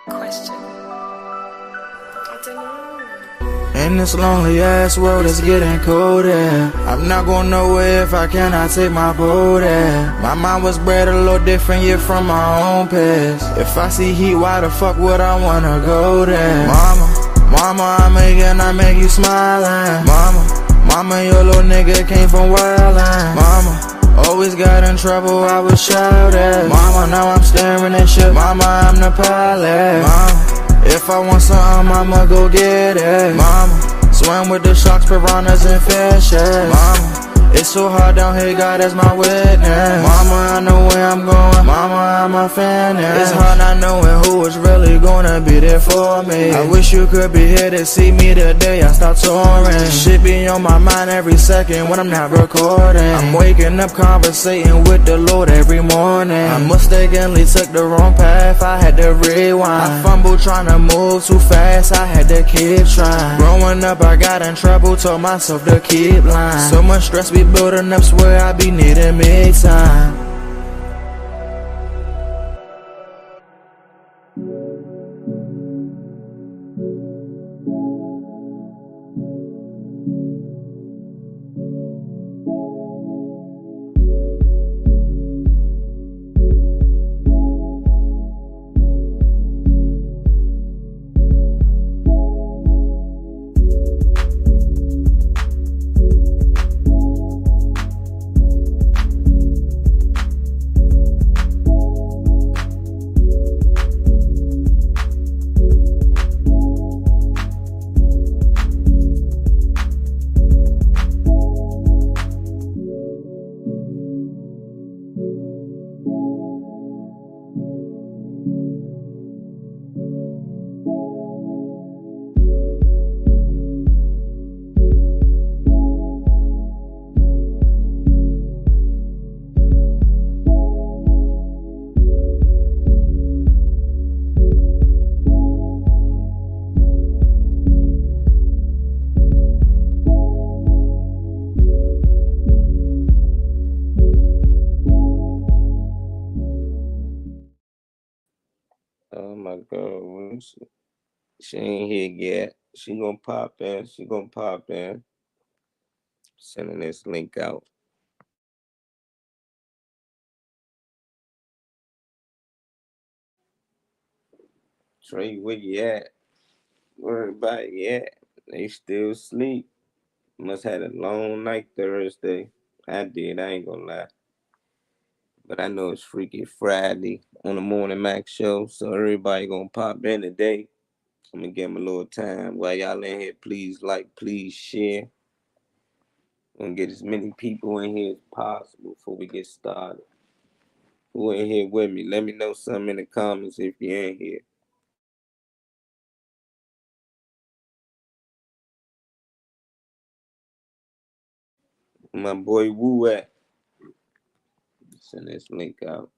Question. I don't know. In this lonely ass world, it's getting colder. I'm not going nowhere if I cannot take my boat there. My mind was bred a little different, yeah, from my own past. If I see heat, why the fuck would I wanna go there? Mama, I make you smiling. Mama, your little nigga came from wildin'. Mama, always got in trouble, I was shouted. Mama, now I'm staring at shit. Mama, I'm the pilot. Mama, if I want something, I'ma go get it. Mama, swim with the sharks, piranhas, and fishes. Mama, it's so hard down here, God is my witness. Mama, I know where I'm going. Mama, I'm a fan. It's hard not knowing who is really gonna be there for me. I wish you could be here to see me the day I start touring. Shit be on my mind every second when I'm not recording. I'm waking up conversating with the Lord every morning. I mistakenly took the wrong path, I had to rewind. I fumbled trying to move too fast, I had to keep trying. Growing up I got in trouble, told myself to keep lying. So much stress be building up, swear I be needing me time. Oh my God, she ain't here yet. She gonna pop in. She gonna pop in. Sending this link out. Trey, where you at? Where everybody at? They still sleep. Must had a long night Thursday. I did. I ain't gonna lie. But I know it's Freaky Friday on the Morning Mac show, so everybody gonna pop in today. I'm gonna give them a little time. While y'all in here, please like, please share. Gonna get as many people in here as possible before we get started. Who in here with me? Let me know something in the comments if you're in here. My boy Woo at. Send this link out.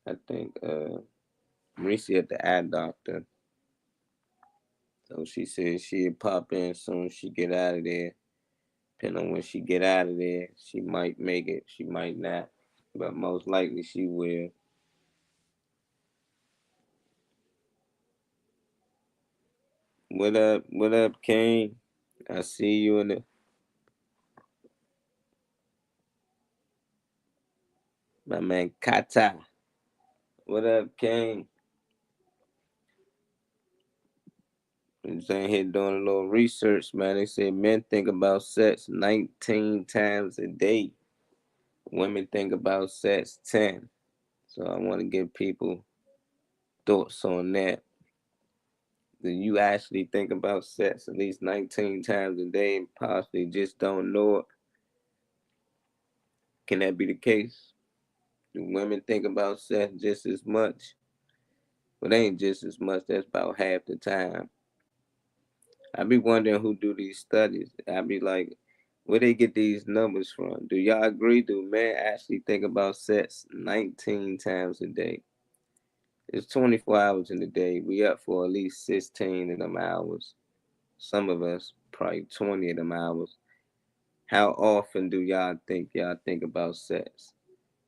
I think Reese at the eye doctor. So she said she'd pop in soon as she get out of there. Depending on when she get out of there, she might make it, she might not. But most likely she will. What up, Kane? I see you in the my man Kata. What up, Kane? I'm saying here doing a little research, man. They say men think about sex 19 times a day. Women think about sex 10. So I want to give people thoughts on that. Do you actually think about sex at least 19 times a day and possibly just don't know it? Can that be the case? Do women think about sex just as much? But it ain't just as much. That's about half the time. I be wondering who do these studies. I be like, where they get these numbers from? Do y'all agree? Do men actually think about sex 19 times a day? It's 24 hours in the day. We up for at least 16 of them hours. some of us probably 20 of them hours. How often do y'all think about sex?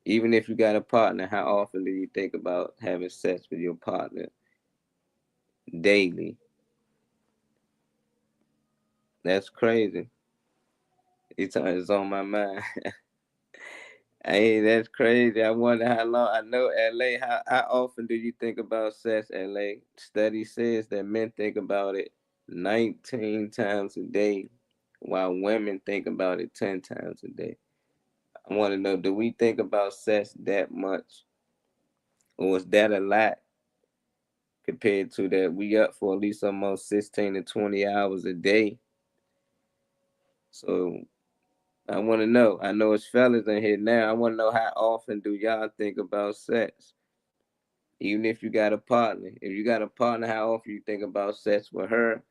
Even if you got a partner, how often do you think about having sex with your partner daily? That's crazy. It's on my mind. Hey, that's crazy. I wonder how long. I know LA. How often do you think about sex, LA? Study says that men think about it 19 times a day, while women think about it 10 times a day. I want to know, do we think about sex that much? Or is that a lot compared to that we up for at least almost 16 to 20 hours a day? So I want to know. I know it's fellas in here now. I want to know, how often do y'all think about sex? Even if you got a partner. If you got a partner, how often you think about sex with her?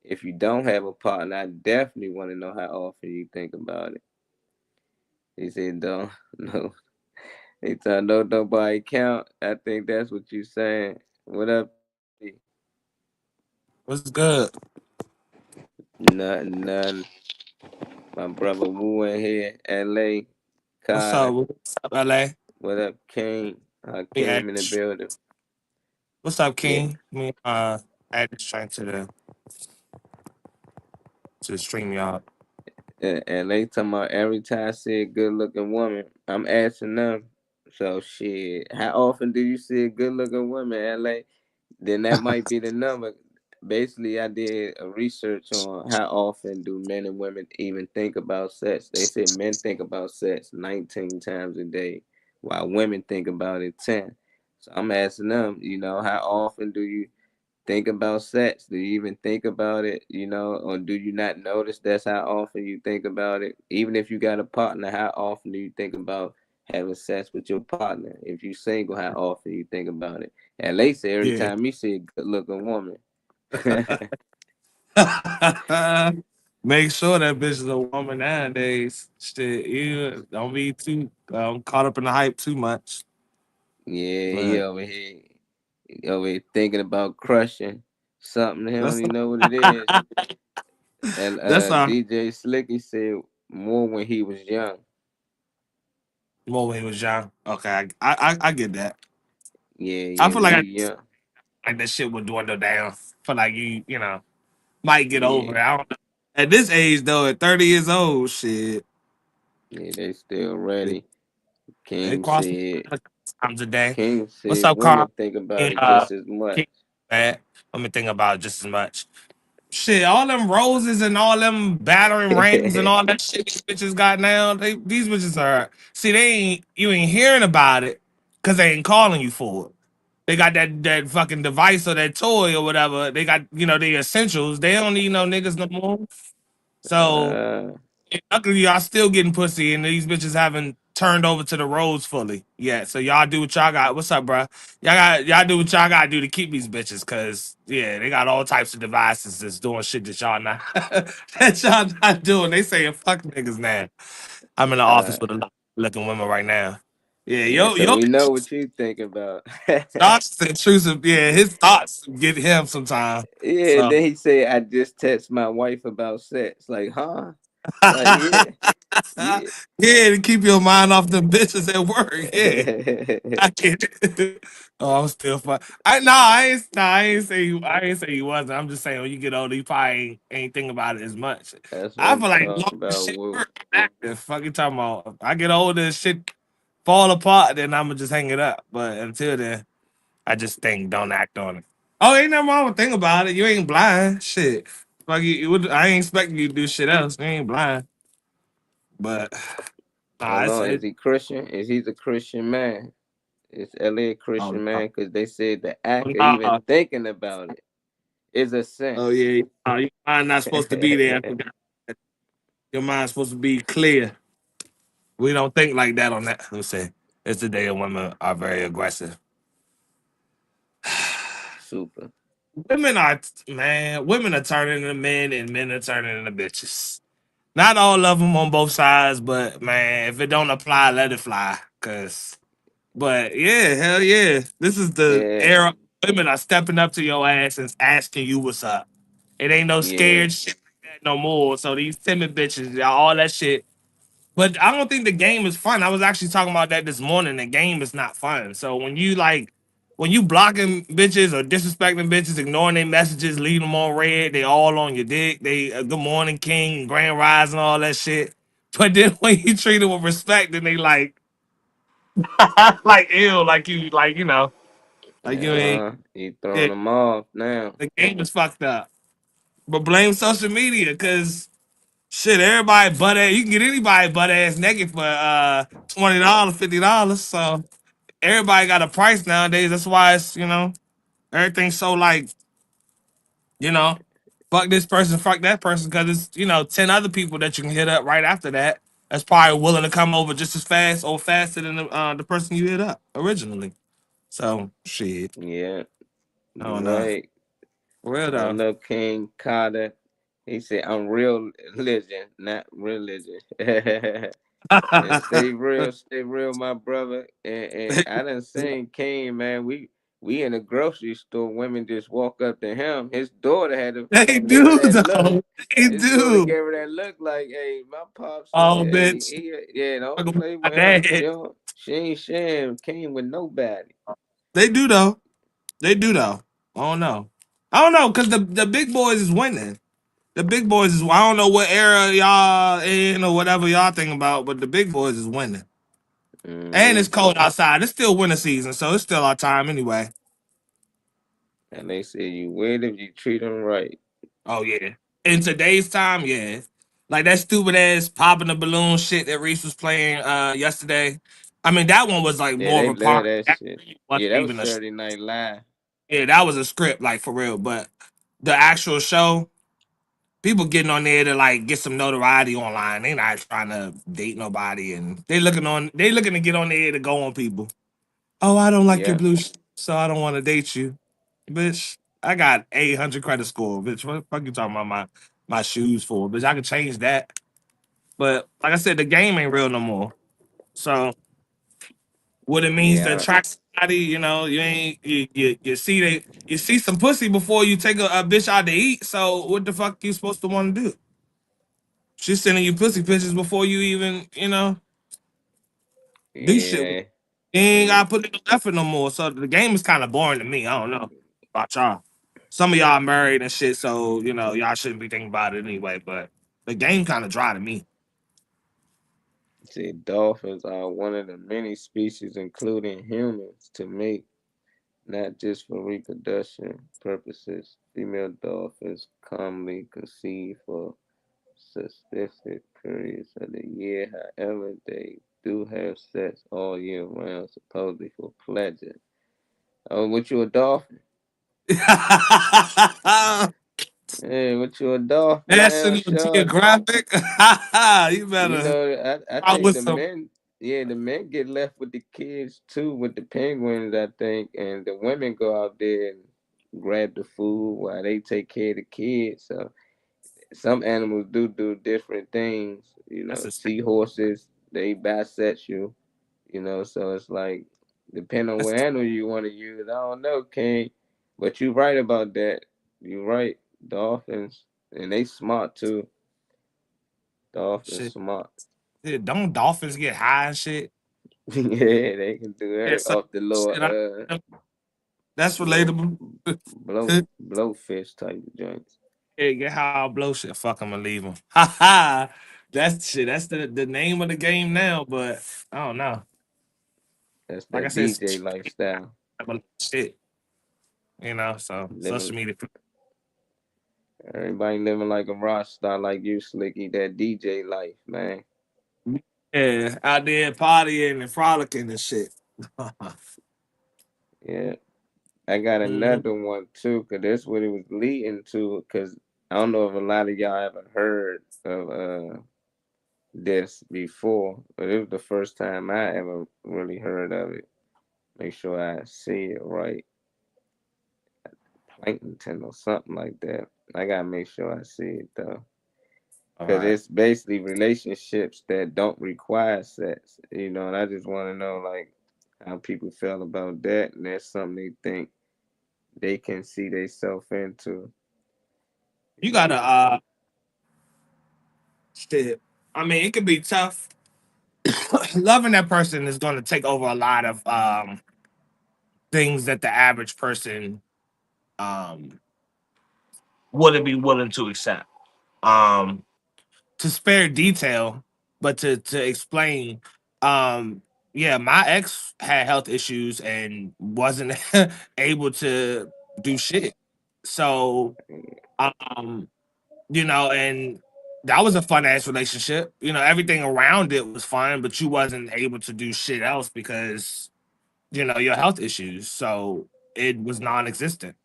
If you don't have a partner, I definitely want to know how often you think about it. He said, don't, no. He said, no, nobody count. I think that's what you saying. What up, TD? What's good? Nothing, nothing. My brother Wu in here, LA, What's up? Carter. What's up, LA? What up, King? Me Came in the add. building. What's up, Yeah, King? Me add this trying to stream y'all. and they talking about every time I see a good looking woman, I'm asking them. So shit, how often do you see a good looking woman, LA? Then that might be the number. Basically, I did a research on how often do men and women even think about sex. They said men think about sex 19 times a day, while women think about it 10. So I'm asking them, how often do you think about sex? Do you even think about it, or do you not notice that's how often you think about it? Even if you got a partner, how often do you think about having sex with your partner? If you single, how often you think about it? At least every Yeah. time you see a good looking woman. Make sure that bitch is a woman nowadays. Shit, you don't be too caught up in the hype too much. Yeah, But he over here thinking about crushing something. He don't that's even know what it is. And that's our DJ Slicky said more when he was young. more when he was young. Okay, I get that. Yeah, I yeah, feel when like you young. that shit would dwindle down. Feel like you might get Yeah, over it. I don't know. At this age though, at 30 years old, shit, yeah, they still ready. they King cross me said, times a day. King What's said up, Carl? women think about King, it just as much. King, man. Let me think about it just as much. Shit, all them roses and all them battering rings and all that shit these bitches got now. These bitches are see you ain't hearing about it because they ain't calling you for it. They got that fucking device or that toy or whatever. They got the essentials. They don't need no niggas no more. So uh, luckily, y'all still getting pussy, and these bitches haven't turned over to the roads fully yet. So y'all do what y'all got. What's up, bro? Y'all do what y'all got to do to keep these bitches, cause yeah, they got all types of devices that's doing shit that y'all not that y'all not doing. They saying fuck niggas now. I'm in the uh, office with a lot of looking women right now. Yeah, yeah, so yo, we know what you think about. thoughts intrusive. Yeah, his thoughts get him sometime. Yeah, So. then he said, I just text my wife about sex. Like, huh? Like, yeah, yeah. Yeah, to keep your mind off the bitches at work. Yeah. I get it. Oh, I'm still fine. I ain't say you wasn't. I'm just saying when you get older, you probably ain't think about it as much. That's what I I'm feel like long talking as about, shit Woo. work, I'm active. Fuck you talking about. If I get older and shit fall apart, then I'ma just hang it up. But until then, I just think don't act on it. Oh, ain't nothing wrong with think about it. You ain't blind. Shit. Like I ain't expecting you to do shit else. You ain't blind. But nah, Hold it's on, is it. he Christian? Is he a Christian man? Is LA a Oh, Christian no. man? Because they said the act of even Oh, thinking about it is a sin. oh yeah, your mind not supposed to be there. I forgot. Your mind's supposed to be clear. We don't think like that on that. Let me say, it's the day of women are very aggressive. Super. Women are women are turning into men and men are turning into bitches. Not all of them on both sides, but man, if it don't apply, let it fly. But yeah, hell yeah, this is the Yeah. era. Women are stepping up to your ass and asking you what's up. It ain't no Yeah. scared shit like that no more. So these timid bitches, all that shit. But I don't think the game is fun. I was actually talking about that this morning. The game is not fun. So when you blocking bitches or disrespecting bitches, ignoring their messages, leaving them on red, they all on your dick. They good morning king, grand rise, and all that shit. But then when you treat them with respect, then they like ill, like you ain't. You throwing Yeah, them off now. the game is fucked up. But blame social media because shit, everybody butt ass. You can get anybody butt ass naked for $20, $50. So everybody got a price nowadays. That's why it's everything's so like you know fuck this person, fuck that person because it's 10 other people that you can hit up right after that. That's probably willing to come over just as fast or faster than the person you hit up originally. So shit, Yeah, I you don't know. right. For real I though. know King Carter. He said, "I'm real religion, not religion." And stay real, my brother. And I done seen King, man. We in a grocery store. Women just walk up to him. His daughter had to They gave her do that look. though. They His daughter do. gave her that look like, "Hey, my pops, Oh, hey, bitch. yeah, don't Fuck with play my with him. dad. She ain't sharing King with nobody." They do though. They do though. I don't know. I don't know because the big boys is winning. The big boys is. I don't know what era y'all in or whatever y'all thinking about, but the big boys is winning. And Hmm. it's cold outside. It's still winter season, so it's still our time anyway. And they say you win if you treat them right. Oh yeah. In today's time, yeah. Like that stupid ass popping the balloon shit that Reese was playing yesterday. I mean, that one was like Yeah, more of they a love part. that That shit. Yeah, wasn't that was even a. Saturday Night Live. Yeah, that was a script, like for real. But the actual show, people getting on there to like get some notoriety online. They not trying to date nobody, and they looking to get on there to go on people. Oh, I don't like your Yeah. blue, so I don't want to date you, bitch. I got 800 credit score, bitch. What the fuck you talking about my shoes for, bitch? I could change that, but like I said, the game ain't real no more. So what it means to Yeah. attract somebody, you ain't you see some pussy before you take a bitch out to eat. So what the fuck you supposed to want to do? She's sending you pussy pictures before you even do shit. Yeah. You ain't Yeah. gotta put in no effort no more. So the game is kind of boring to me. I don't know about y'all. Some of y'all married and shit, so y'all shouldn't be thinking about it anyway. But the game kind of dry to me. See, dolphins are one of the many species, including humans, to mate, not just for reproduction purposes. Female dolphins commonly conceive for specific periods of the year. However, they do have sex all year round, supposedly for pleasure. Oh, what you a dolphin? Hey, what you a dolphin now, National Shorty? Geographic. You You better know, I out think with the some. men, yeah, the men get left with the kids too, with the penguins, I think, and the women go out there and grab the food while they take care of the kids. So some animals do different things. You That's know, a seahorses, they bisexual. You know, so it's like depending on that's what animal you want to use. I don't know, King, but you right about that. You right. Dolphins, and they smart too. Dolphins shit. smart. Yeah, don't dolphins get high and shit? Yeah, they can do Yeah, that so off the little shit. That's little relatable. blowfish type of joints. Yeah, get how I blow shit. Fuck them and leave them. Ha ha. That's shit. That's the name of the game now. But I don't know. That's Like I that said, DJ lifestyle. shit. So Living social media. everybody living like a rock star like you, Slicky. That DJ life, man. Yeah, out there partying and frolicking and shit. Yeah. I got Mhm. another one too, cause that's what it was leading to. Cause I don't know if a lot of y'all ever heard of this before, but it was the first time I ever really heard of it. Make sure I say it right. Plankton or something like that. I gotta make sure I see it though. All Cause right. it's basically relationships that don't require sex, and I just wanna know like how people feel about that, and that's something they think they can see themselves into. you gotta shit. I mean, it could be tough. Loving that person is going to take over a lot of things that the average person um wouldn't be willing to accept. Um, to spare detail, but to explain, um, yeah, my ex had health issues and wasn't able to do shit. So, um, and that was a fun ass relationship. Everything around it was fun, but you wasn't able to do shit else because your health issues. So it was non-existent.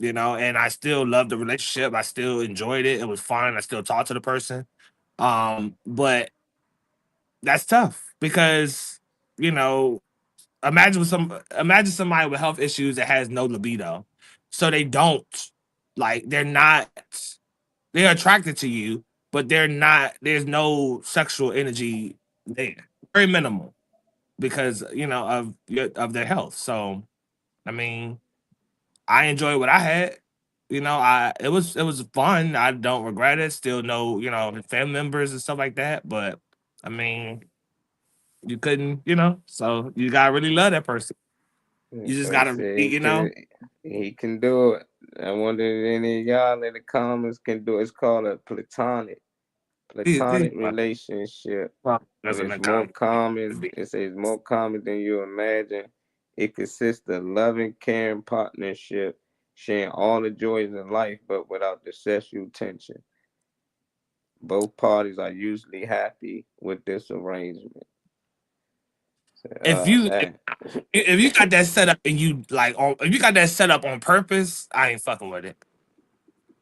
And I still loved the relationship. I still enjoyed it. It was fun. I still talked to the person. But that's tough because you know, imagine somebody with health issues that has no libido. So they don't they're attracted to you, but there's no sexual energy there. Very minimal because of their health. So I mean, I enjoyed what I had. It was fun. I don't regret it. Still know, family members and stuff like that. But I mean, you couldn't, so you gotta really love that person. You just So he gotta said really, he can do it. I wonder if any of y'all in the comments can do it. It's called a platonic relationship. well, And that's an it's more account. common. It says more common than you imagine. It consists of loving, caring partnership, sharing all the joys in life, but without the sexual tension. Both parties are usually happy with this arrangement. If you if, That. if you got that set up and if you got that set up on purpose, I ain't fucking with it.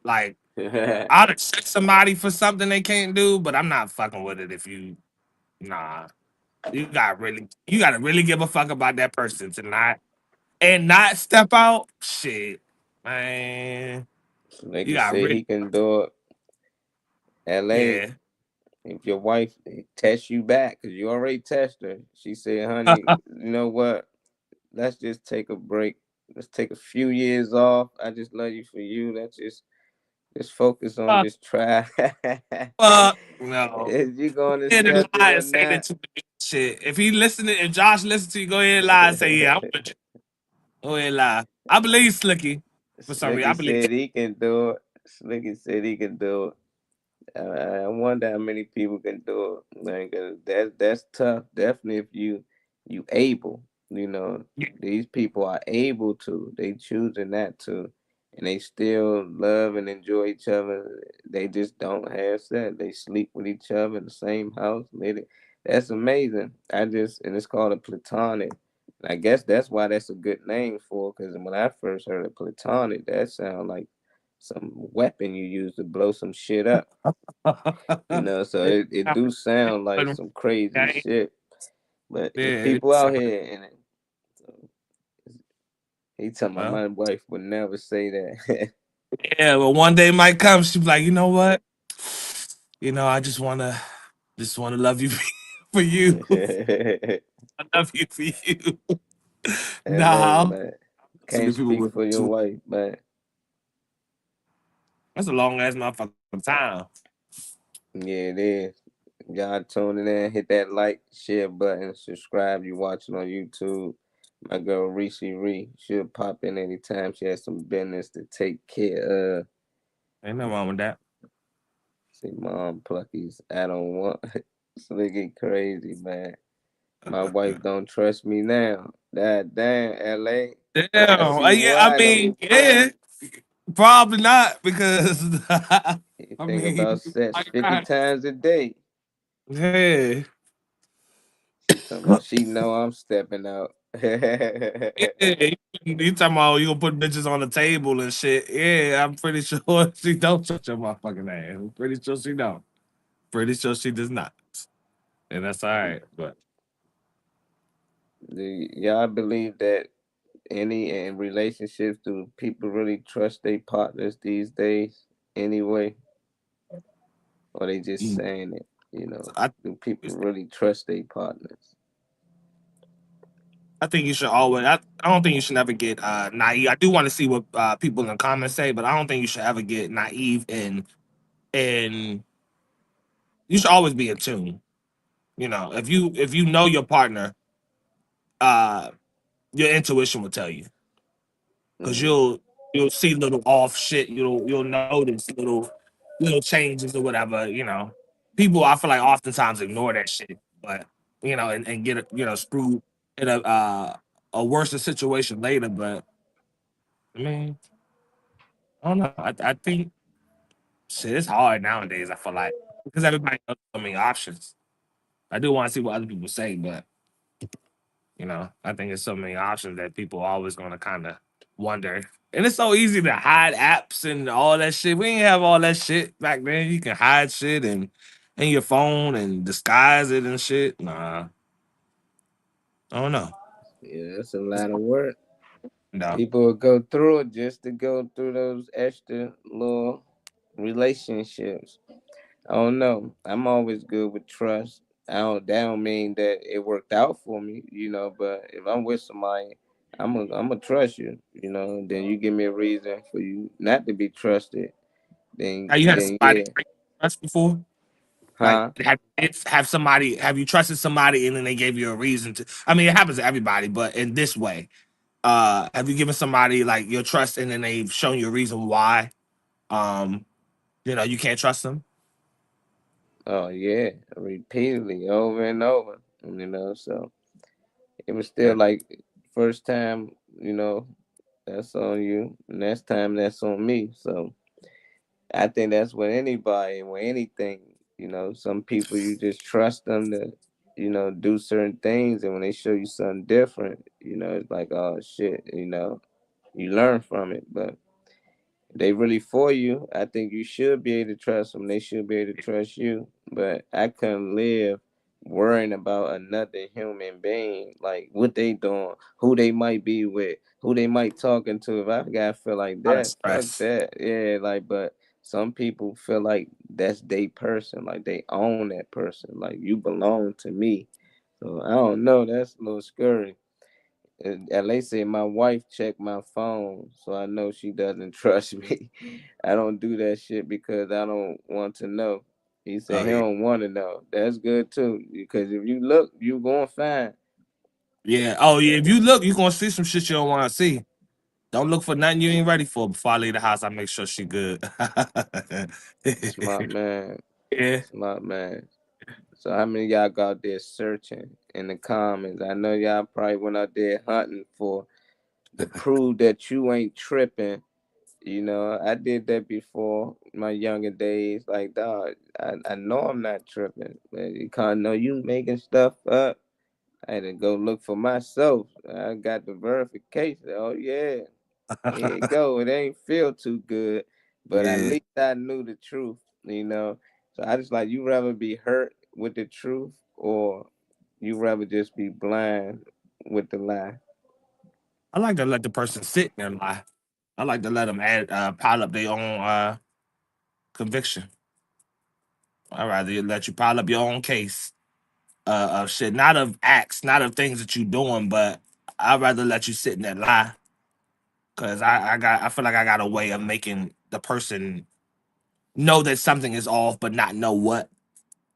Like I'd accept somebody for something they can't do, but I'm not fucking with it if you nah. You gotta really give a fuck about that person to not step out. Shit, man. Like You I got said, really he can do it. LA, yeah. if your wife tests you back, because you already tested her, she said, honey, you know what? Let's just take a break. Let's take a few years off. I just love you for you. Let's just focus on Fuck, just try. fuck no. Is you gonna Go ahead and accept it lie or and say not? that you do shit. If Josh listens to you, go ahead and lie and say, yeah, I'm with you. Go ahead and lie. I believe Slicky for some reason. I Slicky believe said he can do it. Slicky said he can do it. I wonder how many people can do it. Like that's tough. Definitely if you able. You know, these people are able to. They choosing not to, and they still love and enjoy each other. They just don't have sex. They sleep with each other in the same house. That's amazing. And it's called a platonic. And I guess that's why that's a good name for. Because when I first heard of platonic, that sounded like some weapon you use to blow some shit up. So it do sound like some crazy yeah, shit. But it's yeah, people out here and so he told well, my wife would never say that. yeah, but one day might come. She'll be like, you know what? I just wanna love you for you. I love you for you. LA, Nah, man. see Can't the people speak with for your wife, man. that's a long ass motherfucking time. Yeah, it is. Y'all tuning in, hit that like, share button, subscribe. You watching on YouTube. My girl Reese Ree, she'll pop in anytime she has some business to take care of. Ain't no wrong with that. See, mom pluckies. I don't want. Slick it crazy, man. My wife don't trust me now. That damn, LA. I Damn. see Yeah, I why though. mean, yeah, probably not because You I think about mean, sex I 50 got times a day. yeah, She talking about she know I'm stepping out. yeah. You talking about you gonna put bitches on the table and shit? Yeah, I'm pretty sure she don't touch your motherfucking ass. I'm pretty sure she don't. Pretty sure she does not, and that's all right. But Do y'all believe that any in relationships do people really trust their partners these days anyway? Or they just mm, saying it? I Do people really trust their partners? I think you should always. I don't think you should never get naive. I do want to see what people in the comments say, but I don't think you should ever get naive and you should always be in tune. You know, if you know your partner, uh, your intuition will tell you because Mm, you'll see little off shit. You'll notice little changes or whatever. You know, people I feel like oftentimes ignore that shit, but you know, and get screwed in a worse situation later. But I mean, I don't know. I think shit it's hard nowadays. I feel like because everybody knows so many options. I do want to see what other people say, but you know, I think there's so many options that people are always going to kind of wonder. And it's so easy to hide apps and all that shit. We didn't have all that shit back then. You can hide shit and in your phone and disguise it and shit. Nah, I don't know. yeah, that's a lot of work. No, People will go through it just to go through those extra little relationships. I don't know. I'm always good with trust. I don't. That don't mean that it worked out for me, But if I'm with somebody, I'm a trust you, Then you give me a reason for you not to be trusted. Then, have you had then somebody yeah, trust before? Like, huh? have you trusted somebody and then they gave you a reason to? I mean, it happens to everybody, but in this way, have you given somebody like your trust and then they've shown you a reason why? Um, you can't trust them. Oh yeah, repeatedly, over and over. So it was still like first time, that's on you. Next time, that's on me. So I think that's with anybody, with anything. Some people you just trust them to, do certain things, and when they show you something different, it's like, oh shit, you learn from it. But they really for you. I think you should be able to trust them. They should be able to trust you. But I couldn't live worrying about another human being, like what they doing, who they might be with, who they might talking to. If I gotta feel like Out of that, fuck stress. that. Yeah, like, but some people feel like that's they person, like they own that person, like you belong to me. So I don't know. That's a little scary. At least say my wife checked my phone, so I know she doesn't trust me. I don't do that shit because I don't want to know. He said Oh he yeah. don't want to know. That's good too, because if you look, you going to find. Yeah. Oh yeah. If you look, you're gonna see some shit you don't want to see. Don't look for nothing you ain't ready for. Before I leave the house, I make sure she good. Smart man, Yeah. smart man. So how many of y'all go out there searching in the comments? I know y'all probably went out there hunting for to prove that you ain't tripping. I did that before my younger days. Like, dog, I know I'm not tripping, but you can't know you making stuff up. I had to go look for myself. I got the verification. Oh yeah, here you go. It ain't feel too good, but at Yeah. least I knew the truth. So I just like you rather be hurt with the truth or you rather just be blind with the lie. I like to let the person sit and lie. I like to let them pile up their own conviction. I'd rather let you pile up your own case of shit, not of acts, not of things that you doing, but I'd rather let you sit in that lie because I feel like I got a way of making the person know that something is off, but not know what.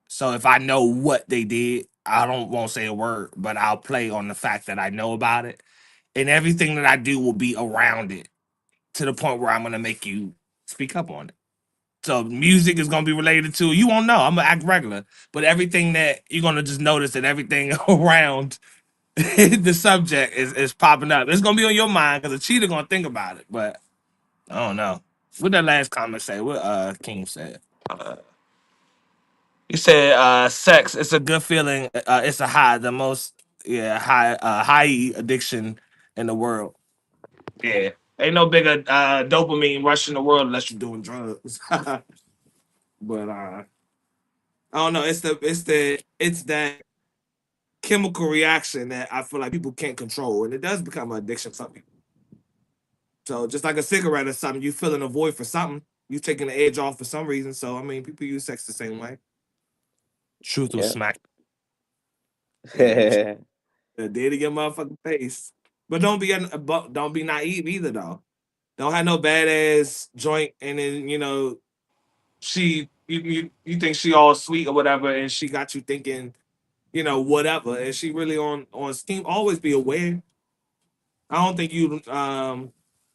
So if I know what they did, I don't won't say a word, but I'll play on the fact that I know about it, and everything that I do will be around it to the point where I'm gonna make you speak up on it. So music is gonna be related to you won't know. I'm gonna act regular, but everything that you're gonna just notice that everything around the subject is popping up. It's gonna be on your mind because the cheater gonna think about it. But I don't know. What that last comment say? What King said? He said, "Sex. It's a good feeling. It's a high. The most high addiction in the world. Yeah, ain't no bigger dopamine rush in the world unless you're doing drugs. But I don't know. It's that chemical reaction that I feel like people can't control, and it does become an addiction for some people. So just like a cigarette or something, you filling a void for something. You taking the edge off for some reason. So I mean, people use sex the same way. Truth will Yeah. smack. Yeah, Dead in your motherfucking face. But don't be naive either though. Don't have no badass joint and then you think she all sweet or whatever and she got you thinking whatever and she really on scheme. Always be aware. I don't think you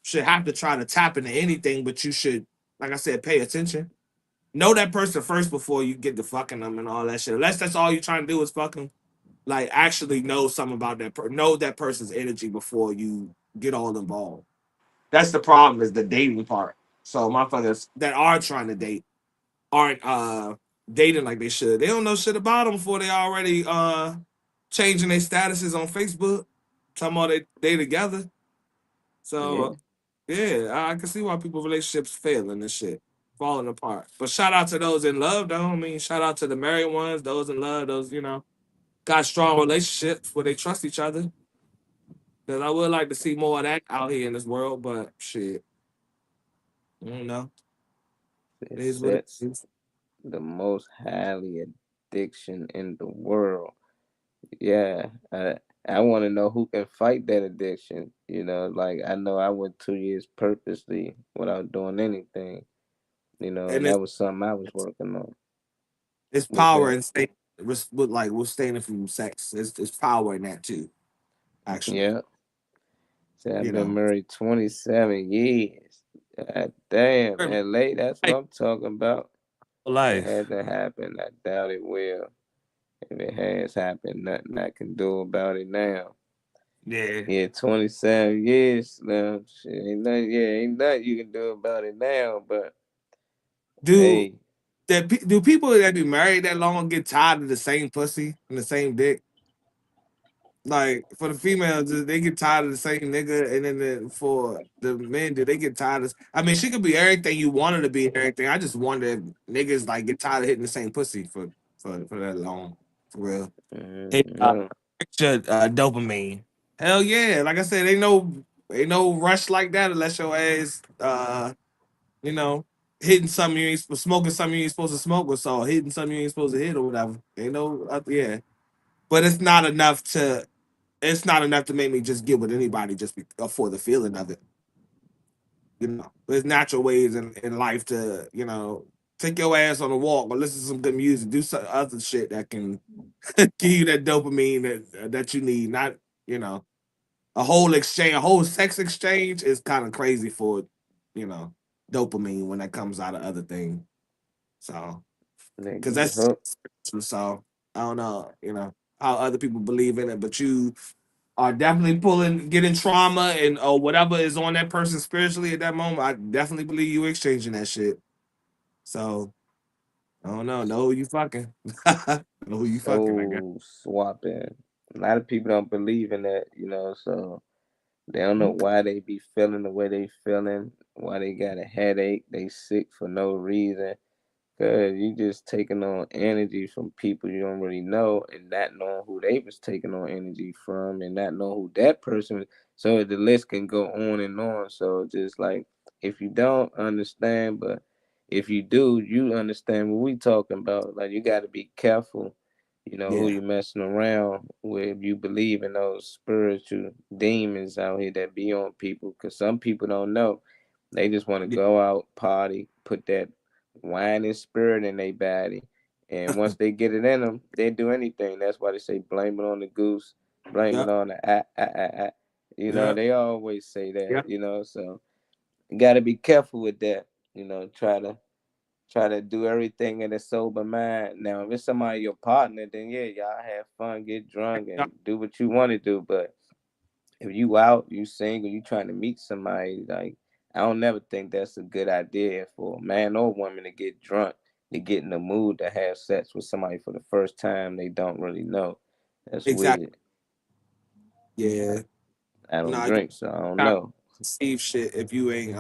should have to try to tap into anything, but you should, like I said, pay attention. Know that person first before you get to fucking them and all that shit. Unless that's all you're trying to do is fuck them. Like actually know something about know that person's energy before you get all involved. That's the problem is the dating part. So motherfuckers that are trying to date aren't dating like they should. They don't know shit about them before they already changing their statuses on Facebook. Talking about they together. Yeah, So yeah, I can see why people relationships failing and shit, falling apart. But shout out to those in love though. I mean, shout out to the married ones, those in love, those got strong relationships where they trust each other. Cause I would like to see more of that out here in this world, but shit, I don't know. It it is what it sets is. the most highly addiction in the world. Yeah, I want to know who can fight that addiction. Like I know I went 2 years purposely without doing anything. And And that was something I was working on. it's What's power that? in staying with like with staying from sex. It's power in that too. Actually, Yeah. See, I've you been know, married 27 years. God damn, like LA, that's what I'm talking about. If it life. hasn't happened, I doubt it will. If it has happened, nothing I can do about it now. Yeah. Yeah, 27 years now. Shit, ain't nothing you can do about it now. But Do hey, do people that be married that long get tired of the same pussy and the same dick? Like for the females, they get tired of the same nigga, and then for the men, do they get tired of? I mean, she could be everything you want her to be, and everything. I just wonder if niggas like get tired of hitting the same pussy for that long, for real. Hey, no, dopamine. Hell yeah! Like I said, ain't no rush like that unless your ass, you know, hitting something you ain't smoking something you ain't supposed to smoke or so hitting something you ain't supposed to hit or whatever. Ain't no, yeah. But it's not enough to make me just get with anybody for the feeling of it. There's natural ways in life to take your ass on a walk or listen to some good music, do some other shit that can give you that dopamine that you need. Not you know a whole sex exchange is kind of crazy for you know dopamine when that comes out of other things. So they because get that's hooked. so I don't know how other people believe in it, but you are definitely getting trauma and whatever is on that person spiritually at that moment. I definitely believe you exchanging that shit. So I don't know who you fucking, know who you fucking. I guess. So swapping. A lot of people don't believe in that. So they don't know why they be feeling the way they feeling, why they got a headache, they sick for no reason. Cause you just taking on energy from people you don't really know, and not knowing who they was taking on energy from, and not knowing who that person was. So the list can go on and on. So just like if you don't understand, but if you do, you understand what we talking about. Like you got to be careful, who Yeah, you messing around with. You believe in those spiritual demons out here that be on people, cause some people don't know. They just want to yeah, go out, party, put that wine and spirit in their body. And once they get it in them, they do anything. That's why they say blame it on the goose, blame yeah, it on the ah. yeah, They always say yeah. that. So you gotta be careful with that. Try to do everything in a sober mind. Now if it's somebody your partner, then yeah, y'all have fun, get drunk Yeah. and do what you want to do. But if you out, you single, you trying to meet somebody, like I don't never think that's a good idea for a man or woman to get drunk, to get in the mood to have sex with somebody for the first time they don't really know. That's Exactly. weird. Yeah. I don't No, you drink, so I don't got know. receive shit if you ain't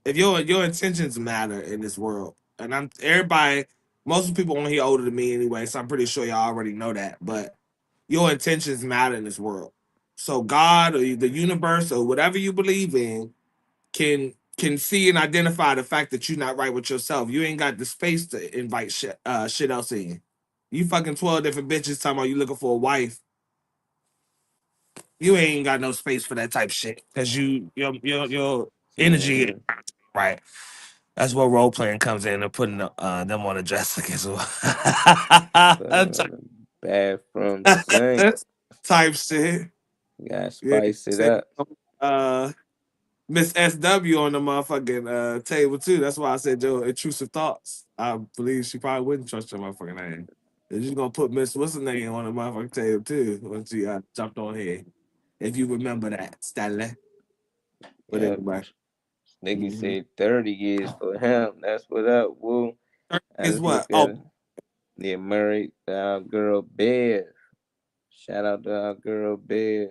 if your intentions matter in this world. And I'm everybody most people on here older than me anyway, so I'm pretty sure y'all already know that. But your intentions matter in this world. So God or the universe or whatever you believe in can see and identify the fact that you're not right with yourself. You ain't got the space to invite shit else in. You fucking 12 different bitches talking about you looking for a wife you ain't got no space for that type of shit because your energy Mm-hmm. ain't right. That's where role playing comes in and putting them on a Jessica as well. Put it on the bathroom sink. Type shit. Gotta Yeah, spice it say, up. uh, Miss SW on the motherfucking table too. That's why I said your intrusive thoughts. I believe she probably wouldn't trust your motherfucking name. They're just gonna put Miss what's her name on the motherfucking table too when she jumped on here. If you remember that, Stanley. But Yep. anyway, Nigga mm-hmm. said 30 years for him. That's what up, woo. I Guess just what? look at Oh, it. Yeah, married to our girl Bev. Shout out to our girl Bev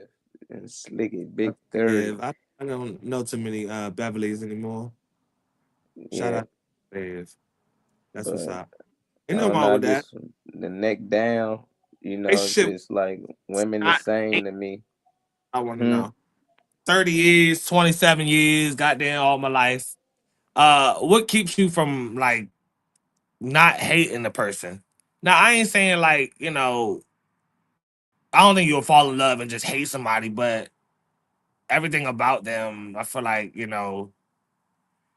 and Slicky Big 30. Bev. I don't know too many Beverlys anymore. Shout Yeah, out to Bev. That's what's but up. I Ain't no don't wrong know, with that. just the neck down, Relationship. just like women the I same to me. I want to Hmm. know. 30 years, 27 years, goddamn all my life. What keeps you from like not hating the person? Now I ain't saying like, I don't think you'll fall in love and just hate somebody, but everything about them, I feel like,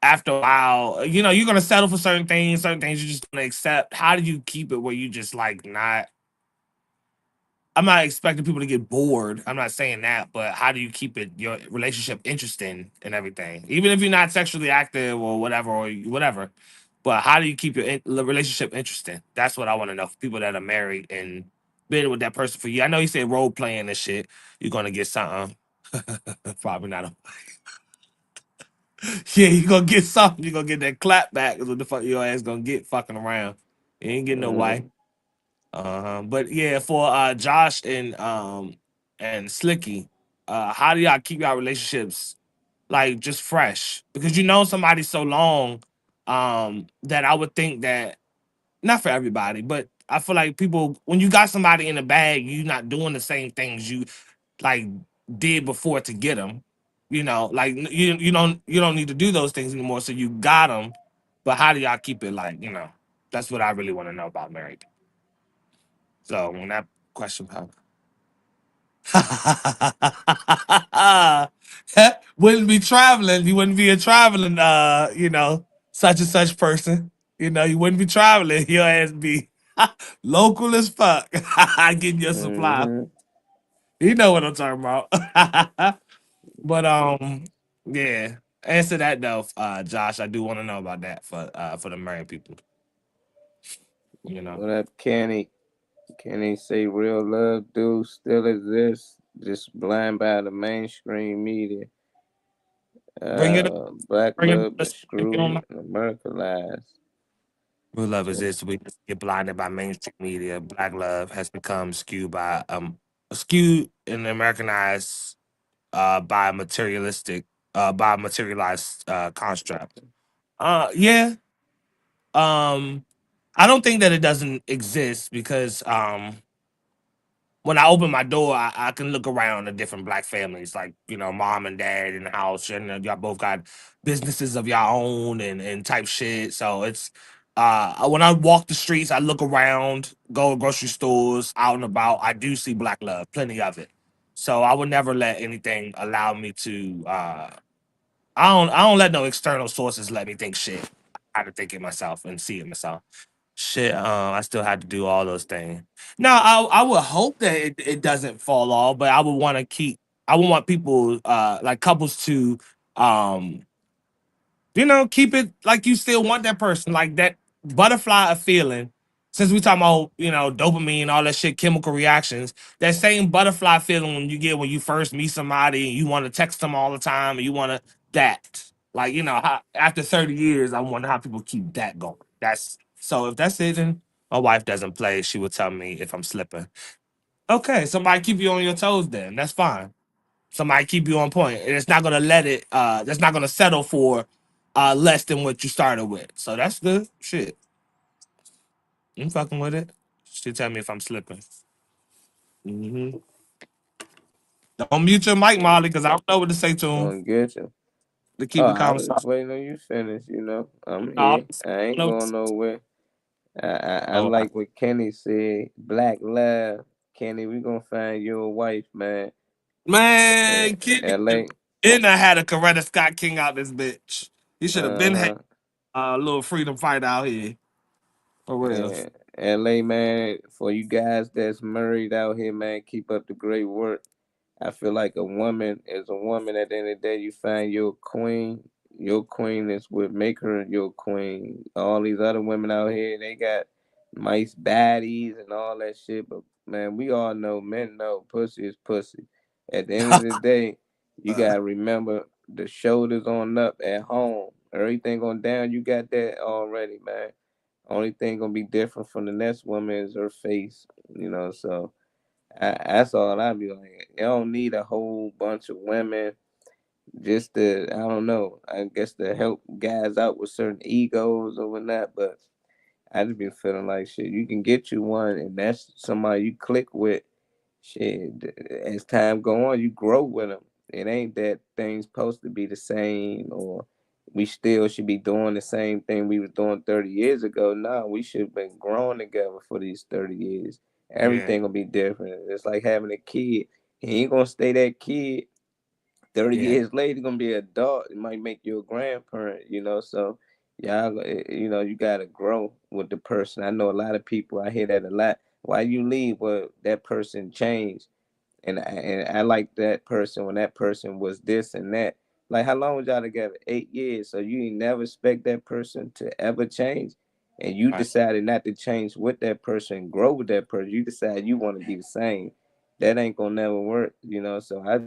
after a while, you're gonna settle for certain things you're just gonna accept. How do you keep it where you just like not I'm not expecting people to get bored. I'm not saying that, but how do you keep it your relationship interesting and everything, even if you're not sexually active or whatever? But how do you keep your the relationship interesting? That's what I want to know for people that are married and been with that person for you. I know you said role playing and shit. You're gonna get something. Probably not. Yeah, you're gonna get something. You're gonna get that clap back. Is what the fuck your ass gonna get fucking around. You ain't getting no wife. Hmm. But yeah, for Josh and Slicky, how do y'all keep y'all relationships like just fresh? Because you know somebody so long, that I would think that not for everybody, but I feel like people when you got somebody in the bag, you not doing the same things you like did before to get them. Like you don't need to do those things anymore. So you got them, but how do y'all keep it like That's what I really want to know about married. So when that question comes, wouldn't be traveling. You wouldn't be a traveling, such and such person. You wouldn't be traveling. Your ass be local as fuck. Getting your supply. Hmm. You know what I'm talking about. But yeah. Answer that though, Josh. I do want to know about that for the married people. You know, What up, Kenny? Kenny say real love do still exists, just blind by the mainstream media. bring it up. Black Bring it up. love been Let's see if you don't screwed know. and Americanized. Real love is Just this. We get blinded by mainstream media. Black love has become skewed and Americanized by materialized construct. Yeah. Um, I don't think that it doesn't exist because when I open my door, I can look around at different black families, like mom and dad in the house, and y'all both got businesses of your own and type shit. So it's when I walk the streets, I look around, go to grocery stores, out and about. I do see black love, plenty of it. So I would never let anything allow me to. I don't let no external sources let me think shit. I have to think it myself and see it myself. Shit, I still had to do all those things. Now, I would hope that it doesn't fall off, but I would want people, like couples to, um, keep it like you still want that person, like that butterfly of feeling. Since we talking about, dopamine, all that shit, chemical reactions, that same butterfly feeling when you get when you first meet somebody and you want to text them all the time and you want to that. Like, after 30 years, I wonder how people keep that going. That's so if that's it, then my wife doesn't play. She will tell me if I'm slipping. Okay, somebody keep you on your toes then. That's fine. Somebody keep you on point. And it's not gonna let it that's not gonna settle for less than what you started with. So that's good. Shit. I'm fucking with it. She tell me if I'm slipping. hmm Don't mute your mic, Molly, because I don't know what to say to him gonna get you. to Oh, keep the I was just conversation. waiting on you finish. I'm No, I here. I ain't don't know what to going say. nowhere. I Oh, like what Kenny said. Black love. Kenny, we gonna find you a wife, man. Man, King, LA. and I had a Coretta Scott King out this bitch. He should have been had Uh-huh. a little freedom fight out here. For real. Yeah. LA, man, for you guys that's married out here, man, keep up the great work. I feel like a woman is a woman. At the end of the day, you find your queen. Your queen is what make her your queen. All these other women out here, they got nice baddies and all that shit. But man, we all know, men know, pussy is pussy. At the end of the day, you gotta remember the shoulders on up at home. Everything on down, you got that already, man. Only thing gonna be different from the next woman is her face, So that's all I be like. You don't need a whole bunch of women just to, I don't know, I guess to help guys out with certain egos or whatnot. But I just be feeling like shit. You can get you one, and that's somebody you click with. Shit, as time go on, you grow with them. It ain't that things supposed to be the same, or we still should be doing the same thing we was doing 30 years ago. No, we should have been growing together for these 30 years. Yeah, Everything will be different. It's like having a kid. He ain't gonna stay that kid 30 yeah, years later, gonna be an adult. It might make you a grandparent. So y'all, you gotta grow with the person. I know a lot of people, I hear that a lot. Why you leave? Well, that person changed. And I like that person when that person was this and that. Like, how long was y'all together? 8 years. So you ain't never expect that person to ever change, and you right. decided not to change with that person, grow with that person. You decide you want to be the same. That ain't gonna never work. So I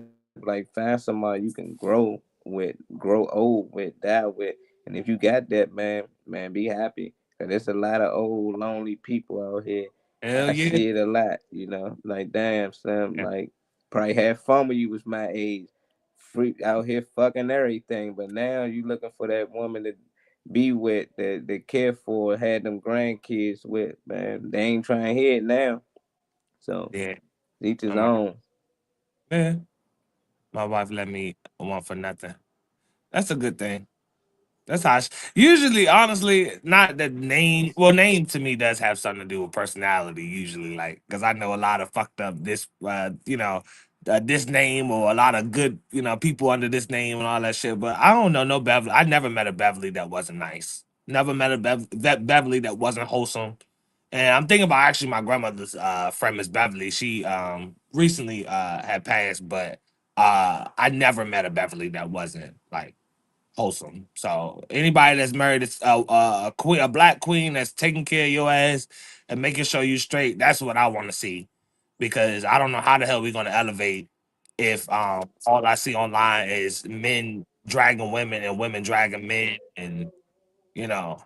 like find somebody you can grow with, grow old with, die with, and if you got that, man, be happy. Cause there's a lot of old lonely people out here. Hell I yeah. see it a lot. Like, damn, son, Yeah. like, probably had fun when you was my age, freak out here fucking everything. But now you looking for that woman to be with, that care for, had them grandkids with, man. They ain't trying to hear it now. So Yeah. each his I'm like, own. man, my wife let me want for nothing. That's a good thing. That's how. Usually, honestly, not that name. Well, name to me does have something to do with personality. Usually, like because I know a lot of fucked up this name or a lot of good, people under this name and all that shit. But I don't know no Beverly. I never met a Beverly that wasn't nice. Never met a Beverly that wasn't wholesome. And I'm thinking about actually my grandmother's friend Miss Beverly. She recently had passed, but I never met a Beverly that wasn't like wholesome. So anybody that's married a queen, a black queen that's taking care of your ass and making sure you straight, that's what I want to see. Because I don't know how the hell we're gonna elevate if all I see online is men dragging women and women dragging men and you know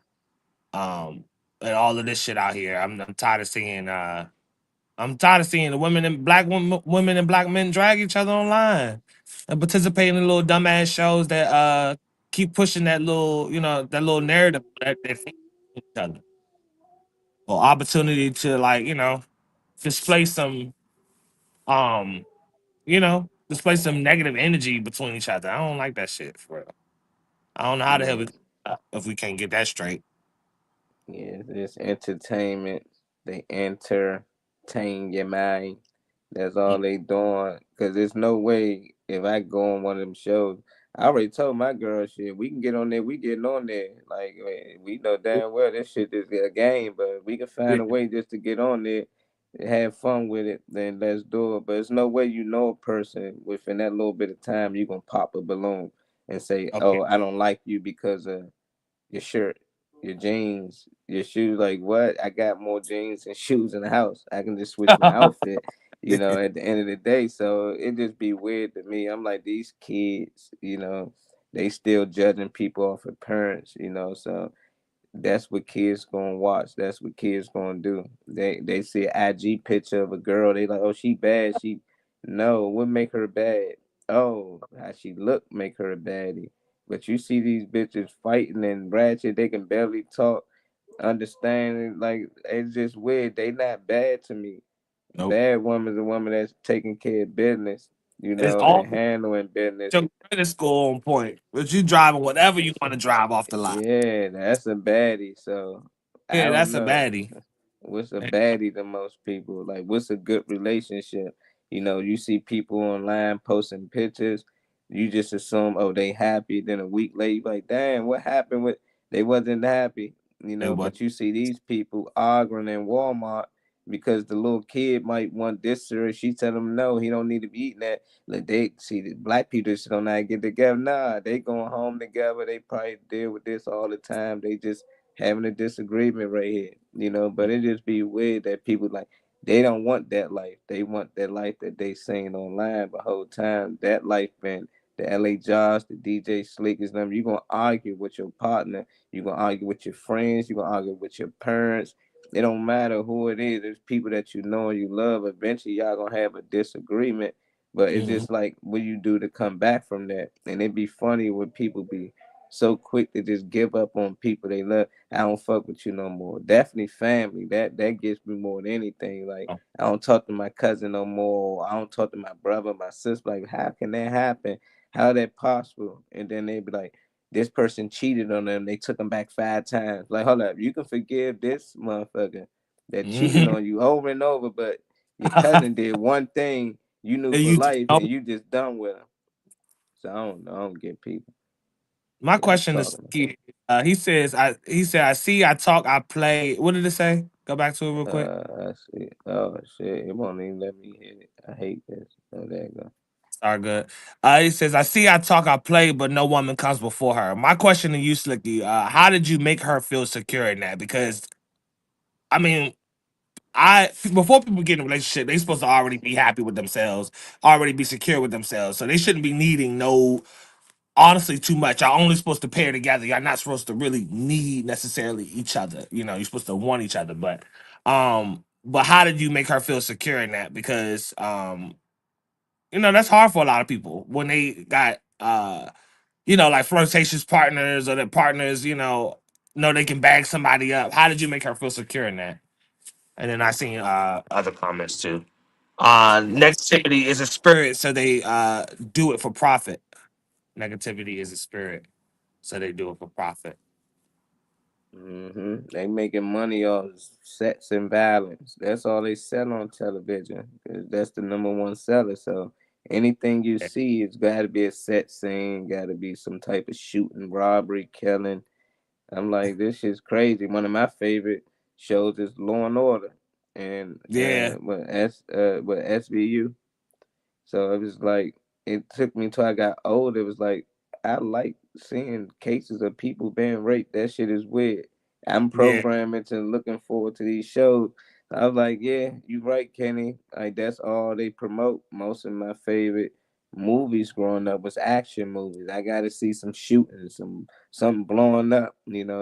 um and all of this shit out here. I'm tired of seeing the women and women and black men drag each other online and participate in the little dumbass shows that keep pushing that little narrative that they think each other or opportunity to display some um display some negative energy between each other. I don't like that shit for real. I don't know how the hell Yeah. if we can't get that straight. Yeah, it's entertainment. They entertain your mind. That's all Mm. they doing. Cause there's no way if I go on one of them shows. I already told my girl shit. We can get on there. We getting on there. Like, we know damn well this shit is a game, but we can Yeah. find a way just to get on there, and have fun with it. Then let's do it. But there's no way you know a person within that little bit of time you gonna pop a balloon and say, Okay. "Oh, I don't like you because of your shirt, your jeans, your shoes." Like, what? I got more jeans and shoes in the house. I can just switch my outfit, at the end of the day. So it just be weird to me. I'm like, these kids, they still judging people off of parents. So that's what kids gonna watch. That's what kids gonna do. They see an IG picture of a girl. They like, oh, she bad. No, what make her bad? Oh, how she look make her a baddie. But you see these bitches fighting and ratchet. They can barely talk, understand it. Like, it's just weird. They not bad to me. A Nope. bad woman's a woman that's taking care of business. It's And all handling business. your credit score on point. But you driving whatever you want to drive off the lot. Yeah, that's a baddie. So I Yeah, don't that's a know. baddie. What's a baddie to most people? Like, what's a good relationship? You see people online posting pictures, you just assume, oh, they happy. Then a week later, you like, damn, what happened with they wasn't happy, It was. but you see these people arguing in Walmart because the little kid might want this cereal. She tell him no, he don't need to be eating that. Like they see the black people just don't not get together. Nah, they going home together. They probably deal with this all the time. They just having a disagreement right here, But it just be weird that people like they don't want that life. They want that life that they seen online. But whole time that life been the LA Josh, the DJ Slick is them. You're gonna argue with your partner. You're gonna argue with your friends. You're gonna argue with your parents. It don't matter who it is. There's people that you know and you love. Eventually, y'all gonna have a disagreement. But it's Mhm. just like what you do to come back from that. And it'd be funny when people be so quick to just give up on people they love. I don't fuck with you no more. Definitely family. That gets me more than anything. Like Oh. I don't talk to my cousin no more. I don't talk to my brother, my sister. Like, how can that happen? How that possible? And then they be like, this person cheated on them. They took them back 5 times. Like, hold up, you can forgive this motherfucker that cheated Mhm. on you over and over, but your cousin did one thing you knew And for you just life, and know. you just done with him. So I don't know. I don't get people. My Y'all question is, talking. he said, I see, I talk, I play. What did it say? Go back to it real quick. I see. Oh shit! It won't even let me hit it. I hate this. Oh, there you go. Are good. He says, I see, I talk, I play, but no woman comes before her. My question to you, Slicky, how did you make her feel secure in that? Because I mean, before people get in a relationship, they supposed to already be happy with themselves, already be secure with themselves. So they shouldn't be needing no honestly too much. Y'all only supposed to pair together. Y'all not supposed to really need necessarily each other. You're supposed to want each other. But how did you make her feel secure in that? Because that's hard for a lot of people when they got like flirtatious partners or their partners, know they can bag somebody up. How did you make her feel secure in that? And then I seen other comments too. Negativity is a spirit, so they do it for profit. Negativity is a spirit, so they do it for profit. They making money off sex and violence. That's all they sell on television. 'Cause that's the number one seller. So anything you see, it's got to be a set scene. Got to be some type of shooting, robbery, killing. I'm like, this shit's crazy. One of my favorite shows is Law and Order, and Yeah, with SVU. So it was like it took me till I got old. It was like I like seeing cases of people being raped. That shit is weird. I'm yeah, programming to looking forward to these shows. I was like, yeah, you right, Kenny. Like that's all they promote. Most of my favorite movies growing up was action movies. I got to see some shooting, something blowing up.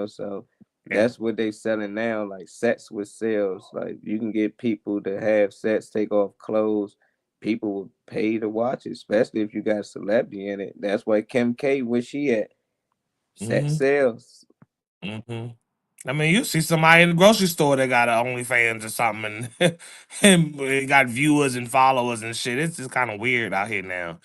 So yeah. that's what they selling now. Like sets with sales. Like you can get people to have sets, take off clothes, people would pay to watch it, especially if you got a celebrity in it. That's why Kim K, where she at? Set Mm-hmm. sales. Mm-hmm. I mean, you see somebody in the grocery store that got a OnlyFans or something, and, and they got viewers and followers and shit. It's just kind of weird out here now.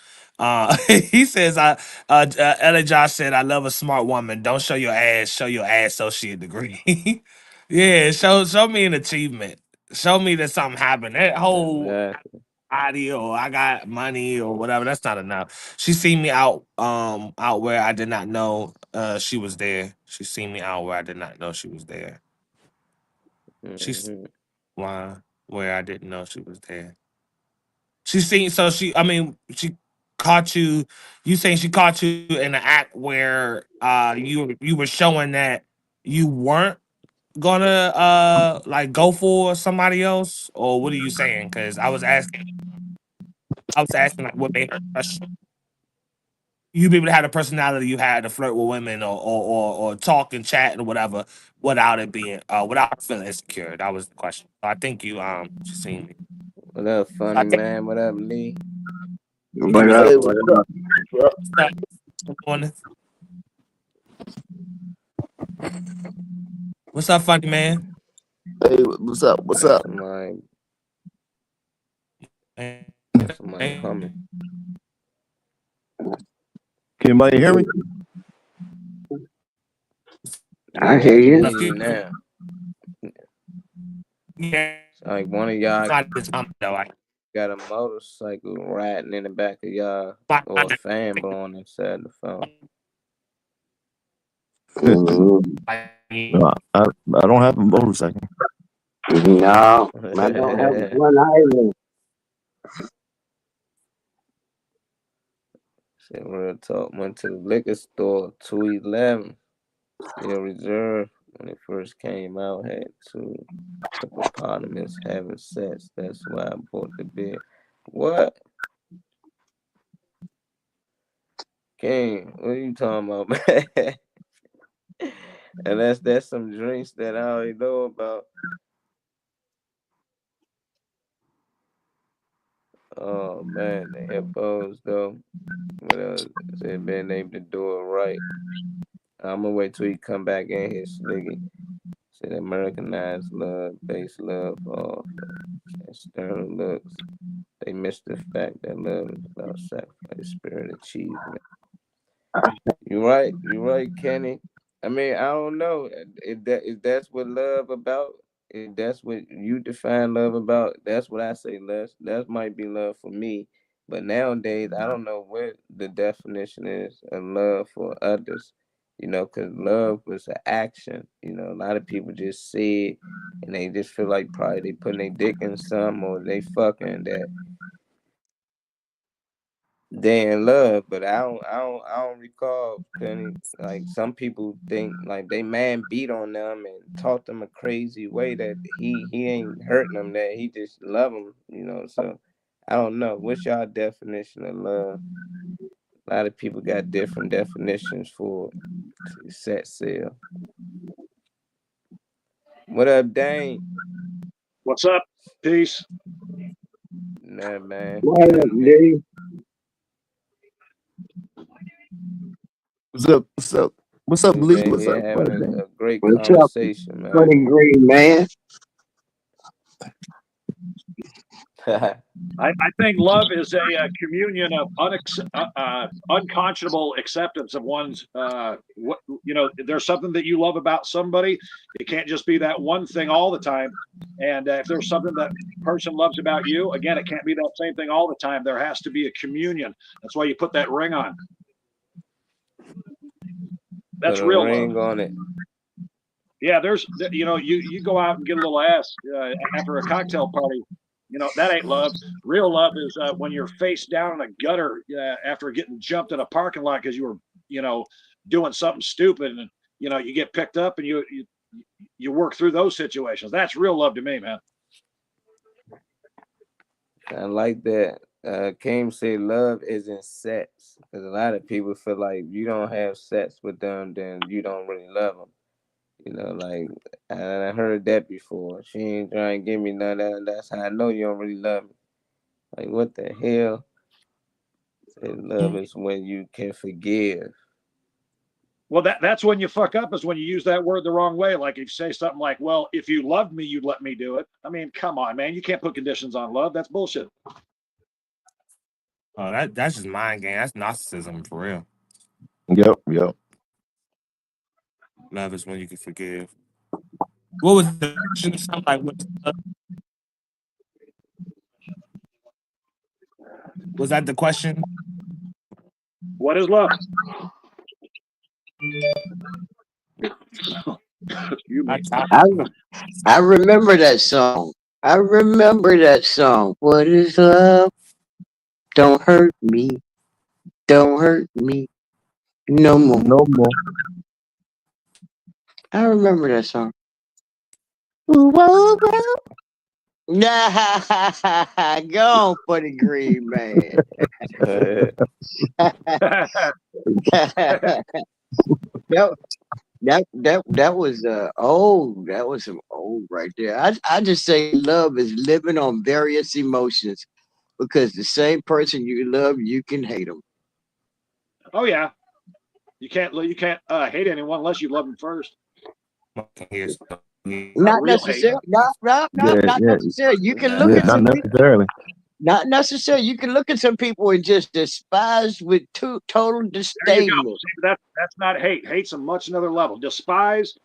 He says, Ella Josh said, I love a smart woman. Don't show your ass, show your associate degree. Yeah, show me an achievement. Show me that something happened. That whole Exactly. body or I got money or whatever, that's not enough. She seen me out where I did not know she was there. She seen me out where I did not know she was there. She's hmm why where I didn't know she was there. She seen so she I mean she caught you saying she caught you in an act where you were showing that you weren't gonna like go for somebody else, or what are you saying? Because I was asking like what made her you be able to have the personality you had to flirt with women or talk and chat or whatever without it being without feeling insecure. That was the question. So I think you seen me. What up, I funny think man? What up, Lee? you give What me up? some Hey, what's up? What's up? stuff on this. What's up, funny man? Hey, what's up? What's up? Somebody humming. Can anybody hear me? Yeah, I hear I can you. hear you now. Yeah, It's like one of y'all. not this time though. got a motorcycle riding in the back of y'all, or a fan blowing inside the phone. No, I don't have a motorcycle. No, I don't have one either. Shit, real talk. Went to the liquor store, 211, Steel Reserve. When it first came out, had two hippopotamus having sex. That's why I bought the beer. What? King, what are you talking about, man? And that's some drinks that I already know about. Oh man, the hippos though. What else? They been able to do it right. I'm gonna wait till he come back in here, Sliggy. Said Americanized love, base love, all external looks. They miss the fact that love is about sacrifice, spirit, achievement. You're right, Kenny. I mean, I don't know if that's what love about. If that's what you define love about, that's what I say. That might be love for me. But nowadays, I don't know what the definition is of love for others. Because love was an action. A lot of people just say it, and they just feel like probably they putting their dick in some or they fucking that they in love, but I don't recall Penny. Like some people think like they man beat on them and taught them a crazy way that he ain't hurting them, that he just love them, So I don't know. What's y'all definition of love? A lot of people got different definitions for it. Set sail. What up, Dane? What's up? Peace. Nah, man. What up, Dave? What's up? What's up? What's up, Lee? Been What's here up? having a great What's up, conversation, man. Funny green man? I think love is a communion of unconscionable acceptance of one's there's something that you love about somebody. It can't just be that one thing all the time. And if there's something that person loves about you, again, it can't be that same thing all the time. There has to be a communion. That's why you put that ring on. That's Put a real ring love. on it. Yeah, there's you go out and get a little ass after a cocktail party. That ain't love. Real love is when you're face down in a gutter after getting jumped in a parking lot because you were, doing something stupid, and you get picked up and you work through those situations. That's real love to me, man. I like that. Kim said love isn't sex, because a lot of people feel like you don't have sex with them, then you don't really love them. Like I heard that before. She ain't trying to give me none of that. That's how I know you don't really love me. Like what the hell? Said love is when you can forgive. Well, that's when you fuck up, is when you use that word the wrong way. Like if you say something like, well, if you loved me, you'd let me do it. I mean, come on, man. You can't put conditions on love. That's bullshit. Oh, that's just mind game. That's narcissism for real. Yep. Love is when you can forgive. What was the question? Something like what's love? Was that the question? What is love? I remember that song. What is love? Don't hurt me. Don't hurt me. No more. No more. I remember that song. Whoa. Nah, go on, Funny green man. That was old. That was some old right there. I just say love is living on various emotions, because the same person you love, you can hate them. Oh yeah, you can't hate anyone unless you love them first. Not necessarily. Not necessarily. You can look at not necessarily. Not necessarily. You can look at some people and just despise with total disdain. That's not hate. Hate's a much another level. Despise,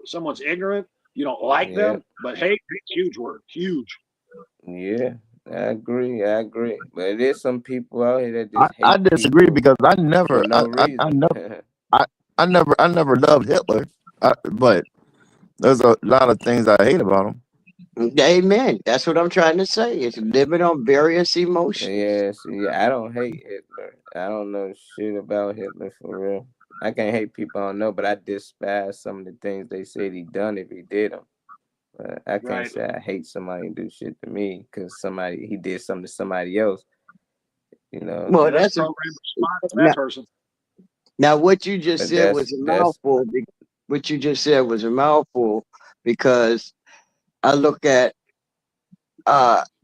someone's ignorant. You don't like them, but hate's a huge word. Huge. Yeah. I agree. But it is some people out here that I, just I hate disagree people because for no reason. I, I never loved Hitler, but there's a lot of things I hate about him. Amen. That's what I'm trying to say. It's living on various emotions. Yeah, see, I don't hate Hitler. I don't know shit about Hitler for real. I can't hate people I don't know, but I despise some of the things they said he done if he did them. But I can't Right. say I hate somebody who do shit to me because somebody he did something to somebody else. You know, Well, Yeah, that's that's a, programmed response to that now, person. now what you just but said was a that's mouthful. What you just said was a mouthful because I look at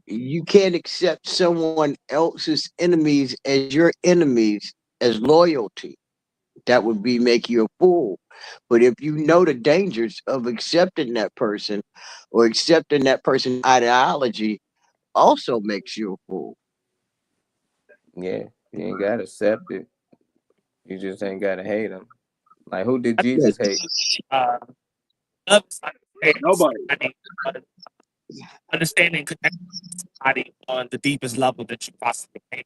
you can't accept someone else's enemies as your enemies as loyalty. That would be make you a fool. But if you know the dangers of accepting that person or accepting that person's ideology, also makes you a fool. yeah. You ain't gotta accept it. You just ain't gotta hate them. Like who did I Jesus hate? uh, love is understanding Nobody. somebody, understanding connecting somebody on the deepest level that you possibly can.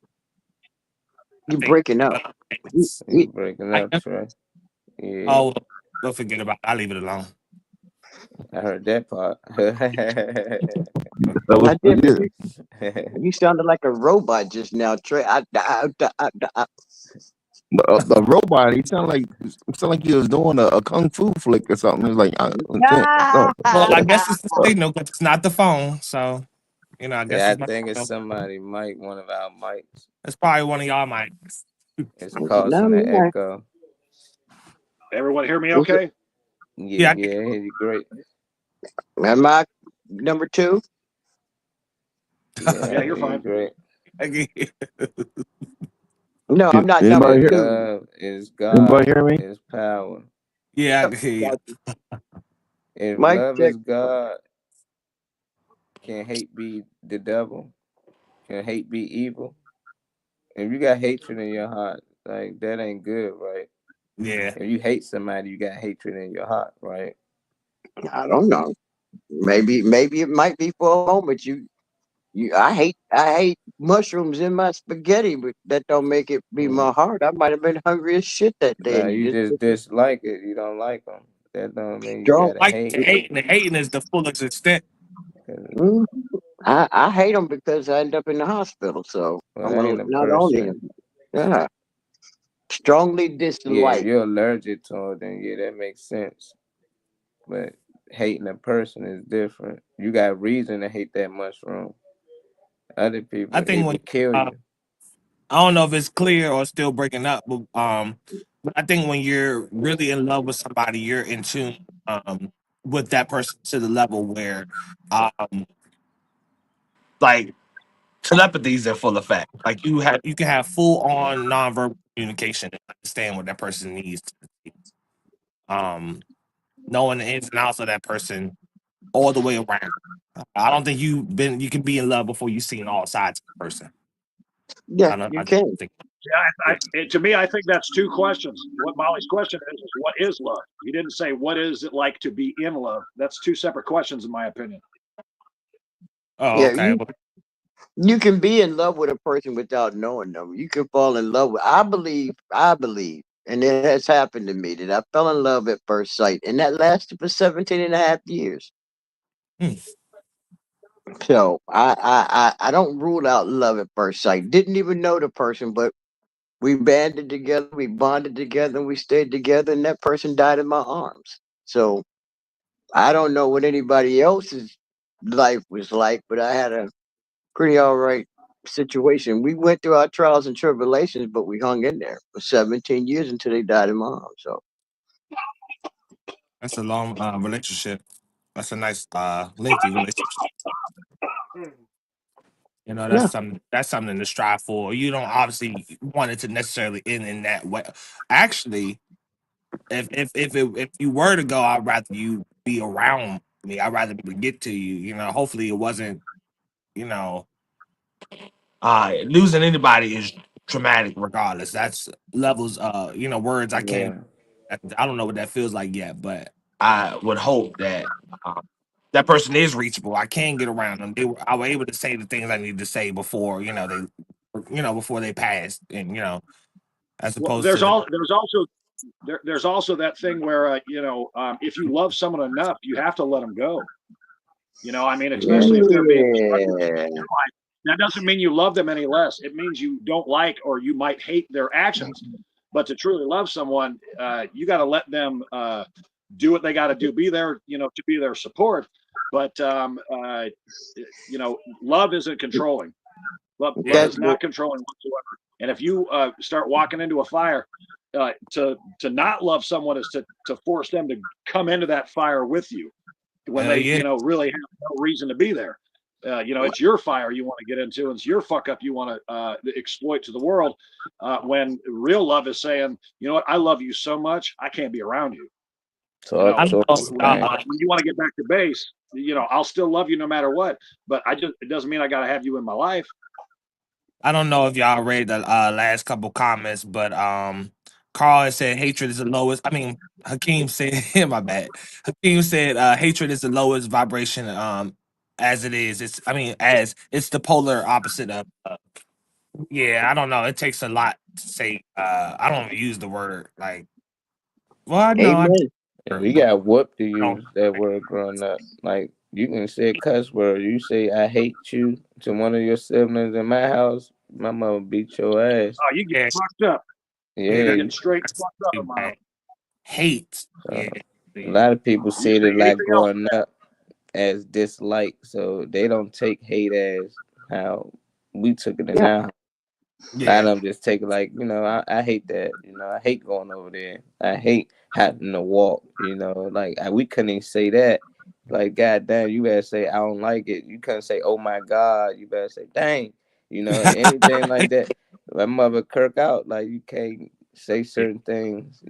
I You think. breaking up. You- It's You you- breaking like, up, Trey. Yeah, oh, we'll forget about it. I'll leave it alone. I heard that part. That was I did, but yeah. you sounded like a robot just now, Trey. The robot. He sound like he was doing a kung fu flick or something. It's like no. Well, I guess it's the signal because it's not the phone. So, I guess Yeah, I it's my think it's signal. somebody mic, one of our mics. It's probably one of y'all mics. It's No, causing an man. echo. Everyone hear me Is it- okay? Yeah, Yeah, yeah, it's great. Am I number two? Yeah, Yeah, I you're hear you fine. great. I get No, I'm not number Anybody If hear? two. love is Anybody God, hear me? is power. yeah, I Yep, can hear you. got you. If Mic love check. is God, can hate be the devil? Can hate be evil? If you got hatred in your heart, like that ain't good, right? Yeah, If you hate somebody, you got hatred in your heart, right? I don't know. Maybe it might be for a moment. I hate mushrooms in my spaghetti, but that don't make it be Mm. my heart. I might have been hungry as shit that day, Now and you you just just put the dislike it. You don't like them. That don't mean you strong. gotta like hate. the hating is the fullest extent. 'Cause, Mm, I hate them because I end up in the hospital. So well, I'm that ain't a not only person. yeah, strongly Yeah, if dislike. you're allergic to it, then yeah, that makes sense. But hating a person is different. You got reason to hate that mushroom. Other I people, think it when will kill you. I don't know if it's clear or still breaking up, but I think when you're really in love with somebody, you're in tune with that person to the level where um like telepathy is in full effect. Like you can have full on nonverbal communication and understand what that person needs. Um, knowing the ins and outs of that person all the way around. I don't think you can be in love before you've seen all sides of the person. Yeah, I don't you I can. think Yeah, yeah. to me, I think that's two questions. What Molly's question is what is love? He didn't say what is it like to be in love. That's two separate questions, in my opinion. Oh, Yeah, okay. you can be in love with a person without knowing them. You can fall in love with. I believe, and it has happened to me that I fell in love at first sight, and that lasted for 17 and a half years. Hmm. So I don't rule out love at first sight. Didn't even know the person, but we banded together, we bonded together, and we stayed together, and that person died in my arms. So I don't know what anybody else's life was like, but I had a pretty all right situation. We went through our trials and tribulations, but we hung in there for 17 years until they died in my arms. So That's a long relationship. That's a nice lengthy relationship. yeah, That's something to strive for. You don't obviously want it to necessarily end in that way. Actually, if you were to go, I'd rather you be around me. I'd rather be able to get to you. Hopefully it wasn't, you know, losing anybody is traumatic regardless. That's levels words I can't Yeah. I don't know what that feels like yet, but I would hope that that person is reachable. I can get around them. I was able to say the things I needed to say before, before they passed, and as Well, opposed to the there's also that thing where if you love someone enough, you have to let them go. I mean, especially if they're being destructive in Yeah. your life. That doesn't mean you love them any less. It means you don't like or you might hate their actions. But to truly love someone, you got to let them do what they got to do. Be there, to be their support. But love isn't controlling. Love yeah, is not controlling whatsoever. And if you start walking into a fire, to not love someone is to force them to come into that fire with you when hell they yeah, really have no reason to be there. It's your fire you want to get into, and it's your fuck up you want to exploit to the world. When real love is saying, you know what, I love you so much, I can't be around you. Talk I to don't know. us, man. When you want to get back to base, I'll still love you no matter what. But it doesn't mean I got to have you in my life. I don't know if y'all read the last couple comments, but Carl has said hatred is the lowest. I mean, Hakeem said, my bad. Hakeem said hatred is the lowest vibration. As it is, as it's the polar opposite of. Yeah, I don't know. It takes a lot to say. I don't use the word like. Well, no, I do, Amen. And we but got whooped to I don't. use that word growing up. Like you can say a cuss word. You say I hate you to one of your siblings in my house, my mama beat your ass. Oh, you get Yeah, fucked up. yeah, You're Yeah. getting straight that's fucked up too in my bad. house. Hate. So Yeah, a yeah, lot of people You see say it like anything else? growing up as dislike, so they don't take hate as how we took it in Yeah. our. A lot yeah, of them just take it like, I hate that. I hate going over there. I hate having to walk. Like we couldn't even say that. Like, goddamn, you better say I don't like it. You couldn't say, oh my God. You better say, dang. Anything like that. My mother kirk out. Like, you can't say certain things.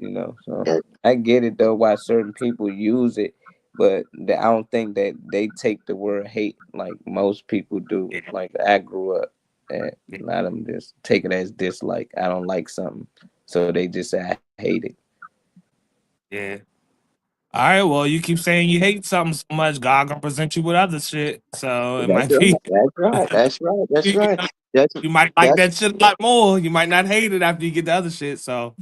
So That, I get it though why certain people use it, but I don't think that they take the word hate like most people do. yeah, Like I grew up. A yeah. lot of them just take it as dislike. I don't like something, so they just say I hate it. Yeah. All right. Well, you keep saying you hate something so much, God gonna present you with other shit. So it that's might right. be, That's right. That's right. That's you right. know, That's you might like that's that shit a lot more. You might not hate it after you get the other shit. So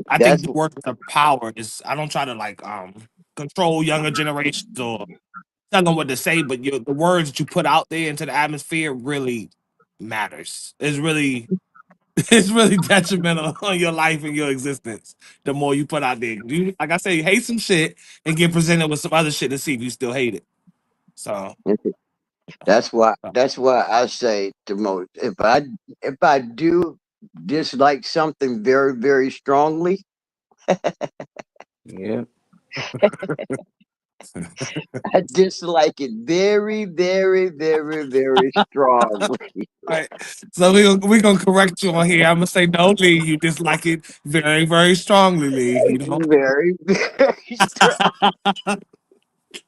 I think that's the word of power is. I don't try to like control younger generations or tell them what to say, but the words that you put out there into the atmosphere really matters. It's really it's really detrimental on your life and your existence. The more you put out there, like I say, hate some shit and get presented with some other shit to see if you still hate it. So, that's why I say the most. If I do dislike something very very strongly, Yeah. I dislike it very very very very strongly. right. So we gonna correct you on here. I'm gonna say no, Lee. You dislike it very very strongly, Lee. You don't. Very very strong.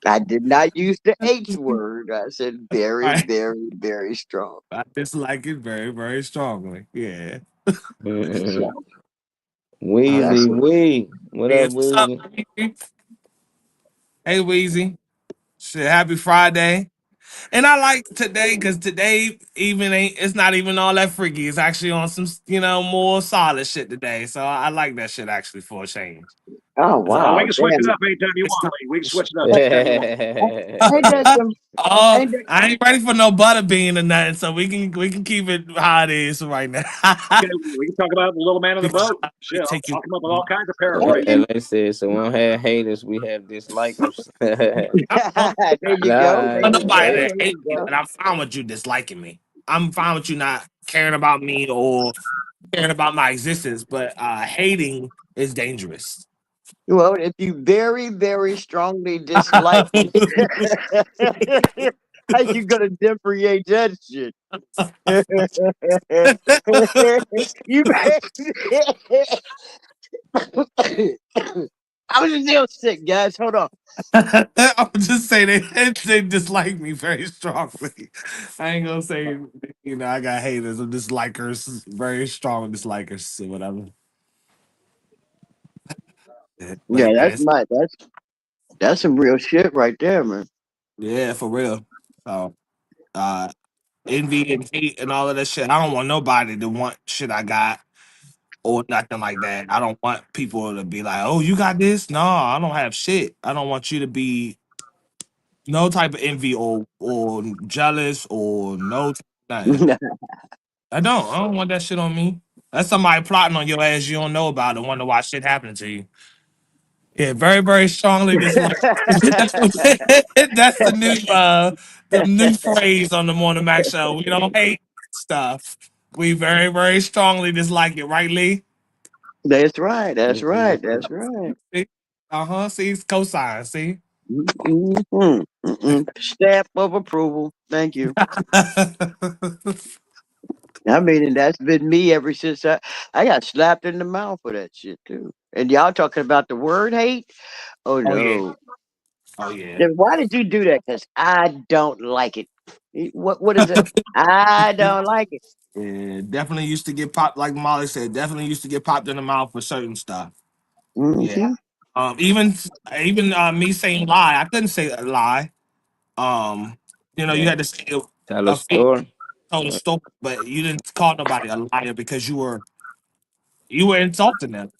I did not use the H word. I said very Right. very very strong. I dislike it very very strongly. Yeah. So Mm-mm. that's Weezy it. Wee. What up, Yes. What's up, Weezy? Weezy? Hey, Weezy. Shit. Happy Friday. And I like today because today even ain't it's not even all that freaky. It's actually on some more solid shit today. So I like that shit actually for a change. Oh It's Oh, not, we wow, can switch it damn! up anytime you it's want, not Lee. We can switch it up anytime you want. Ain't that some? oh, Ain't that, I ain't ready for no butter bean or nothing, so we can keep it how it is right now. Okay, we can talk about the little man in the boat. We Shit, take you. I'll come up with all kinds of ain't paraphrases. you? And they said, so we don't have haters, we have dislikers. I don't, There you go. Nah, There want you nobody go. hey. to There hate you me, go. but I'm fine with you disliking me. I'm fine with you not caring about me or caring about my existence, but hating is dangerous. Well, if you very, very strongly dislike me, how you gonna differentiate that shit? You, I was still sick, guys. Hold on. I would just say they dislike me very strongly. I ain't gonna say I got haters or dislikers, very strong dislikers or whatever. Yeah, But that's yes, my that's some real shit right there, man. Yeah, for real. So, envy and hate and all of that shit. I don't want nobody to want shit I got or nothing like that. I don't want people to be like, "Oh, you got this." No, I don't have shit. I don't want you to be no type of envy or jealous or no nothing. I don't. I don't want that shit on me. That's somebody plotting on your ass you don't know about and wonder why shit happening to you. Yeah, very, very strongly dislike. That's the new phrase on the Morning Mac show. We don't hate stuff. We very, very strongly dislike it, right, Lee? That's right. That's Mhm. right. That's right. Uh-huh. See, it's cosign, see? Mm-mm, mm-mm. Stamp of approval. Thank you. I mean, and that's been me ever since I got slapped in the mouth for that shit too. And y'all talking about the word hate? Oh Oh yeah. no. Oh yeah. Then why did you do that? Because I don't like it. What is it? I don't like it. Yeah, definitely used to get popped, like Molly said, definitely used to get popped in the mouth for certain stuff. Yeah. Hmm. Even me saying lie, I couldn't say a lie. Um, you Yeah. had to say Tell a a fake story. told a story, but you didn't call nobody a liar because you were insulting them.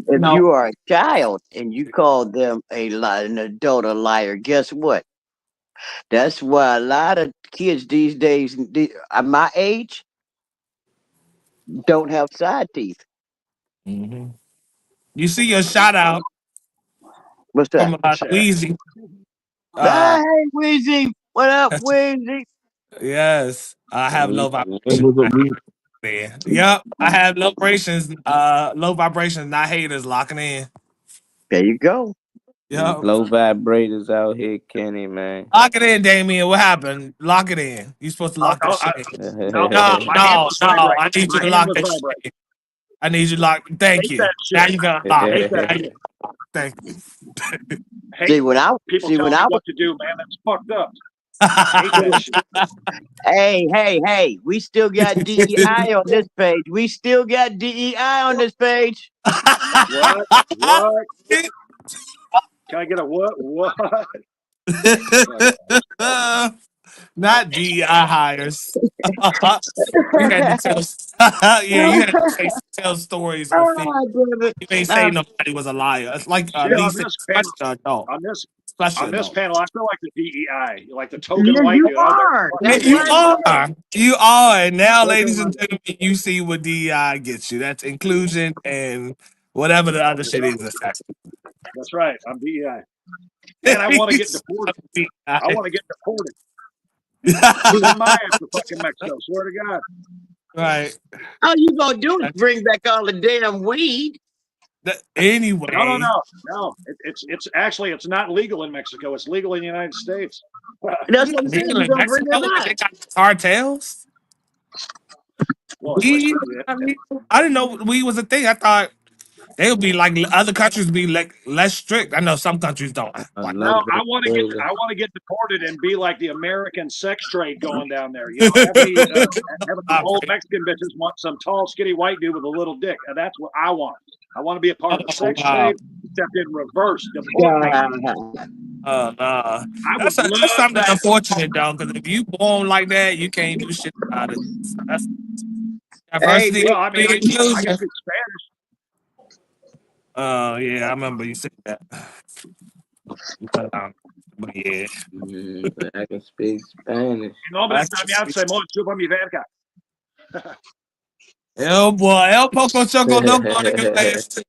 If no. you are a child and you call them an adult a liar, guess what? That's why a lot of kids these days, my age, don't have side teeth. hmm You see your shout out What's that? from Wheezy. Ah, Uh, hey, Weezy. What up, Weezy? yes, I have low It vibrations. was a we. Man. Yep, I have low vibrations, not haters locking in. There you go. These Yep. low vibrators out here, Kenny, man. Lock it in, Damien. What happened? Lock it in. You supposed to lock that shit in. No, No, my hand no, was no. vibrating. I need you My to hand lock was that shit vibrating. in. I need you to lock. Thank Hate that you. Now shit. you got lock Hate it. that Now you shit. thank you. Hate See when I people see when telling me I was what to do, man. That's fucked up. Hate that shit. hey, we still got DEI on this page. We still got DEI on this page. What? What? Can I get a what? What? Not DEI hires. You had to tell. Yeah, you had to tell stories or fit. Oh, damn it. You ain't say nobody was a liar. It's like See, Lee on said, this panel, especially adult. on this Especially on this adult. panel, I feel like the DEI, like the token Yeah, white you dude. I was like, are. fuck Yeah, That's you. you why I said. are. You are. And now, Token ladies and white. gentlemen, you see what DEI gets you. That's inclusion and whatever the other shit Yeah, is. that's right. I'm DEI, and I want to get deported. I DEI. want to get deported. Send my ass to fucking Mexico. Swear to God. Right. All you gonna do is bring back all the damn weed. No, Anyway, no. It's actually it's not legal in Mexico. It's legal in the United States. That's what I'm saying. legal You in gonna bring Mexico, it back. they got cartels. Well, it's We, restricted. I didn't know we was a thing. I thought they would be like other countries be like less strict. I know some countries don't. Like, No, Another I want to get deported and be like the American sex trade going down there. You know, having some old Mexican bitches want some tall, skinny white dude with a little dick. And that's what I want. I want to be a part of the oh sex wow. trade, except in reverse. Deport me. Nah. I would That's love something that. unfortunate though, because if you born like that, you can't do shit about it. So that's Hey, diversity, Well, I mean, equity, I can inclusion. speak Spanish. Oh yeah, I remember you said that. But yeah. But I can speak Spanish. Mi nombre es Damián Simón, chupa mi verga. El boy, El Poco Choco Loco, nigga, fast.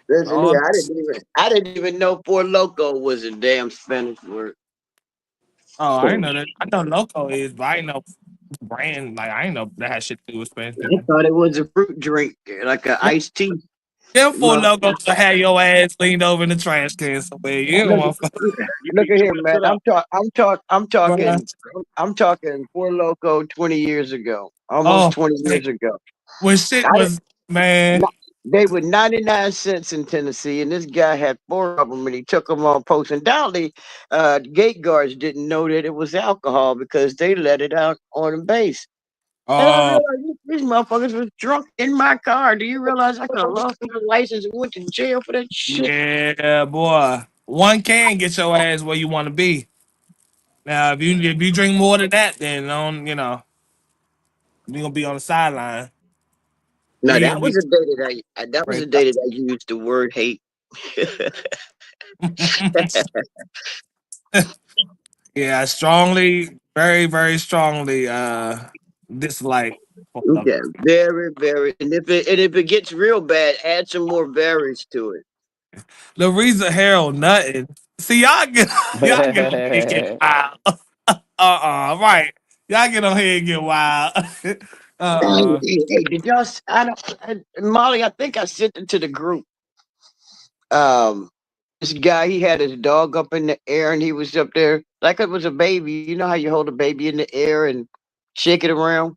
listen Oh, here. I didn't even know Four Loco was a damn Spanish word. I know that. I know Loco is, but I ain't know brand. Like I ain't know that had shit to do with Spanish I people. thought it was a fruit drink, like an iced tea. Them four Mother- logos to have your ass leaned over in the trash can somewhere. You don't Look, want You look can at here, twist man. it up. I'm talking Four Loco 20 years ago, almost Oh, 20 hey, years ago. when shit I didn't, was man. they were 99 cents in Tennessee, and this guy had four of them, and he took them on post. And doubtly, gate guards didn't know that it was alcohol because they let it out on the base. And I Oh realized these motherfuckers was drunk in my car. Do you realize I could have lost my license and went to jail for that shit? yeah, boy. one can get your ass where you want to be. Now, if you drink more than that, then don't you gonna be on the sideline. No, Then you that gonna was a day that that was be a day that I used the word hate. yeah, strongly, very, very strongly dislike. Yeah, very, very. And if it gets real bad, add some more berries to it. Louisa Harold nothing. See y'all get on here and get wild. Right. Y'all get on here and get wild. Hey, did y'all? Molly, I think I sent it to the group. This guy, he had his dog up in the air, and he was up there like it was a baby. You know how you hold a baby in the air and shake it around?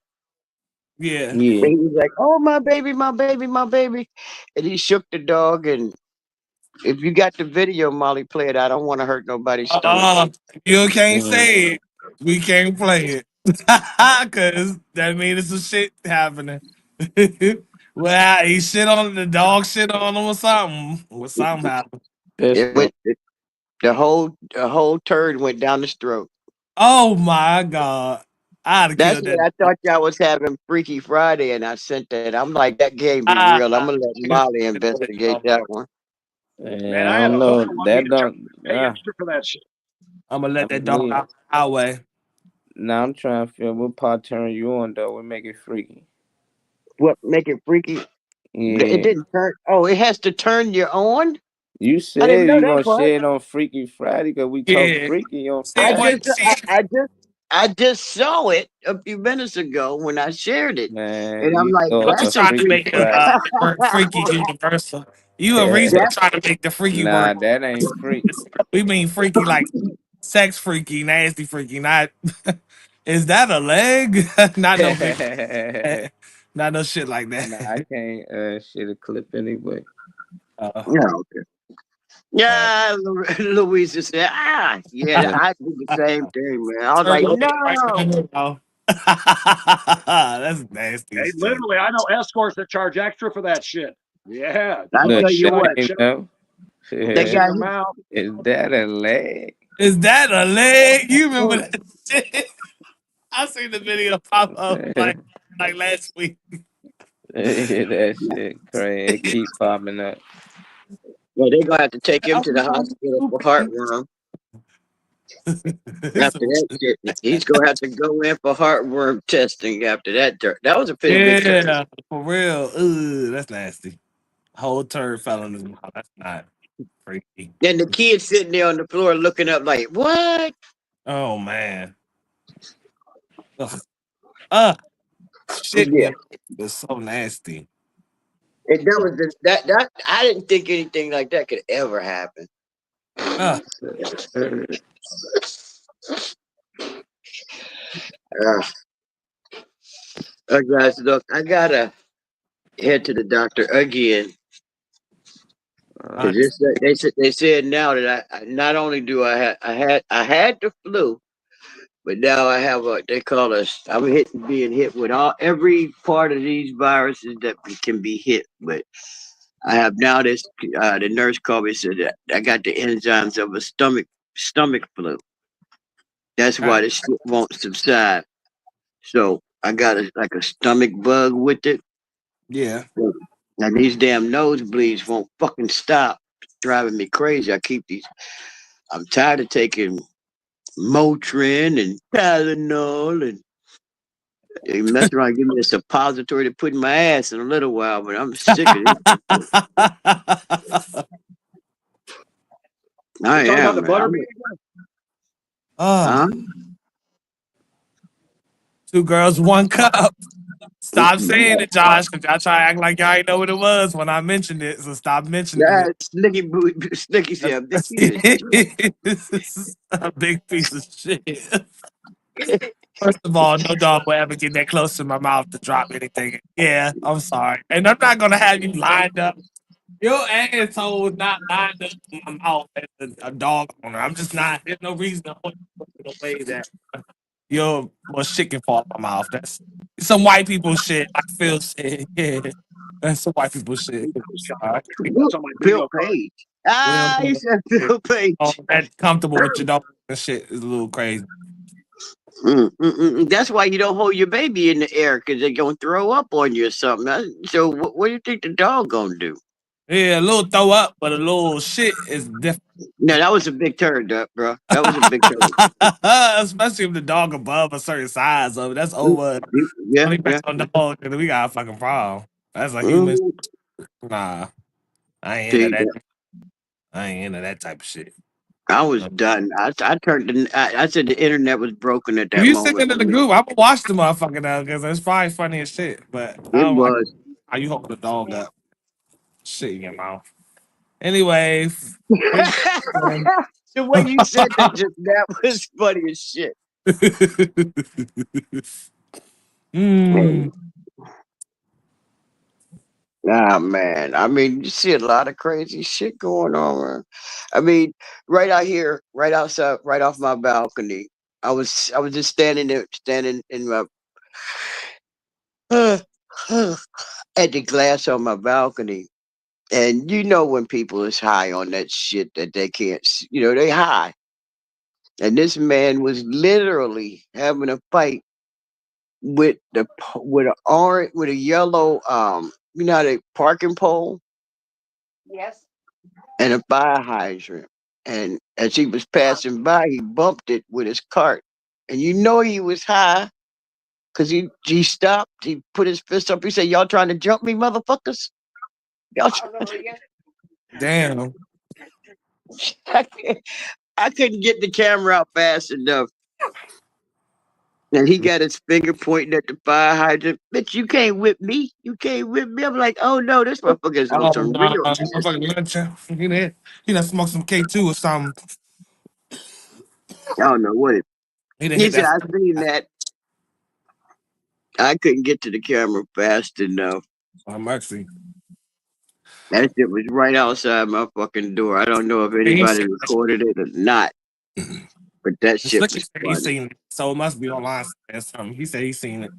Yeah. Yeah. And he was like, "Oh, my baby, my baby, my baby," and he shook the dog. And if you got the video, Molly, play it. I don't want to hurt nobody's stomach. You can't Mm. say it. We can't play it. Cause that means it's some shit happening. Well, he shit on the dog shit on him or something. Or something happened. Pissed It off. went. The whole turd went down his throat. Oh my god. I'd have That's killed that what I dog. thought y'all was having Freaky Friday, and I sent that. I'm like, that can't be Ah, real. I'm gonna let nigga, Molly investigate that one. Man, I I had don't a phone know. call on me That to charge don't. pay extra for that shit. I'm gonna I let that dog mean, out the highway. now I'm trying to feel what part turn you on though. We make it freaky. What make it freaky? It Yeah. didn't turn. Oh, it has to turn you on. You I didn't said know you that gonna part. share it on Freaky Friday because we talk Yeah. freaky on See I Friday. just, what see I just saw it a few minutes ago when I shared it, Man, and I'm you like, thought what you a that's a trying to Freaky make freaky. Friday. the word freaky universal. You and Reese that trying to make the freaky Nah, word. that ain't freaky. We mean freaky like sex freaky, nasty freaky, not is that a leg? Not no big not no shit like Nah, I that. can't shit a clip anyway. Uh, yeah, okay. uh, Yeah, Louisa said, yeah, Yeah. I do the same thing, man. I was turn like, your head right no. now. That's nasty Hey, as shit. literally, I know escorts that charge extra for that shit. Yeah, I let Look, you tell you shit that on what, your ain't chest, no. that piss in guy, your mouth. Is that a leg? Is that a leg? You remember that shit? I seen the video pop up like last week. That shit crazy. It keep popping up. well, they're gonna have to take him I'm to the not hospital for stupid. heartworm. After that shit, he's gonna have to go in for heartworm testing after that. That was a pretty good turd. Yeah, for real. Ugh, that's nasty. Whole turd fell in his mouth. That's not freaky. And the kid sitting there on the floor looking up like, what? Oh man. Ugh. Uh shit Yeah. me. It's so nasty. And that was that I didn't think anything like that could ever happen. Uh Uh, guys, look, I gotta head to the doctor again. I Cause they said now that I not only do I had the flu, but now I have what they call I'm being hit with every part of these viruses that can be hit with. I have now this. The nurse called me and said that I got the enzymes of a stomach flu. That's why God, the shit won't subside. So I got like a stomach bug with it. yeah. And these damn nosebleeds won't fucking stop. It's driving me crazy. I'm tired of taking Motrin and Tylenol and they mess around and give me a suppository to put in my ass in a little while, but I'm sick of this. I You talking about am, the man. butterbean? Oh, Huh? 2 girls, 1 cup. Stop saying it, Josh, because y'all try to act like y'all ain't know what it was when I mentioned it. So stop mentioning Yeah, it. Snicky That's said, big piece this is a big piece of shit. of shit. First of all, no dog will ever get that close to my mouth to drop anything. Yeah, I'm sorry. And I'm not gonna have you lined up. Your asshole is not lined up in my mouth as a dog owner. I'm just not. There's no reason to hold it in a way that your shit can fall out my mouth. That's some white people shit. I feel said. Yeah, that's some white people shit. I'm sorry. That's on my Bill bingo card. Page. We don't Ah, do you said Bill all Page. that comfortable with your dog and shit is a little crazy. That's why you don't hold your baby in the air because they're gonna throw up on you or something. So what do you think the dog gonna do? Yeah, a little throw up, but a little shit is different. No, that was a big turd, bro. That was a big turd. Especially if the dog above a certain size of it. That's over Yeah, 20 yeah. pound dog, and we got a fucking problem. That's a human. Mhm. Nah, I ain't into See, that. I ain't into that type of shit. I was done. I turned. I said the internet was broken at If that you send moment it for in the me. group, I'm gonna watch the motherfucker now because it's probably funny as shit. But I It don't like was. how you hold the dog up. Shit in your mouth. Anyway, big The way you said that just that was funny as shit. mm. Nah, man. I mean, you see a lot of crazy shit going on. Man. I mean, right out here, right outside, right off my balcony. I was just standing there, standing in my at the glass on my balcony, and you know when people is high on that shit that they can't, they high. And this man was literally having a fight with with a orange with a yellow how they parking pole and a fire hydrant. And as he was passing by, he bumped it with his cart. And you know he was high because he stopped. He put his fist up. He said, "Y'all trying to jump me, motherfuckers? Y'all." Damn. I, can't- I couldn't get the camera out fast enough. And he got his finger pointing at the fire hydrant. Bitch, you can't whip me. You can't whip me. I'm like, oh no, this motherfucker is on Oh some no, real shit. motherfucker lunch. He done smoked some K2 or something. I don't know what it. He done He hit said, that. I seen that. I couldn't get to the camera fast enough. Oh, mercy. That shit was right outside my fucking door. I don't know if He anybody seen that shit. recorded it or not, but that The shit slicker was said he funny. seen it, so it must be online or something. He said he seen it.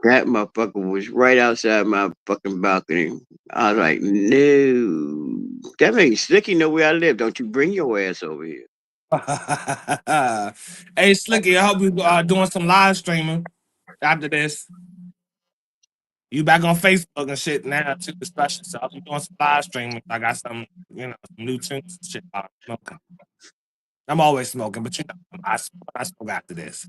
That motherfucker was right outside my fucking balcony. I was like, no. That means Slicky know where I live. Don't you bring your ass over here. Hey, Slicky, I hope you doing some live streaming after this. You back on Facebook and shit now too, especially. So I'll be doing some live streaming. I got some, some new tunes and shit. I'm smoking. I'm always smoking, but I smoke after this.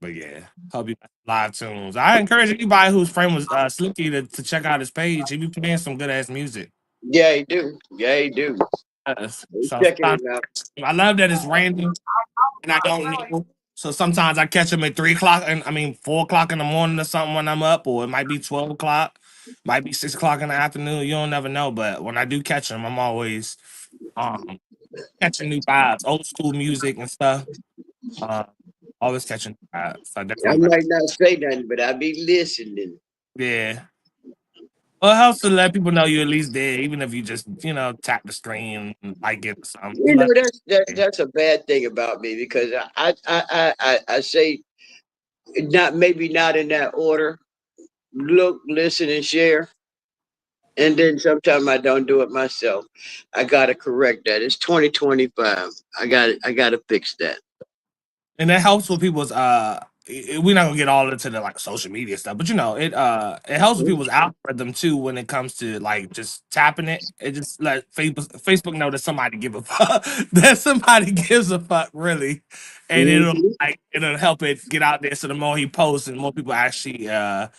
But yeah, hope you got live tunes. I encourage anybody whose friend was Slicky to check out his page. He be playing some good ass music. Yeah, he do. Yeah, he do. So Checking sometimes it out. I love that it's random and I don't know. So sometimes I catch him at 3 o'clock and 4 o'clock in the morning or something when I'm up, or it might be 12 o'clock, might be 6 o'clock in the afternoon. You don't never know. But when I do catch him, I'm always um catching new vibes, old school music and stuff. Uh, always catching vibes. So I I definitely might not say nothing, but I be listening. yeah. Well, it helps to let people know you're at least there, even if you just tap the screen and like it or something. You know, that's a bad thing about me because I say not maybe not in that order. Look, listen, and share. And then sometimes I don't do it myself. I gotta correct that. It's 2025. I gotta fix that. And that helps with people's we're not gonna get all into the like social media stuff, but it helps with people's algorithm too when it comes to like just tapping it. It just let Facebook know that somebody give a fuck that somebody gives a fuck really, and Mhm. it'll help it get out there. So the more he posts and more people actually Yeah.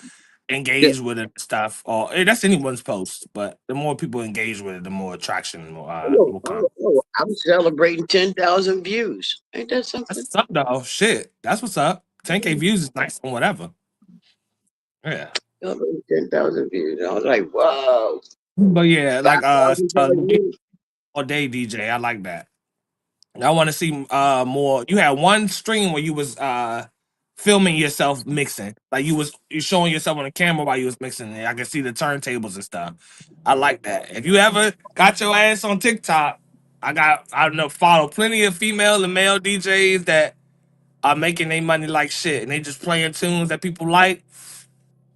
engage with it and stuff, or that's anyone's post, but the more people engage with it, the more attraction Oh, will come. oh, oh, I'm celebrating 10,000 views. Ain't that That's something? what's up, though. Shit, that's what's up. 10K views is nice and whatever. Yeah, 10,000 views. I was like, whoa. but yeah, like 5,000 minutes. all day DJ. I like that. I want to see more. You had one stream where you was filming yourself mixing, like you showing yourself on the camera while you was mixing it. I can see the turntables and stuff. I like that. If you ever got your ass on TikTok, I don't know follow plenty of female and male DJs that are making their money like shit, and they just playing tunes that people like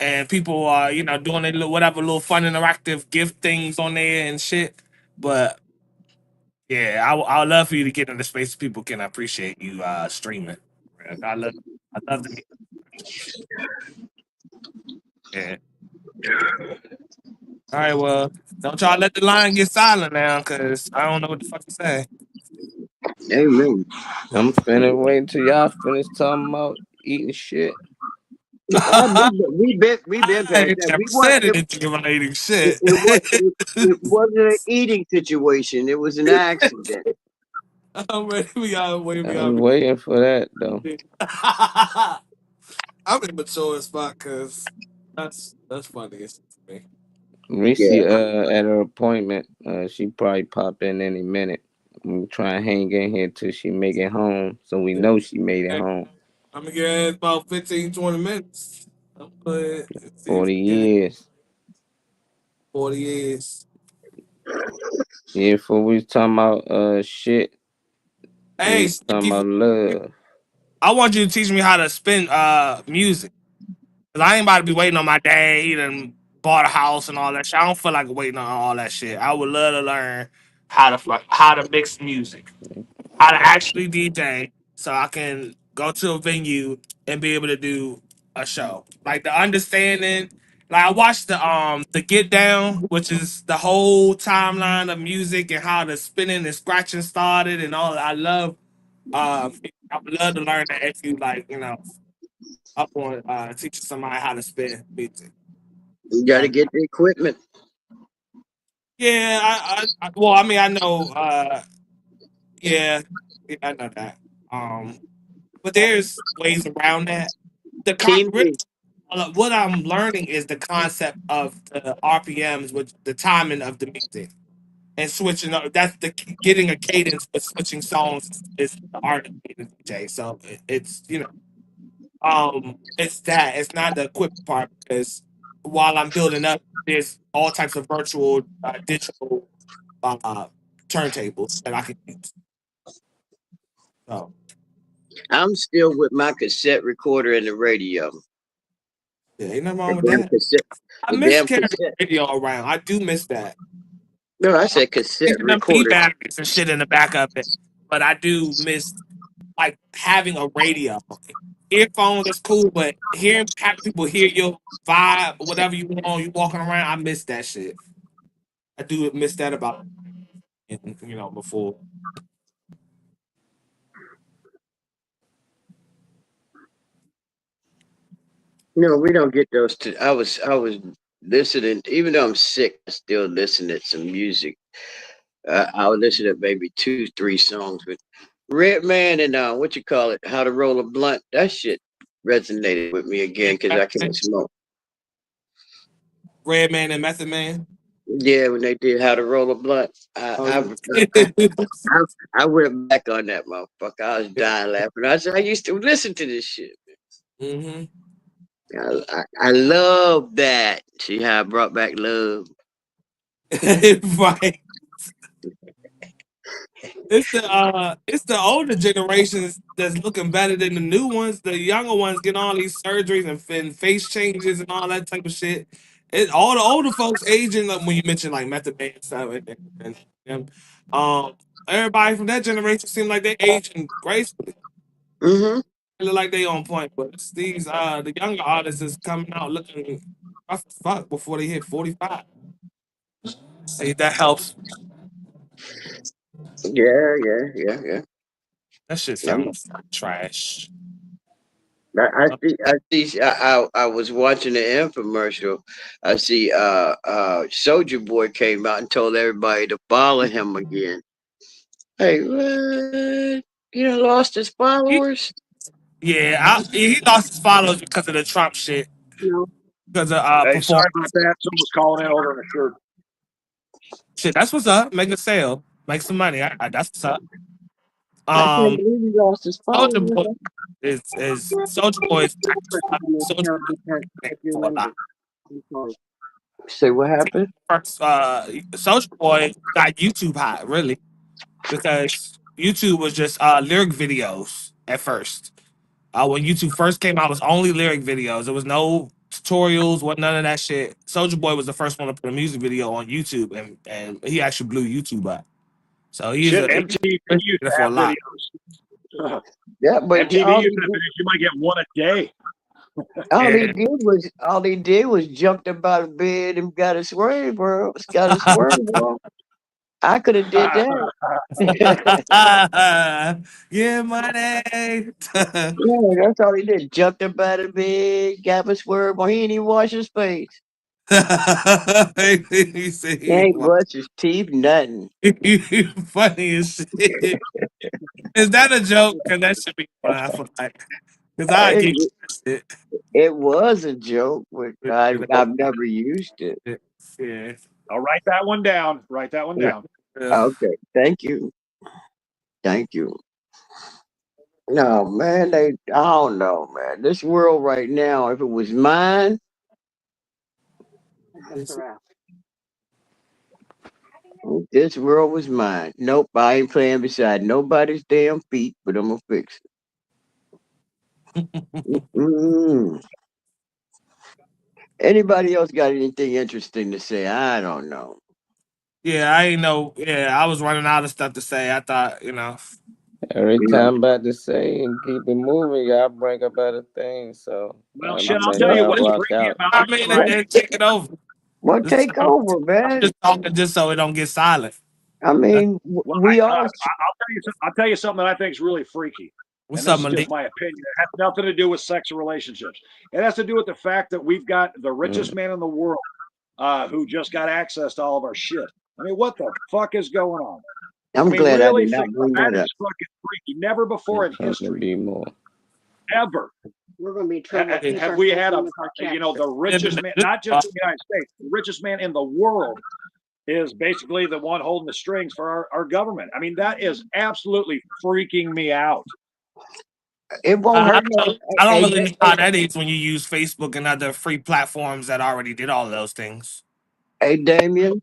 and people are doing their whatever little fun interactive gift things on there and shit. But yeah, I would love for you to get into space so people can appreciate you streaming. I love to meet you. Yeah. All right, well, don't y'all let the line get silent now, cause I don't know what the fuck to say. Amen. I'm finna wait till y'all finish talking about eating shit. We been I past ain't that. never We want said it. anything about eating It, shit. it, was, it wasn't an eating situation. It was an accident. I'm ready. We I got was waiting for that though. I'm immature as fuck, cause that's funny as shit to me. Reese Yeah. at her appointment. She probably pop in any minute. We try and hang in here till she make it home, so we know she made it Hey, home. I'm gonna get about 15, 20 minutes. I'm gonna see if 40 we get it. years. 40 years. Yeah, before we was talking about shit, we Hey, was talking Sticky, about love. I want you to teach me how to spin music. Cause I ain't about to be waiting on my dad. He done bought a house and all that shit. I don't feel like waiting on all that shit. I would love to learn how to mix music, how to actually DJ, so I can go to a venue and be able to do a show. Like the understanding. Like I watched the Get Down, which is the whole timeline of music and how the spinning and scratching started and all. I love. I would love to learn that if you like, up on teaching somebody how to spin music. You got to Um, get the equipment. yeah, well, I mean, I know, yeah, yeah, I know that. But there's ways around that. Team Really, me. what I'm learning is the concept of the RPMs, with the timing of the music and switching up. That's the getting a cadence, but switching songs is the art of being a DJ. So it's it's that. It's not the equipment part because while I'm building up, there's all types of virtual, digital uh, turntables that I can use. So I'm still with my cassette recorder and the radio. yeah, ain't nothing The wrong with damn that. cassette. I The miss damn carrying cassette. the radio around. I do miss that. No, I I'm said cassette thinking them D recorder. batteries and shit in the back of it, but I do miss like having a radio. Earphones is cool, but having people hear your vibe, whatever you want, you walking around. I miss that shit. I do miss that about before. No, we don't get those. I was listening. Even though I'm sick, I still listen to some music. I would listen to maybe 2, 3 songs with Redman and what you call it, How to Roll a Blunt. That shit resonated with me again because I can't smoke. Red Man and Method Man. Yeah, when they did How to Roll a Blunt, Oh I yeah. I, I went back on that motherfucker. I was dying laughing. I said I used to listen to this shit. hmm I love that. See how I brought back love. Right. It's the older generations that's looking better than the new ones. The younger ones getting all these surgeries and face changes and all that type of shit. All the older folks aging up when you mention like Method Man and stuff and um everybody from that generation seem like they aging gracefully. Mm-hmm. They look like they on point, but it's these the younger artists is coming out looking rough as fuck before they hit 45. See, that helps. Yeah. That shit I'm, sounds trash. I was watching the infomercial. I see Soldier Boy came out and told everybody to follow him again. Hey, what? You done lost his He, followers? yeah, he lost his followers because of the Trump shit. No. Because of Hey, sorry performance. about that. Someone's calling in ordering a shirt. Shit, that's what's up. Make a sale. Make some money. That's what's up. I can't Um, believe he lost his Soldier followers. Boy is Soldier Boy is Soldier Boy for a lot. Say what happened? First, Soldier Boy got YouTube hot, really, because YouTube was just lyric videos at first. When YouTube first came out, it was only lyric videos. There was no tutorials, what none of that shit. Soldier Boy was the first one to put a music video on YouTube, and he actually blew YouTube up. So he's Shit, MTV used to for a have lot. videos. Yeah, but MTV used to have videos. You might get one a day. all he did was jumped about a bed and got a swerve, bro. Got a swerve, bro. I could have did that. Yeah, money. Yeah, that's all he did. Jumped about a bed, got a swerve, but he didn't even wash his face. He said He ain't brushed his teeth, nothing. Funny as shit. Is that a joke? Cause that should be fun. I feel like, cause I get it. It was a joke, but I've never used it. Yeah. I'll write that one down. Write that one down. Okay, thank you. Thank you. No, man, I don't know, man. This world right now, if it was mine, this world was mine. Nope, I ain't playing beside nobody's damn feet, but I'm gonna fix it. Anybody else got anything interesting to say? I don't know. Yeah, I ain't know. Yeah, I was running out of stuff to say. I thought, Every time I'm about to say and keep it moving, y'all bring up other things. So well, shit, I'll tell you what's freaky about I mean, and take it over. Well, take over, man. I'm just talking just so it don't get silent. I mean, I'll tell you something that I think is really freaky. What's and up, this is just my opinion. It has nothing to do with sex or relationships. It has to do with the fact that we've got the richest man in the world who just got access to all of our shit. I mean, what the fuck is going on? I'm glad really I did not bring that up. Is fucking freaky. Never before in history, ever. We're going to be in trouble. Have we had the richest man, not just in the United States, the richest man in the world is basically the one holding the strings for our government. I mean, that is absolutely freaking me out. It won't hurt. I don't really know how that is when you use Facebook and other free platforms that already did all of those things. Hey, Damien,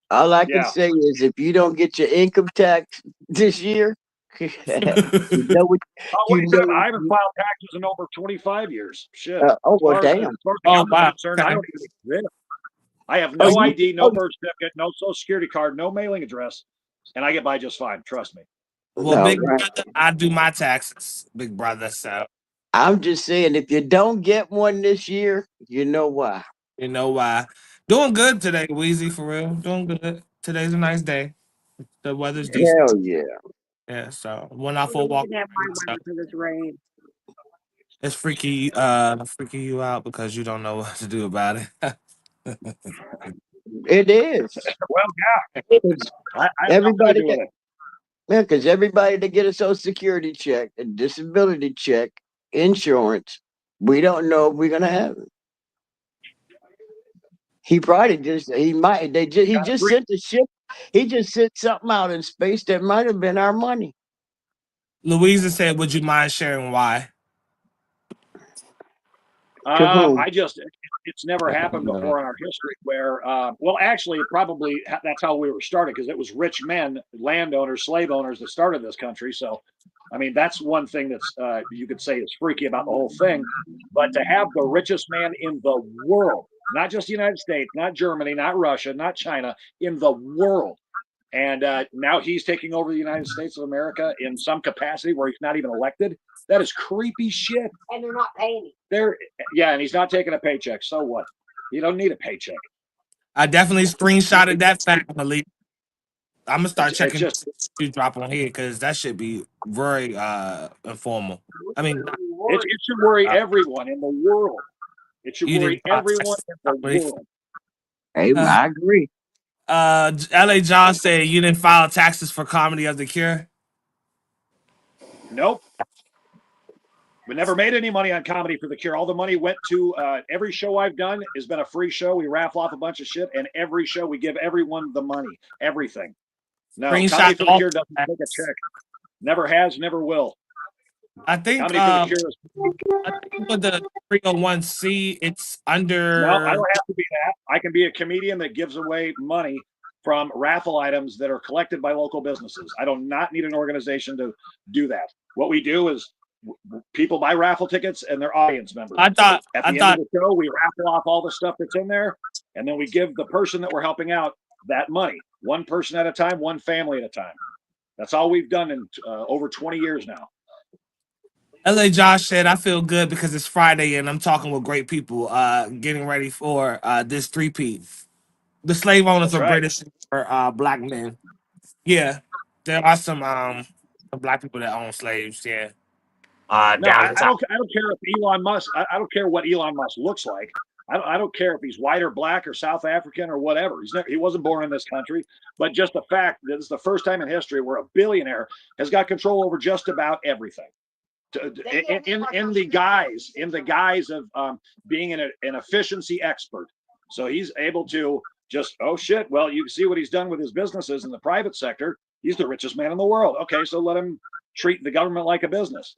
all I can say is if you don't get your income tax this year, I haven't filed taxes in over 25 years. Shit. Well, damn. Wow. I don't even exist. I have no ID, no birth certificate, no social security card, no mailing address, and I get by just fine. Trust me. Well, big brother, I do my taxes, big brother. So I'm just saying, if you don't get one this year, you know why. You know why. Doing good today, Weezy, for real. Doing good. Today's a nice day. The weather's decent. Hell yeah. Yeah, so went out for a walk. It's freaky you out because you don't know what to do about it. It is. Well, yeah. Everybody get because everybody to get a social security check, a disability check, insurance, we don't know if we're gonna have it. He probably he just sent the ship. He just sent something out in space that might have been our money. Louisa said, "Would you mind sharing why?" It's never happened before in our history where, actually, probably that's how we were started because it was rich men, landowners, slave owners that started this country. So, I mean, that's one thing that's you could say is freaky about the whole thing. But to have the richest man in the world, not just the United States, not Germany, not Russia, not China, in the world. And now he's taking over the United States of America in some capacity where he's not even elected. That is creepy shit. And they're not paying him. And he's not taking a paycheck. So what? You don't need a paycheck. I definitely screenshotted that fact, Malik. I'm gonna start checking you drop on here because that should be very informal. I mean, it should worry everyone in the world. It should worry everyone in the world. Hey, I agree. LA John said you didn't file taxes for Comedy of the Cure. Nope. We never made any money on Comedy for the Cure. All the money went to every show I've done has been a free show. We raffle off a bunch of shit, and every show we give everyone the money, everything. No, Comedy for the Cure doesn't take a check. Never has, never will. I think Comedy for the Cure I think with the 301c, it's under. No, I don't have to be that. I can be a comedian that gives away money from raffle items that are collected by local businesses. I do not need an organization to do that. What we do is people buy raffle tickets and they're audience members. I thought At the end of the show, we raffle off all the stuff that's in there, and then we give the person that we're helping out that money, one person at a time, one family at a time. That's all we've done in over 20 years now. LA Josh said, I feel good because it's Friday and I'm talking with great people, getting ready for this three-peat. The slave owners That's are right. British or black men. Yeah, there are some black people that own slaves. Yeah. No, I don't care if Elon Musk. I don't care what Elon Musk looks like. I don't care if he's white or black or South African or whatever. He wasn't born in this country. But just the fact that it's the first time in history where a billionaire has got control over just about everything. In the guise of being an efficiency expert. So he's able to just, oh shit, well, you see what he's done with his businesses in the private sector. He's the richest man in the world. Okay, so let him treat the government like a business.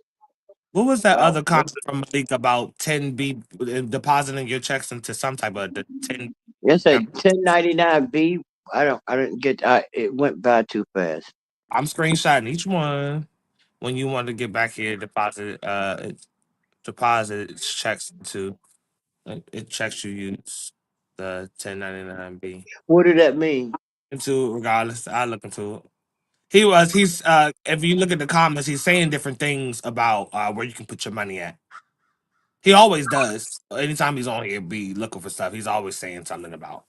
What was that other comment from Malik about 10B depositing your checks into some type of the 10? Yes, a 1099B. I didn't get. It went by too fast. I'm screenshotting each one. When you want to get back here, deposit checks to it checks you use the 1099B. What did that mean? Into regardless, I look into it. He's if you look at the comments, he's saying different things about where you can put your money at. He always does. Anytime he's on here, be looking for stuff. He's always saying something about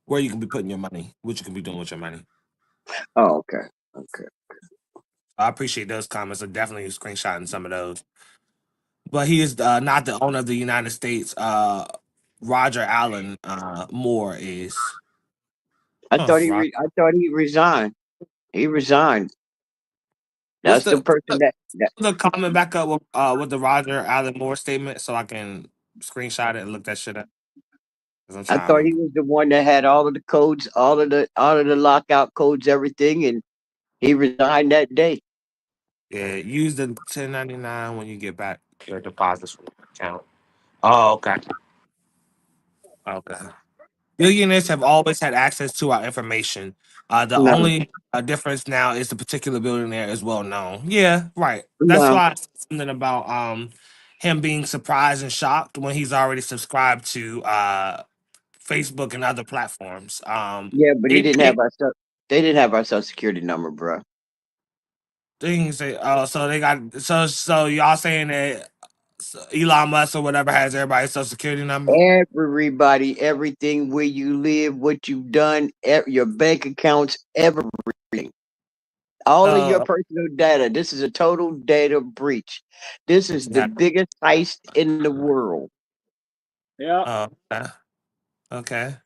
where you can be putting your money, what you can be doing with your money. Oh, okay. Okay. I appreciate those comments. I'm definitely screenshotting some of those. But he is not the owner of the United States. Roger Allen Moore is. I thought he resigned. He resigned. That's the person that the comment back up with the Roger Allen Moore statement, so I can screenshot it and look that shit up. I thought he was the one that had all of the codes, all of the lockout codes, everything, and he resigned that day. Yeah, use the 1099 when you get back your deposits from your account. Oh, okay. Okay. Billionaires have always had access to our information. The only difference now is the particular billionaire is well known. Yeah, right. That's why I said something about him being surprised and shocked when he's already subscribed to Facebook and other platforms. Yeah, but he didn't have they didn't have our social security number, bro. Things say, so they got so y'all saying that Elon Musk or whatever has everybody's social security number? Everybody, everything, where you live, what you've done, your bank accounts, everything. All of your personal data. This is a total data breach. This is the biggest heist in the world. Yeah. Okay.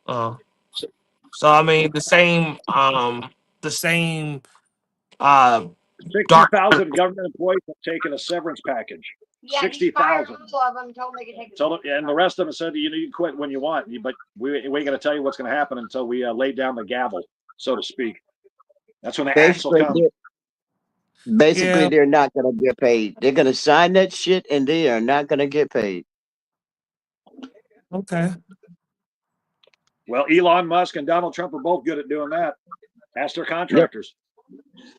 So I mean the same 60,000 government employees have taken a severance package. Yeah, 60,000. Of them told me to take And the rest of them said, you can quit when you want, but we ain't going to tell you what's going to happen until we lay down the gavel, so to speak. That's when the axe will come. Basically, they're not going to get paid. They're going to sign that shit, and they are not going to get paid. Okay. Well, Elon Musk and Donald Trump are both good at doing that. Ask their contractors.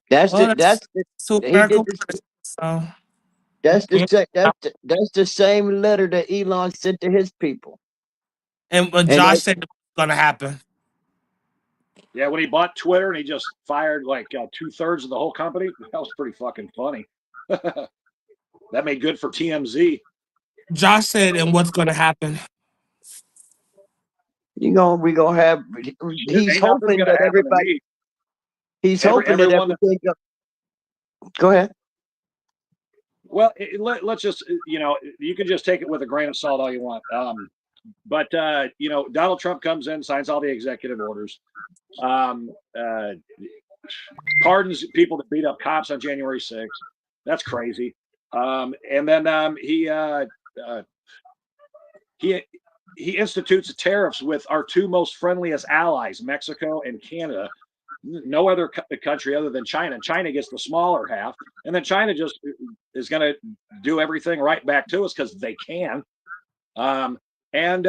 That's the same letter that Elon sent to his people. And Josh said it was going to happen. Yeah, when he bought Twitter and he just fired like 2/3 of the whole company, that was pretty fucking funny. That made good for TMZ. Josh said, and what's going to happen? We're gonna have. He's hoping that everybody. He's hoping that everything. Go ahead. Well, let's just you can just take it with a grain of salt all you want. But Donald Trump comes in, signs all the executive orders, pardons people that beat up cops on January 6th. That's crazy. And then he institutes tariffs with our two most friendliest allies, Mexico and Canada. No other country other than China. China gets the smaller half, and then China just is going to do everything right back to us because they can. And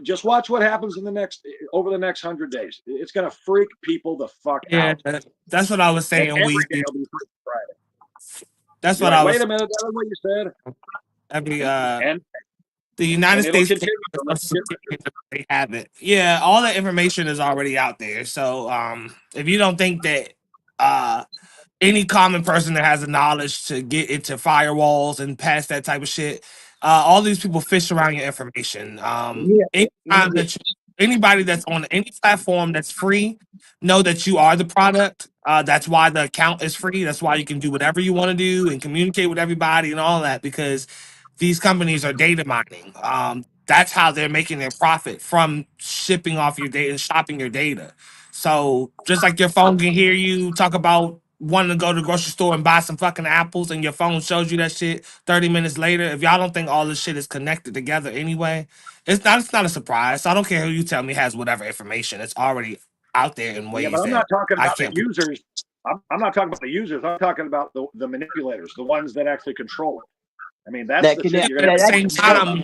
just watch what happens over the next 100 days. It's going to freak people the fuck out. That's what I was saying. That's You're what like, I wait was. a minute, that is what you said, Every and the United and it'll States continue to let you get rid of they have it. Yeah, all the information is already out there. So if you don't think that uh any common person that has the knowledge to get into firewalls and pass that type of shit, all these people fish around your information. Yeah, Anytime yeah. that anybody that's on any platform that's free, know that you are the product. That's why the account is free. That's why you can do whatever you want to do and communicate with everybody and all that because these companies are data mining. That's how they're making their profit from shipping off your data and shopping your data. So just like your phone can hear you talk about wanting to go to the grocery store and buy some fucking apples and your phone shows you that shit 30 minutes later, if y'all don't think all this shit is connected together anyway, it's not a surprise. So I don't care who you tell me has whatever information. It's already out there in Yeah, but ways I'm that not talking I about the can't. users. I'm not talking about the users. I'm talking about the manipulators, the ones that actually control it. I mean, that's That the can shit that, you're gonna At have the to that, keep same concerned that about. time,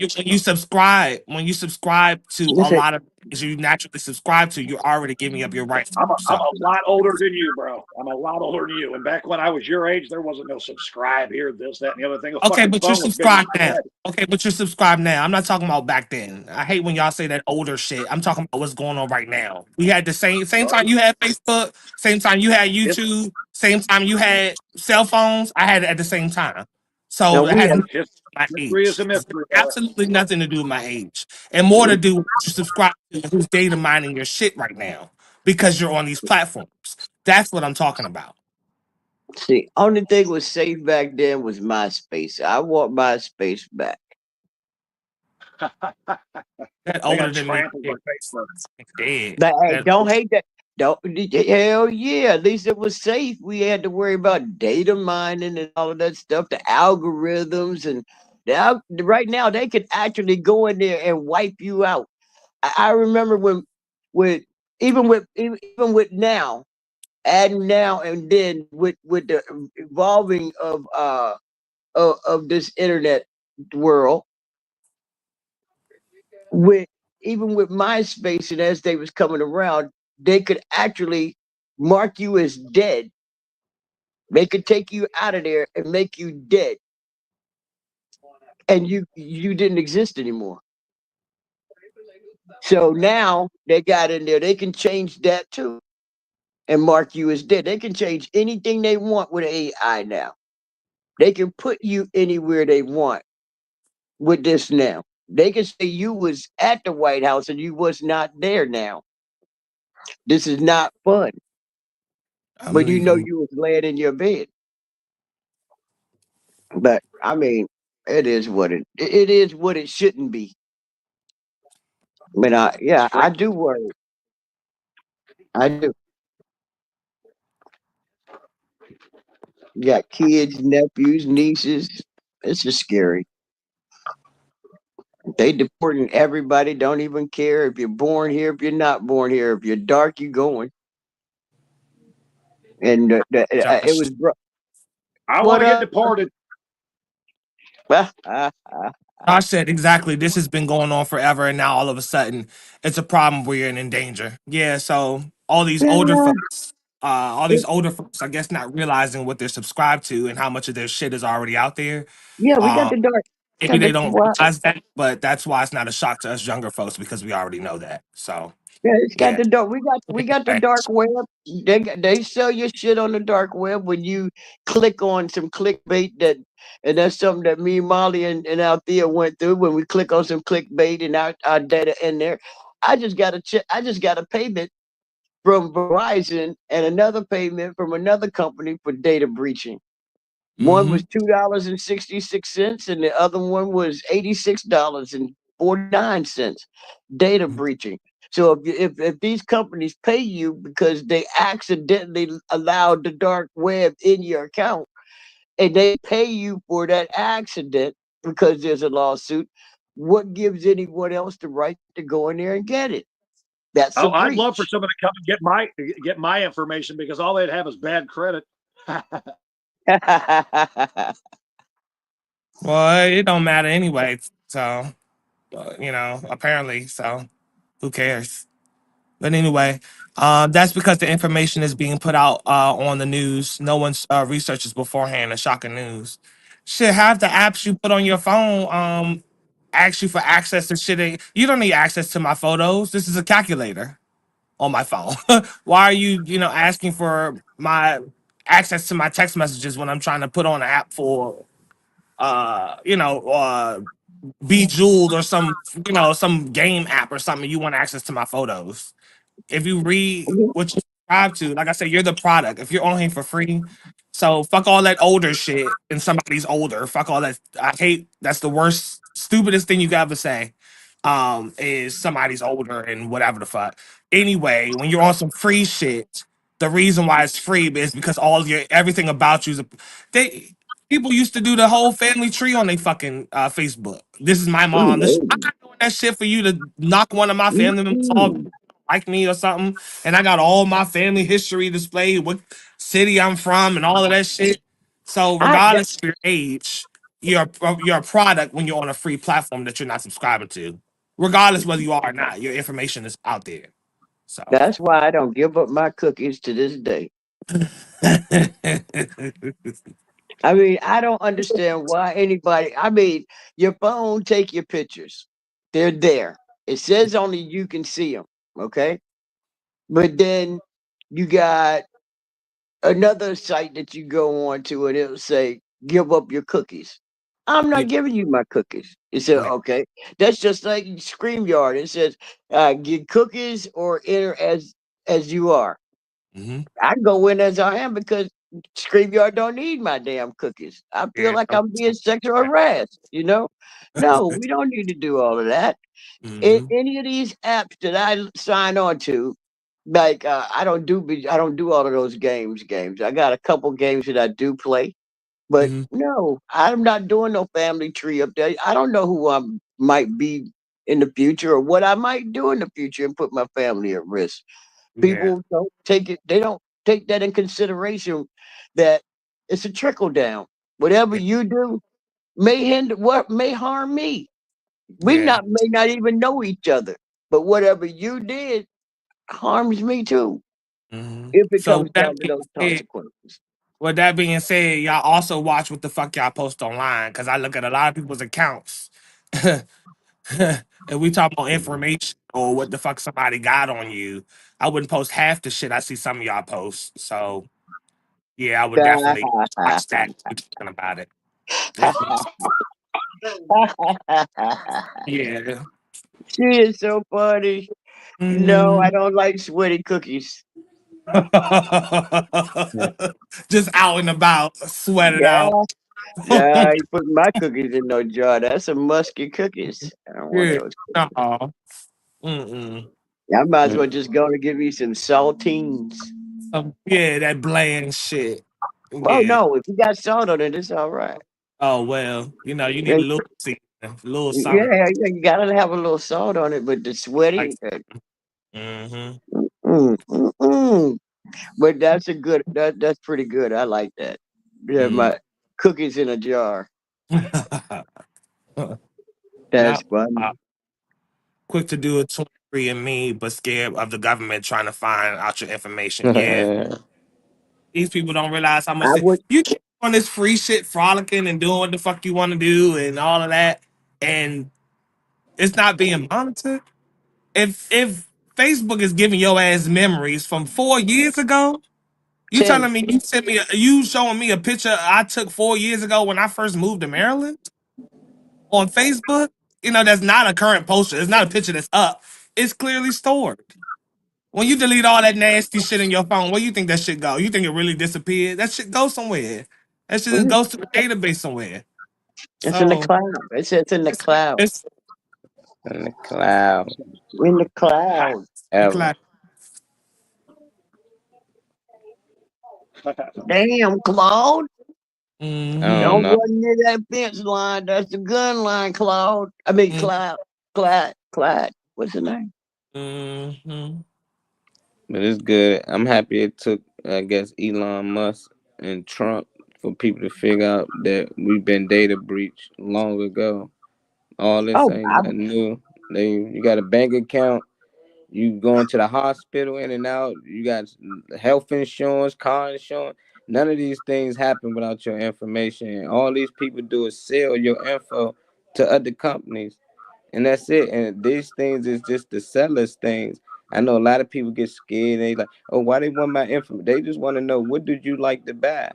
when you subscribe to a listen, lot of things you naturally subscribe to, you're already giving up your rights to I'm a, do I'm so. a lot older than you, bro. I'm a lot older than you. And back when I was your age, there wasn't no subscribe here, this, that, and the other thing. A Okay, fucking but you're phone was bigger than subscribed my now. head. Okay, but you're subscribed now. I'm not talking about back then. I hate when y'all say that older shit. I'm talking about what's going on right now. We had the same Well, time you had Facebook, same time you had his, YouTube, same time you had cell phones. I had it at the same time. now So it we has have nothing to do his with my history is age. a It's mystery, brother. absolutely nothing to do with my age, and more to do with what you subscribe to and who's data mining your shit right now because you're on these platforms. That's what I'm talking about. see. Only thing was safe back then was MySpace. I want MySpace back. That They older got than me, trampled by Facebook. dead. But hey, That don't hate that. Don't hell yeah. At least it was safe. We had to worry about data mining and all of that stuff, the algorithms, and now right now they could actually go in there and wipe you out. I remember when with even with now, adding now and then with the evolving of this internet world, with even with MySpace and as they was coming around, they could actually mark you as dead. They could take you out of there and make you dead, and you didn't exist anymore. So now they got in there. They can change that too and mark you as dead. They can change anything they want with AI now. They can put you anywhere they want with this now. They can say you was at the White House and you was not there now. This is not fun. But you know I'm you was laying in your bed. But I mean, it is what it shouldn't be. But yeah, I Straight. do worry. I do. You got kids, nephews, nieces. It's just scary. They deporting everybody. Don't even care if you're born here, if you're not born here. If you're dark, you going. And it Josh. was I want what to get deported. Josh said exactly. This has been going on forever, and now all of a sudden, it's a problem where you're in danger. Yeah, so all these older folks, I guess, not realizing what they're subscribed to and how much of their shit is already out there. yeah, we got Um, the dark. maybe Got they the don't well, realize that, but that's why it's not a shock to us younger folks because we already know that. So yeah, it's got yeah, the dark. We got the dark web. They sell your shit on the dark web when you click on some clickbait and that's something that me, Molly, and Althea went through when we click on some clickbait and our data in there. I just got a check. I just got a payment from Verizon and another payment from another company for data breaching. One hmm was $2.66, and the other one was $86.49. Data breaching. So if these companies pay you because they accidentally allowed the dark web in your account, and they pay you for that accident because there's a lawsuit, what gives anyone else the right to go in there and get it? That's a Oh, I'd love for breach. someone to come and get my information because all they'd have is bad credit. well, it don't matter anyway. So apparently, so who cares? But anyway, that's because the information is being put out on the news. No one's researches beforehand. The shocking news. Shit, half the apps you put on your phone ask you for access to shit. You don't need access to my photos. This is a calculator on my phone. Why are you, asking for my access to my text messages when I'm trying to put on an app for, Bejeweled or some game app or something? You want access to my photos? If you read Mhm. what you subscribe to, like I said, you're the product. If you're on here for free, so fuck all that older shit and somebody's older. Fuck all that. I hate that's the worst, stupidest thing you could ever say. Is somebody's older and whatever the fuck. Anyway, when you're on some free shit, the reason why it's free is because all your everything about you is they people used to do the whole family tree on their fucking Facebook. This is my mom. I'm not doing that shit for you to knock one of my family members off Mm-mm. like me or something, and I got all my family history displayed, what city I'm from, and all of that shit. So, I that, regardless of your age, you're a product when you're on a free platform that you're not subscribing to. Regardless whether you are or not, your information is out there. So, that's why I don't give up my cookies to this day. I mean, I don't understand why anybody. I mean, your phone take your pictures. They're there. It says only you can see them. Okay, but then you got another site that you go on to, and it'll say give up your cookies. I'm yeah, not giving you my cookies. It said, yeah. okay. That's just like StreamYard. It says, get cookies or enter as you are. Mm-hmm. I go in as I am because StreamYard don't need my damn cookies. I feel Yeah. like I'm being sexual harassed, you know? No, we don't need to do all of that. In Mm-hmm. any of these apps that I sign on to, like I don't do all of those games. I got a couple games that I do play, but Mm-hmm. no, I'm not doing no family tree up there. I don't know who I might be in the future or what I might do in the future and put my family at risk. Yeah. People don't take it, they don't take that in consideration that it's a trickle down. Whatever Yeah. you do may hinder what may harm me. We Yeah. not may not even know each other, but whatever you did harms me too. Mm-hmm. If it So comes with that down to being those said, consequences. y'all also watch what the fuck y'all post online. Cause I look at a lot of people's accounts. And we talk about information or what the fuck somebody got on you. I wouldn't post half the shit I see some of y'all post. So yeah, I would definitely watch that. Be talking about it. Yeah. She is so funny. No, I Mm. don't like sweaty cookies. Just out and about, sweat it Yeah, out. yeah, you put my cookies in no jar. That's some musky cookies. I don't want Yeah. those. Uh-uh. Mm-mm. I might as well just go and give me some saltines. Yeah, that bland shit. Well, Yeah. no, if you got salt on it, it's all right. Oh well, you need a And little seasoning, a little something. yeah, you gotta have a little salt on it, but the Like, sweaty, mm-hmm. mm. But that's a good. That's pretty good. I like that. Yeah, Mm. my cookies in a jar. Yeah. That's funny. Quick to do a 23 and me, but scared of the government trying to find out your information. Yeah. These people don't realize how much I would. you keep on this free shit frolicking and doing what the fuck you want to do and all of that. And it's not being monitored. If Facebook is giving your ass memories from 4 years ago, you 10. telling me you showing me a picture I took 4 years ago when I first moved to Maryland on Facebook? That's not a current poster. It's not a picture that's up. It's clearly stored. When you delete all that nasty shit in your phone, where you think that shit go? You think it really disappeared? That shit goes somewhere. That shit just Mm, goes to the database somewhere. it's in the So cloud. It's in the cloud. it's In the cloud. In the cloud. Ever. like, Damn, Claude. I mm-hmm, don't Don't know. go near that fence line. That's the gun line, Claude. I mean, Cloud. Clyde. What's the name? mm-hmm. But it's good. I'm happy it took, I guess, Elon Musk and Trump for people to figure out that we've been data breached long ago. All this Oh, ain't nothing new. You got a bank account. You going to the hospital in and out. You got health insurance, car insurance. None of these things happen without your information. And all these people do is sell your info to other companies, and that's it. And these things is just the sellers things. I know a lot of people get scared. They like, oh, why they want my info? They just want to know, what did you like to buy?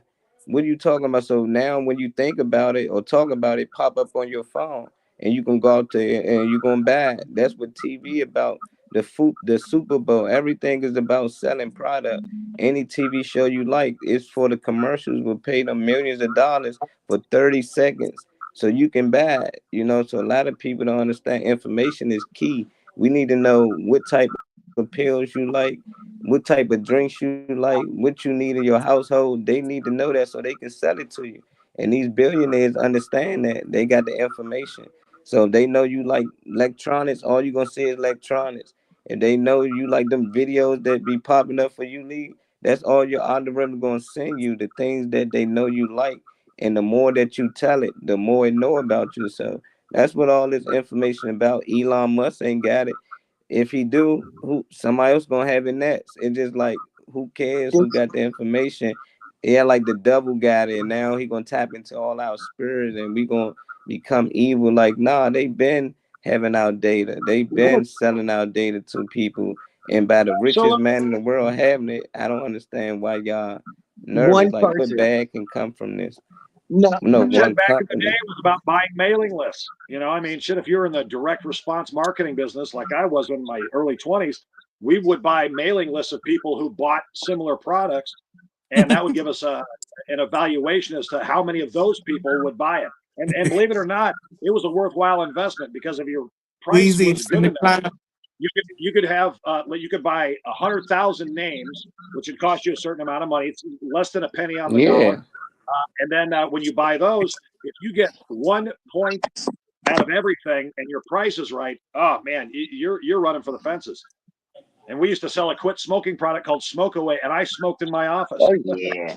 What are you talking about? So now when you think about it or talk about it, pop up on your phone, and you can go out there and you gonna buy it. That's what TV about. The Super Bowl, everything is about selling product. Any TV show you like, it's for the commercials. Will pay them millions of dollars for 30 seconds so you can buy it. So a lot of people don't understand information is key. We need to know what type of pills you like, what type of drinks you like, what you need in your household. They need to know that so they can sell it to you. And these billionaires understand that. They got the information. So if they know you like electronics, all you gonna see is electronics. If they know you like them videos that be popping up for you, Lee, that's all your algorithm gonna send you, the things that they know you like. And the more that you tell it, the more it know about you. So that's what all this information about. Elon Musk ain't got it. If he do, who somebody else gonna have it next. It's just like, who cares who got the information? Yeah, like the devil got it, and now he gonna tap into all our spirits, and we gonna become evil. Like, nah, they been having our data. They been selling our data to people, and by the So richest man in the world having it. I don't understand why y'all nervous. One Like, what person. bad can come from this? No, No, no, shit, one back in the day, company. it was about buying mailing lists. I mean, shit, if you're in the direct response marketing business like I was in my early 20s, we would buy mailing lists of people who bought similar products, and that would give us an evaluation as to how many of those people would buy it. And believe it or not, it was a worthwhile investment, because if your price Weezy was from good the enough, cloud. you could have you could buy 100,000 names, which would cost you a certain amount of money. It's less than a penny on the dollar. Yeah. And then when you buy those, if you get 1 point out of everything and your price is right, oh man, you're running for the fences. And we used to sell a quit smoking product called Smoke Away, and I smoked in my office. oh yeah,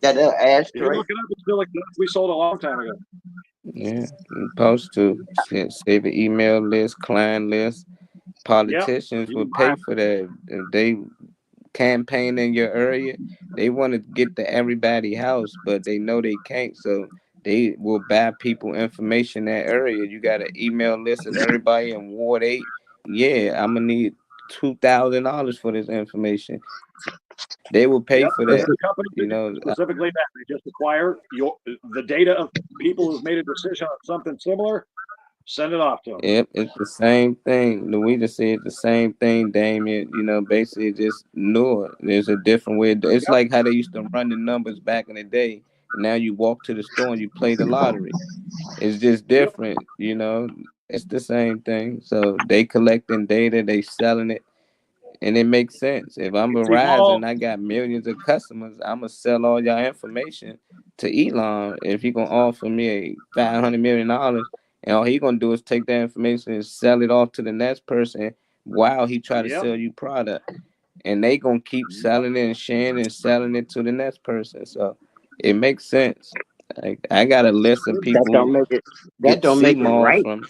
got that You can ashtray. look it up; it still exists. We sold a long time ago. Yeah, you supposed to save an email list, client list. Yep, Politicians you can would buy pay for that. If they campaign in your area, they want to get to everybody house, but they know they can't, so they will buy people information in that area. You got an email list of everybody in Ward 8. Yeah, I'm gonna need $2,000 for this information. They will pay Yep, for and that. there's companies that do specifically that. They just acquire the data of people who've made a decision on something similar, send it off to them. Yep, it's the same thing. Louisa said the same thing, Damien. Basically just knew it. There's a different way. It's Yep, like how they used to run the numbers back in the day. And now you walk to the store and you play the lottery. It's just yep. different. It's the same thing. So they collecting data, they selling it, and it makes sense. If I'm It's Verizon, evolved. I got millions of customers. I'm gonna sell all y'all information to Elon. If he gonna offer me a $500 million, and all he gonna do is take that information and sell it off to the next person while he try to Yep. sell you product, and they gonna keep selling it and sharing and selling it to the next person. So it makes sense. I got a list of That people don't who make it. That get don't sea make it moss right. from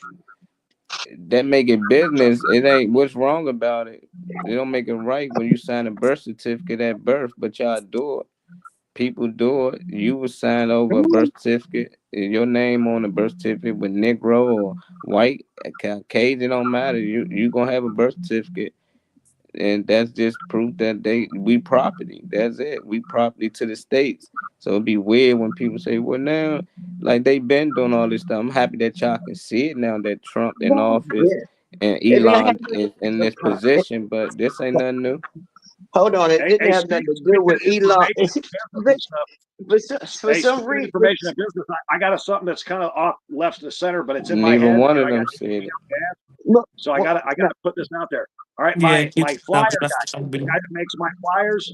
that. Make it business. It ain't what's wrong about it. They don't make it right when you sign a birth certificate at birth, but y'all do it. People do it. You would sign over a birth certificate, your name on a birth certificate with Negro or white, Caucasian, don't matter. You gonna have a birth certificate, and that's just proof that we property. That's it. We property to the states. So it'd be weird when people say, "Well, now, like they been doing all this stuff." I'm happy that y'all can see it now that Trump in office Yeah, and it didn't have Elon is in this position, but this ain't nothing new. hold on. It didn't have nothing to do Speaking with of Elon. information and business and stuff, For some speaking of reason, information and business, I got something that's kind of off left to center, but it's in my Neither head, one and of I got them said it. look, so I gotta put this out there. All right, Yeah, my keep flyer stuff. That's guy, the guy that makes my flyers,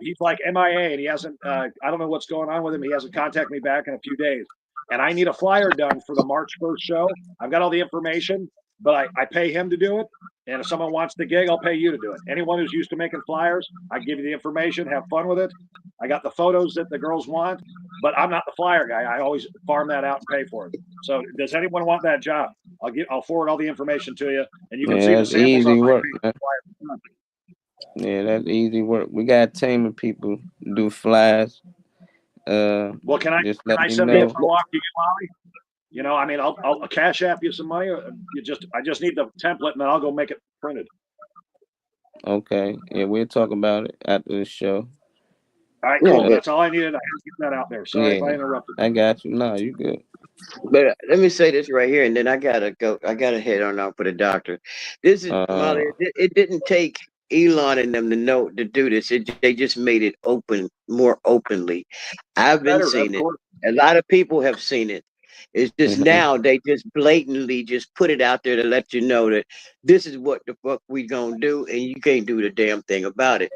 he's like MIA, and he hasn't. I don't know what's going on with him. He hasn't contacted me back in a few days, and I need a flyer done for the March 1st show. I've got all the information, but I pay him to do it. And if someone wants the gig, I'll pay you to do it. Anyone who's used to making flyers, I give you the information. Have fun with it. I got the photos that the girls want, but I'm not the flyer guy. I always farm that out and pay for it. So, does anyone want that job? I'll forward all the information to you, and you can Yeah, see the that's samples on easy my work, page. man. Yeah, that's easy work. We got a team of people do flies. Well, can I Just let me send the know. info off to you, Molly? You know, I mean, I'll cash app you some money. Or I just need the template, and then I'll go make it printed. Okay. Yeah, we'll talk about it after the show. All right, Yeah, cool. but That's all I needed. I had to get that out there. Sorry if I Yeah, interrupted. I got you. No, you good. let me say this right here, and then I gotta go. I gotta head on out for the doctor. This is Molly. Uh, It didn't take Elon and them to know to do this. They just made it open more openly. I've been Better, of seeing it. course. A lot of people have seen it. It's just mhm. now they just blatantly just put it out there to let you know that this is what the fuck we gonna do, and you can't do the damn thing about it.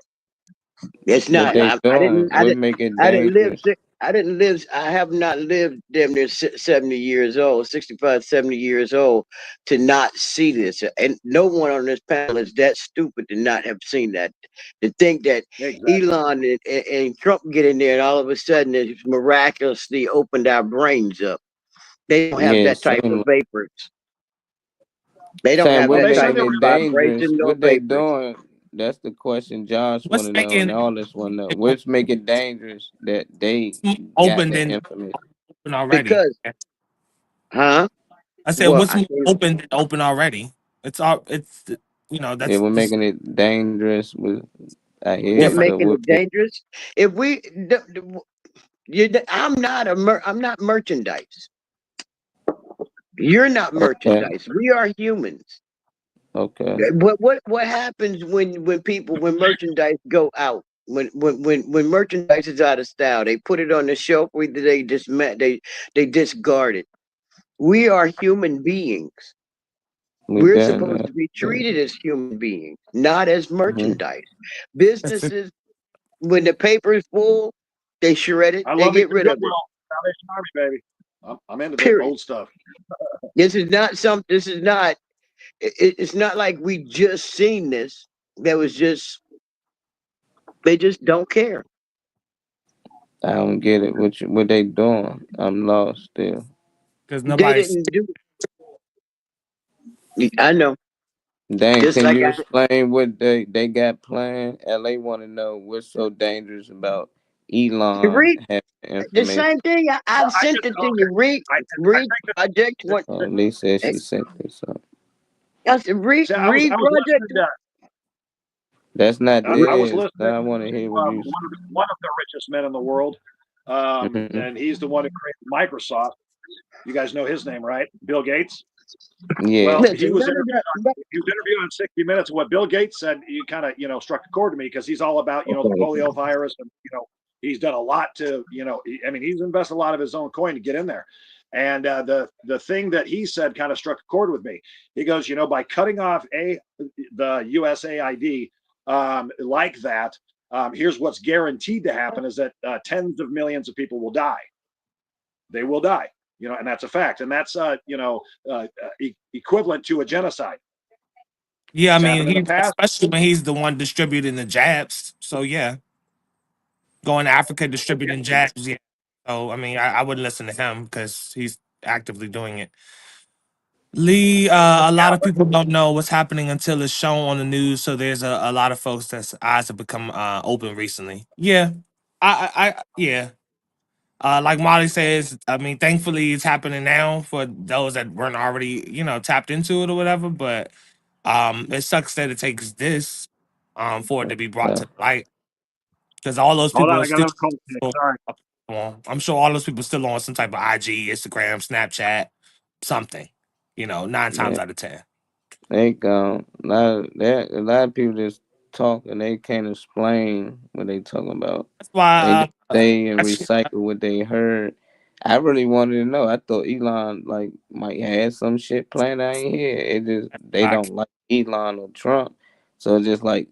It's What not. they I doing didn't. I would didn't. make it I didn't live. dangerous. I didn't live. I have not lived damn near 70 years old, 65, 70 years old to not see this. And no one on this panel is that stupid to not have seen that. To think that Exactly. Elon and Trump get in there and all of a sudden it miraculously opened our brains up. They don't have Yeah, that type of same. vapors. They don't Saying have what Well, that they said type making they of were. it dangerous? vibration, no What they vapors. doing? That's the question Josh want What's to know, and making all this want to know. What's make it dangerous that they it got open the than information? open already? Because, huh? I said, Well, what's I more think open than open already? It's all. It's Yeah, that's we're just making it dangerous. I hear what you, different. but making what? it dangerous. If we, I'm not I'm not merchandise. You're not Okay, merchandise. We are humans. okay. What happens when merchandise go out? When merchandise is out of style, they put it on the shelf. They discard it. We are human beings. We We're better supposed not. to be treated as human beings, not as Mm-hmm. merchandise. That's it. Businesses, when the paper is full, they shred it, I they love me get some rid of it. Goodwill. Salvation Army, baby. I'm into the Period. old stuff. This is not some. This is not. It's not like we just seen this. That was just. They just don't care. I don't get it. What they doing? I'm lost still. Because They nobody's. didn't do. I know. Dang, Just can like you explain what they got planned? LA want to know what's so dangerous about Elon read having the information. same thing. I've I sent just it to you. I Read think project that, one. Lee said she sent this up. I said read see, read I was project. listening to That's not I was this. listening I want to to hear what you. one of the richest men in the world, Mm-hmm. and he's the one who created Microsoft. You guys know his name, right? Bill Gates. Yeah. Well, Listen, he was interviewed on 60 Minutes. What Bill Gates said, you kind of struck a chord to me because he's all about the polio virus, and he's done a lot to he's invested a lot of his own coin to get in there. And the thing that he said kind of struck a chord with me. He goes, by cutting off the USAID like that, here's what's guaranteed to happen is that tens of millions of people will die. They will die, and that's a fact. And that's, equivalent to a genocide. Yeah, I It's mean, happened in the past. especially when he's the one distributing the jabs. So yeah, going to Africa distributing jabs. Yeah. So I mean, I wouldn't listen to him because he's actively doing it. Lee, a lot of people don't know what's happening until it's shown on the news. So there's a lot of folks that's eyes have become open recently. Yeah, yeah. Like Molly says, I mean, thankfully it's happening now for those that weren't already, tapped into it or whatever. But it sucks that it takes this for it to be brought to light because all those Hold people on, are I got still. another call. Sorry. I'm sure all those people still on some type of IG, Instagram, Snapchat, something. 9 times Yeah. out of 10. They gone. A lot of people just talk and they can't explain what they talking about. That's They why just say and that's- recycle what they heard. I really wanted to know. I thought Elon might have some shit planned. I ain't hear. It just they I don't like Elon or Trump, so it's just like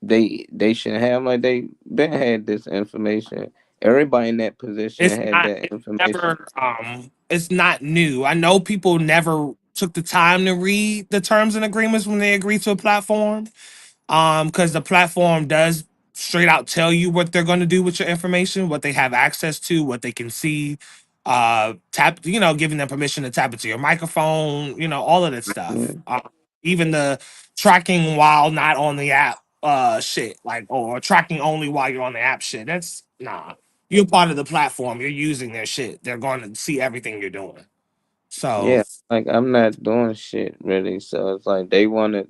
they shouldn't have they been had this information. Everybody in that position it's had not that it's information. never it's not new. I know people never took the time to read the terms and agreements when they agree to a platform. Because the platform does straight out tell you what they're going to do with your information, what they have access to, what they can see, tap, giving them permission to tap into your microphone, all of that Yeah. stuff. Even the tracking while not on the app, shit, like, or tracking only while you're on the app shit. That's nah. You're part of the platform. You're using their shit. They're going to see everything you're doing. So Yeah, like I'm not doing shit really. So it's like they want to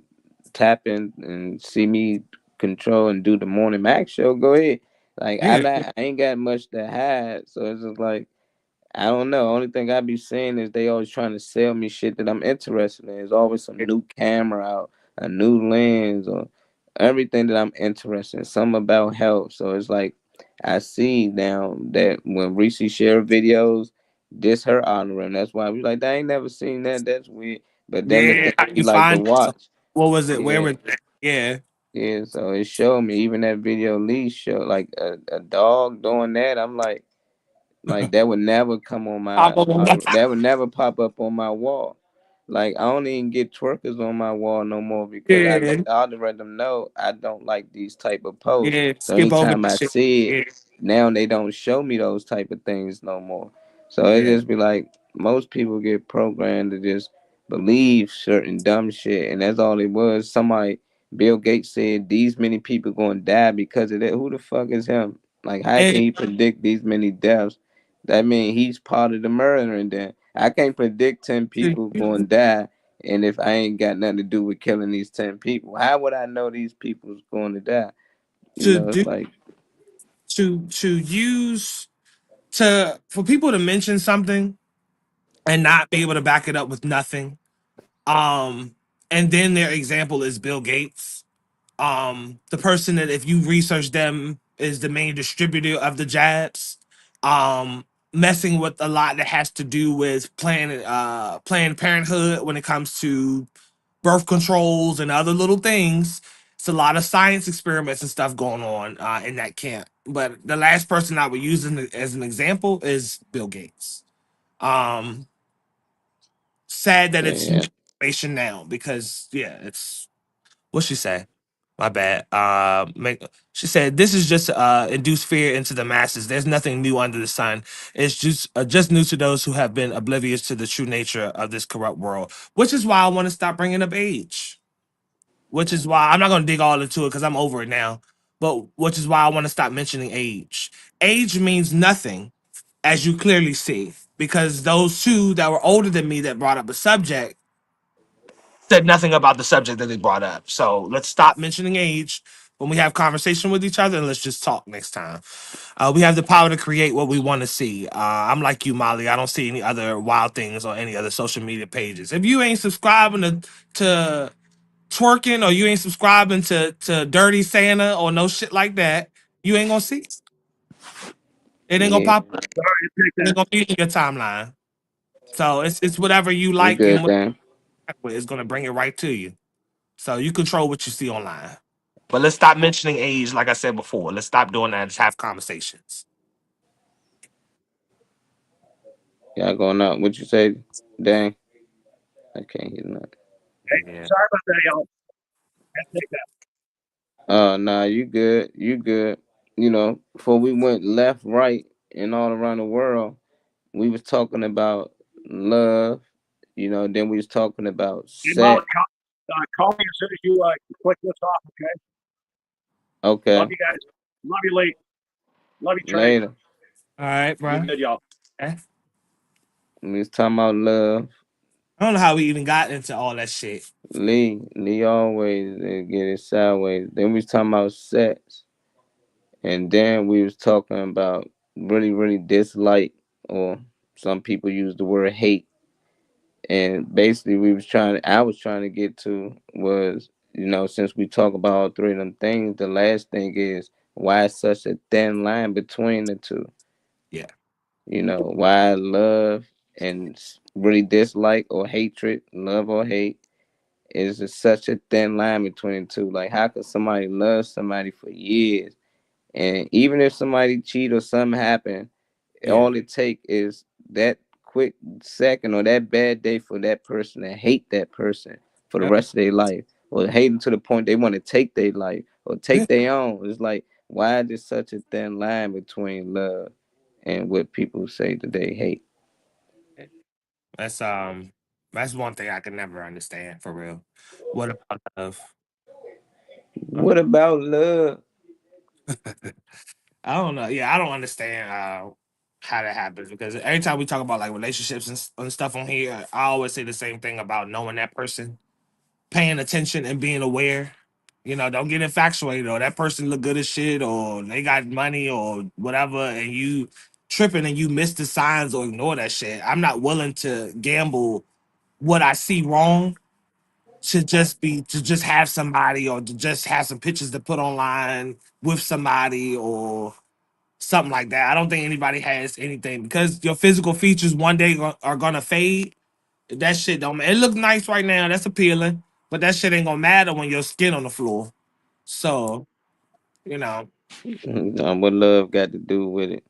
tap in and see me control and do the morning Max show. Go ahead. Like yeah, I ain't got much to hide. So it's just like I don't know. Only thing I be seeing is they always trying to sell me shit that I'm interested in. There's always some new camera out, a new lens, or everything that I'm interested in. Some about health. So it's like I see now that when Reese share videos, this her honoring. That's why we like, I ain't never seen that. That's weird. But then the yeah. thing How we you like to find it? So watch. what was it? Where Yeah. was it? Yeah. Yeah, so it showed me even that video Lee showed like a dog doing that. I'm like that would never come on Pop my up on my- that would never pop up on my wall. Like I don't even get twerkers on my wall no more because I let Yeah, the algorithm know I don't like these type of posts. yeah. So Skip over anytime that I shit. see it, Yeah, now they don't show me those type of things no more. So it yeah. just be like most people get programmed to just believe certain dumb shit, and that's all it was. Somebody Bill Gates said these many people gonna die because of that. Who the fuck is him? Like how can And he predict these many deaths? That means he's part of the murdering. Then I can't predict 10 people to going to die, and if I ain't got nothing to do with killing these 10 people, how would I know these people's going to die? to It's do like to use to for people to mention something and not be able to back it up with nothing. Um, and then their example is Bill Gates. The person that if you research them is the main distributor of the jabs. Messing with a lot that has to do with Planned Parenthood when it comes to birth controls and other little things. It's a lot of science experiments and stuff going on in that camp. But the last person I would use as an example is Bill Gates. Um, Sad that it's new yeah, generation now because yeah, it's what she say. My bad. She said this is just induce fear into the masses. There's nothing new under the sun. It's just new to those who have been oblivious to the true nature of this corrupt world. Which is why I want to stop bringing up age. Which is why I'm not going to dig all into it because I'm over it now. But which is why I want to stop mentioning age. Age means nothing, as you clearly see, because those two that were older than me that brought up the subject said nothing about the subject that they brought up. So let's stop mentioning age when we have conversation with each other and let's just talk next time. We have the power to create what we want to see. I'm like you, Molly. I don't see any other wild things on any other social media pages. If you ain't subscribing to twerking or you ain't subscribing to Dirty Santa or no shit like that, you ain't gonna see it. It ain't gonna yeah. pop up. Sorry, take It that. ain't gonna be in your timeline. So it's whatever you You like and good, what Dan? it's gonna bring it right to you. So you control what you see online. But let's stop mentioning age, like I said before. Let's stop doing that. Let's have conversations. Y'all going out? What you say, Dan? I can't hear nothing. Yeah. Sorry about that, y'all. Take that. Nah, you good. You good. You know, before we went left, right, and all around the world, we was talking about love. You know, then we was talking about Hey, Molly, sex. call me as soon as you click this off, okay? Love Okay, you guys. Love you, Lee. Love you, Trey. later. All right, Be bro. good, y'all. I We was talking about love. don't know how we even got into all that shit. Lee always get it sideways. Then we was talking about sex, and then we was talking about really, really dislike, or some people use the word hate. And basically, I was trying to get to was, since we talk about all three of them things, the last thing is why such a thin line between the two. Yeah. Why love and really dislike or hatred, love or hate, is just such a thin line between the two. Like, how could somebody love somebody for years, and even if somebody cheat or something happen, Yeah. all it take is that quick second or that bad day for that person to hate that person for the Yep. rest of their life, or hate them to the point they want to take their life or Yeah. take their own. It's like, why is there such a thin line between love and what people say that they hate? That's one thing I can never understand for real. What about love? What about love? I don't know. Yeah, I don't understand how that happens because every time we talk about like relationships and stuff on here, I always say the same thing about knowing that person, paying attention and being aware. You know, don't get infatuated or that person look good as shit or they got money or whatever, and you tripping and you miss the signs or ignore that shit. I'm not willing to gamble what I see wrong to just have somebody or to just have some pictures to put online with somebody or something like that. I don't think anybody has anything because your physical features one day are gonna fade. That shit don't. It look nice right now. That's appealing, but that shit ain't gonna matter when your skin on the floor. So you know. What love got to do with it?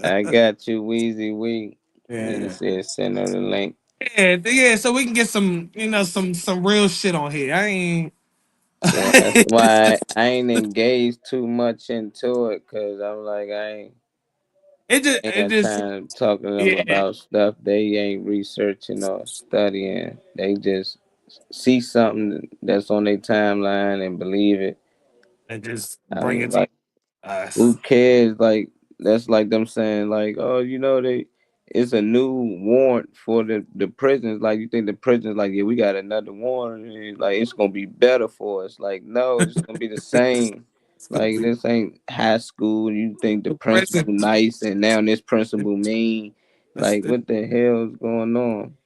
I got you, Weezy Wee. Nigga Yeah. said send her the link. Yeah. So we can get some, some real shit on here. I ain't. That's why I ain't engaged too much into it, cause I'm like I ain't It got just, time to talk to them yeah. about stuff they ain't researching or studying. They just see something that's on their timeline and believe it. And just bring I'm it to like, who us. cares? Like that's like them saying like, oh, it's a new warrant for the prisons. Like you think the prisons like, yeah, we got another warrant, and like it's gonna be better for us. Like no, it's gonna be the same. Like this ain't high school. You think the principal Present. nice and now this principal mean. That's Like the, what the hell is going on?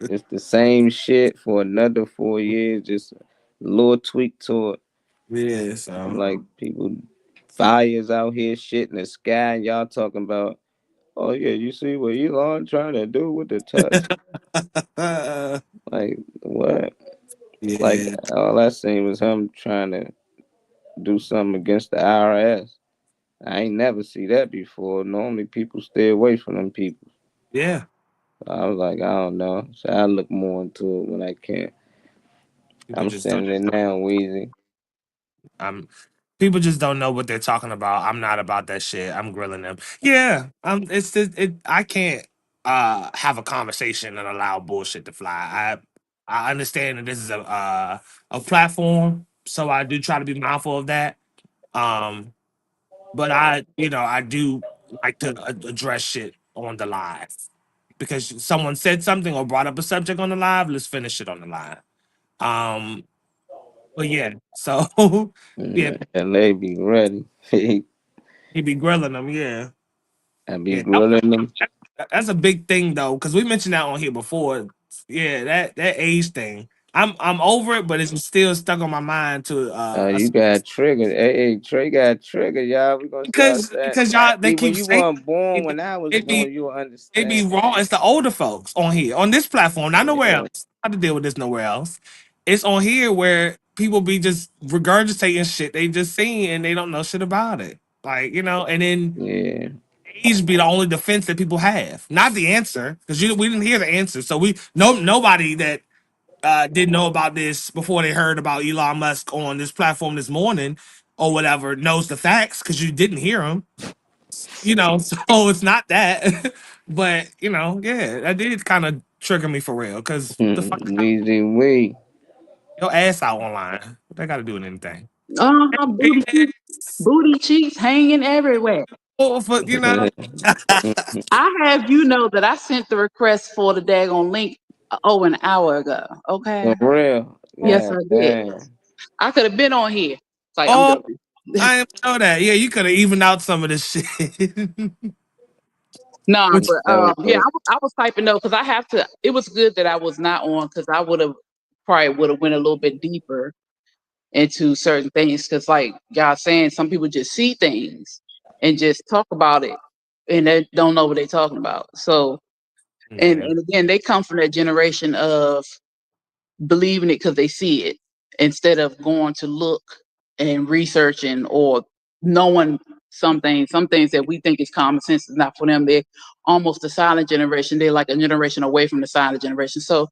It's the same shit for another 4 years, just a little tweak to it. yeah. I'm So. like people fires out here shit in the sky and y'all talking about, oh yeah, you see what Elon trying to do with the Tesla. Like what? Like Yeah. all I seen was him trying to do something against the IRS. I ain't never see that before. Normally people stay away from them people. Yeah. So I was like, I don't know. So I look more into it when I can. People I'm just don't. sending it now, Weezy. I'm. People just don't know what they're talking about. I'm not about that shit. I'm grilling them. Yeah. It's just, I can't have a conversation and allow bullshit to fly. I understand that this is a platform, so I do try to be mindful of that. Um, but I do like to address shit on the live because someone said something or brought up a subject on the live. Let's finish it on the live. Um, but yeah, so yeah, And they be ready. he be grilling them. Yeah, I be yeah, grilling them. that's a big thing though because we mentioned that on here before. Yeah, that age thing. I'm over it, but it's still stuck on my mind to You got triggered. Hey, Trey got triggered, y'all. We gonna start saying. because y'all they See, when keep you saying weren't born, it, when I was it be born, you'll it be understand. wrong. It's the older folks on here on this platform, not nowhere Yeah, else. I have to deal with this nowhere else. It's on here where people be just regurgitating shit they just seen and they don't know shit about it. Like and then yeah. age be the only defense that people have, not the answer, because we didn't hear the answer. So nobody that didn't know about this before they heard about Elon Musk on this platform this morning or whatever knows the facts because you didn't hear them. So it's not that. But yeah, that did kind of trigger me for real because the fuck Weezy Wee. your ass out online. What that got to do with anything? Booty cheeks hanging everywhere. Oh, for I have that I sent the request for the daggone link an hour ago. For Okay. real. Yes, God I did. damn. I could have been on here. It's like I'm oh, joking. I didn't know that. Yeah, you could have evened out some of this shit. Nah, Which but That yeah, was I was typing though because I have to. It was good that I was not on because I would have went a little bit deeper into certain things because like y'all saying, some people just see things and just talk about it and they don't know what they're talking about. So yeah, and again, they come from that generation of believing it because they see it instead of going to look and researching or knowing some things that we think is common sense is not for them. They're almost the silent generation. They're like a generation away from the silent generation. So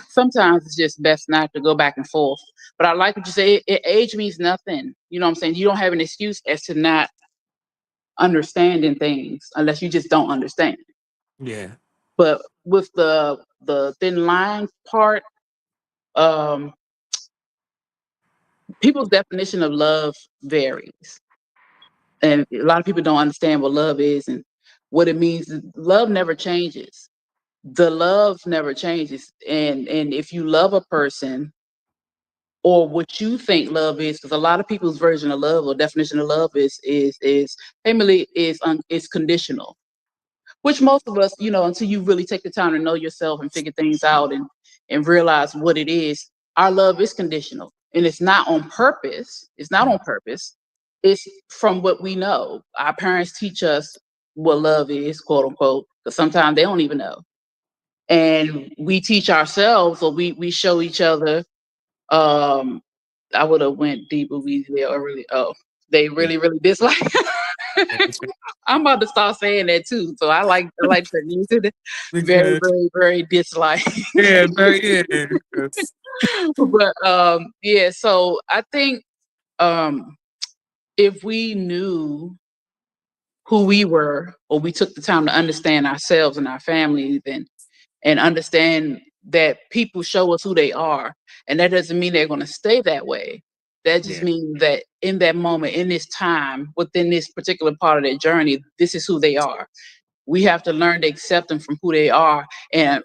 sometimes it's just best not to go back and forth. But I like what you say. Age means nothing. You know what I'm saying? You don't have an excuse as to not understanding things unless you just don't understand. Yeah. But with the thin line part, um, people's definition of love varies, and a lot of people don't understand what love is and what it means. Love never changes. The love never changes, and if you love a person or what you think love is, because a lot of people's version of love or definition of love is family is conditional, which most of us, until you really take the time to know yourself and figure things out and realize what it is, our love is conditional. And it's not on purpose. It's not on purpose. It's from what we know. Our parents teach us what love is, quote unquote, because sometimes they don't even know. And we teach ourselves, or we show each other. I would have went deep, but they Yeah. really dislike. I'm about to start saying that too. So I like to use it. Very, Because very, very dislike. yeah, very yeah. It's- But yeah, so I think if we knew who we were, or we took the time to understand ourselves and our families and understand that people show us who they are, and that doesn't mean they're going to stay that way. That just yeah. means that in that moment, in this time, within this particular part of their journey, this is who they are. We have to learn to accept them from who they are and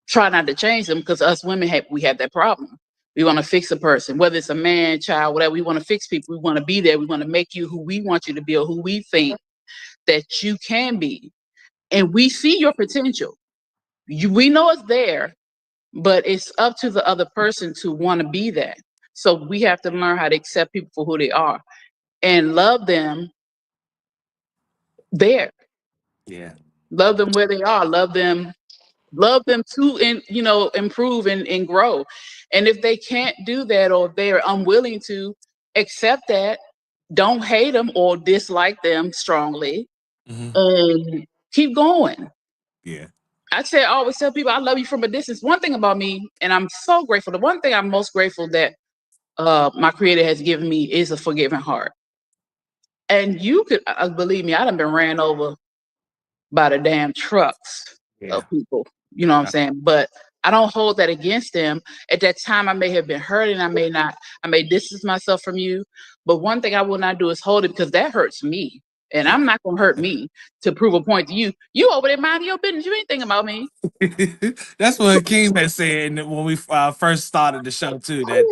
try not to change them, because us women we have that problem. We want to fix a person, whether it's a man, child, whatever. We want to fix people. We want to be there. We want to make you who we want you to be, or who we think that you can be. And we see your potential. We know it's there, but it's up to the other person to want to be that. So we have to learn how to accept people for who they are and love them there. Yeah. Love them where they are. Love them to improve and grow. And if they can't do that, or they're unwilling to accept that, don't hate them or dislike them strongly, Mhm. and keep going. Yeah. I always tell people I love you from a distance. One thing about me, and I'm so grateful, the one thing I'm most grateful that my creator has given me is a forgiving heart. And you could believe me, I done been ran over by the damn trucks Yeah. of people. You know what I'm saying? But I don't hold that against them. At that time, I may have been hurt, and I may distance myself from you. But one thing I will not do is hold it, because that hurts me. And Yeah. I'm not going to hurt me to prove a point to you. You over there minding your business. You ain't thinking about me. That's what King had said when we first started the show too. That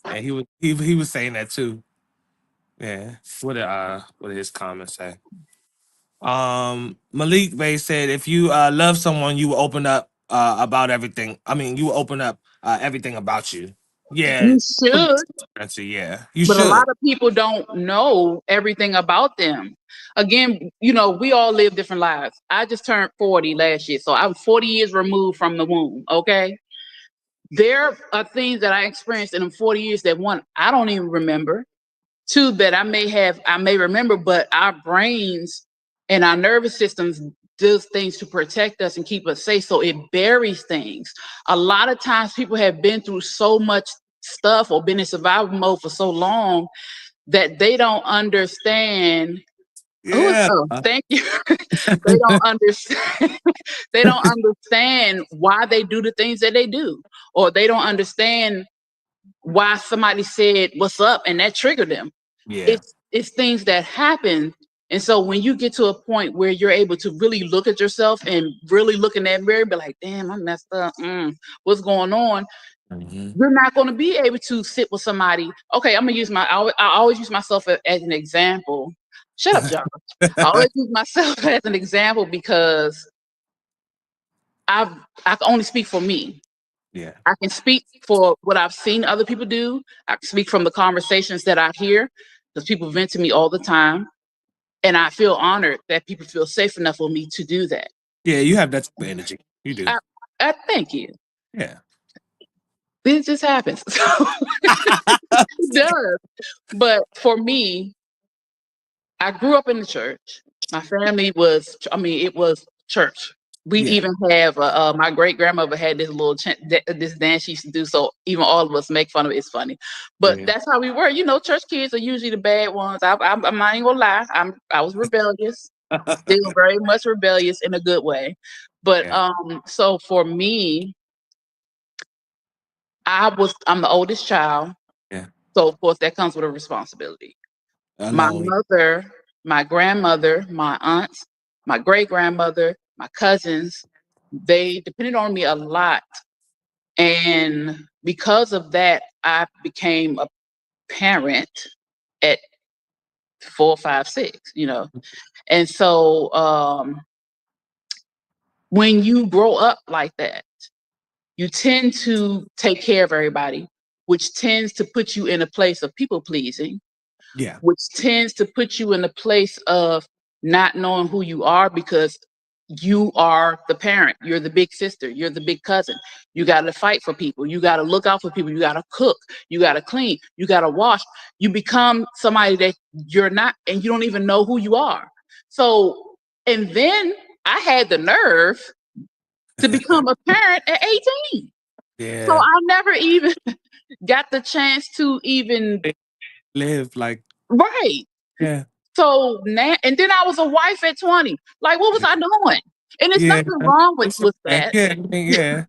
Yeah. and he was saying that too. Yeah. What did his comments say? Malik Bay said, if you love someone, you will open up about everything. I mean, you will open up everything about you. Yeah. You should. Yeah, you But a should. lot of people don't know everything about them. Again, we all live different lives. I just turned 40 last year, so I'm 40 years removed from the womb, okay? There are things that I experienced in them 40 years that, one, I don't even remember. Two, that I may remember, but our brains and our nervous systems does things to protect us and keep us safe, so it buries things. A lot of times people have been through so much stuff or been in survival mode for so long that they don't understand. Yeah. Thank you. They don't understand. They don't understand why they do the things that they do, or they don't understand why somebody said "what's up" and that triggered them. Yeah. It's things that happen. And so when you get to a point where you're able to really look at yourself and really look in that mirror, be like, damn, I messed up. What's going on? Mhm. You're not going to be able to sit with somebody. Okay, I'm gonna I always use myself as an example. Shut up, Josh. I always use myself as an example, because I can only speak for me. Yeah. I can speak for what I've seen other people do. I can speak from the conversations that I hear, because people vent to me all the time. And I feel honored that people feel safe enough with me to do that. Yeah, you have that type of energy. You do. I thank you. Yeah. It just happens. It does. But for me, I grew up in the church. My family was, it was church. We Yeah. even have my great grandmother had this little this dance she used to do. So even all of us make fun of it. It's funny, but Yeah. that's how we were. Church kids are usually the bad ones. I'm not even gonna lie. I was rebellious. Still very much rebellious in a good way. But Yeah. so for me, I'm the oldest child. Yeah. So of course that comes with a responsibility. My Alone. mother, my grandmother, my aunts, my great grandmother, my cousins, they depended on me a lot. And because of that, I became a parent at 4, 5, 6, And so when you grow up like that, you tend to take care of everybody, which tends to put you in a place of people pleasing, Yeah. which tends to put you in a place of not knowing who you are because you are the parent, you're the big sister, you're the big cousin. You got to fight for people, you got to look out for people, you got to cook, you got to clean, you got to wash. You become somebody that you're not, and you don't even know who you are. So, and then I had the nerve to become a parent at 18. Yeah. So I never even got the chance to even live like. Right. Yeah. So now, and then I was a wife at 20. Like, what was I doing? And it's Yeah. nothing wrong with that. Yeah.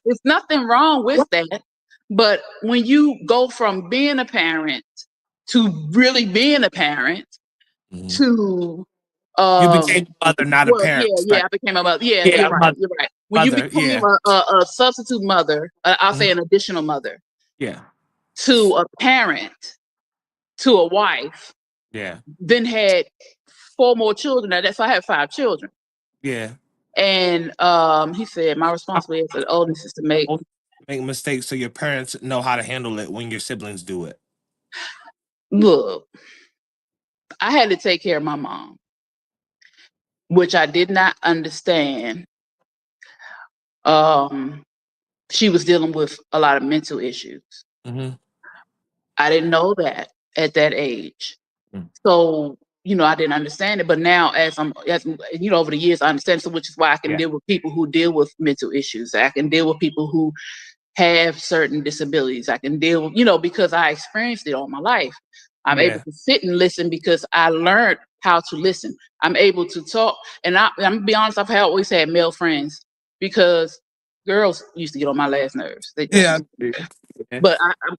It's nothing wrong with that. But when you go from being a parent to really being a parent to you became a mother, not a parent. I became a mother. Yeah, you're right. You're right. When you became a substitute mother, I'll say an additional mother. Yeah. To a parent, to a wife. Yeah. Then had 4 more children. That's I had 5 children. Yeah. And he said, my responsibility as the oldest is to make mistakes so your parents know how to handle it when your siblings do it. Look, I had to take care of my mom, which I did not understand. She was dealing with a lot of mental issues. Mm-hmm. I didn't know that at that age. So, I didn't understand it. But now as over the years, I understand. So, which is why I can deal with people who deal with mental issues. I can deal with people who have certain disabilities. I can deal, because I experienced it all my life. I'm able to sit and listen because I learned how to listen. I'm able to talk. And I'm gonna be honest, I've always had male friends because girls used to get on my last nerves. But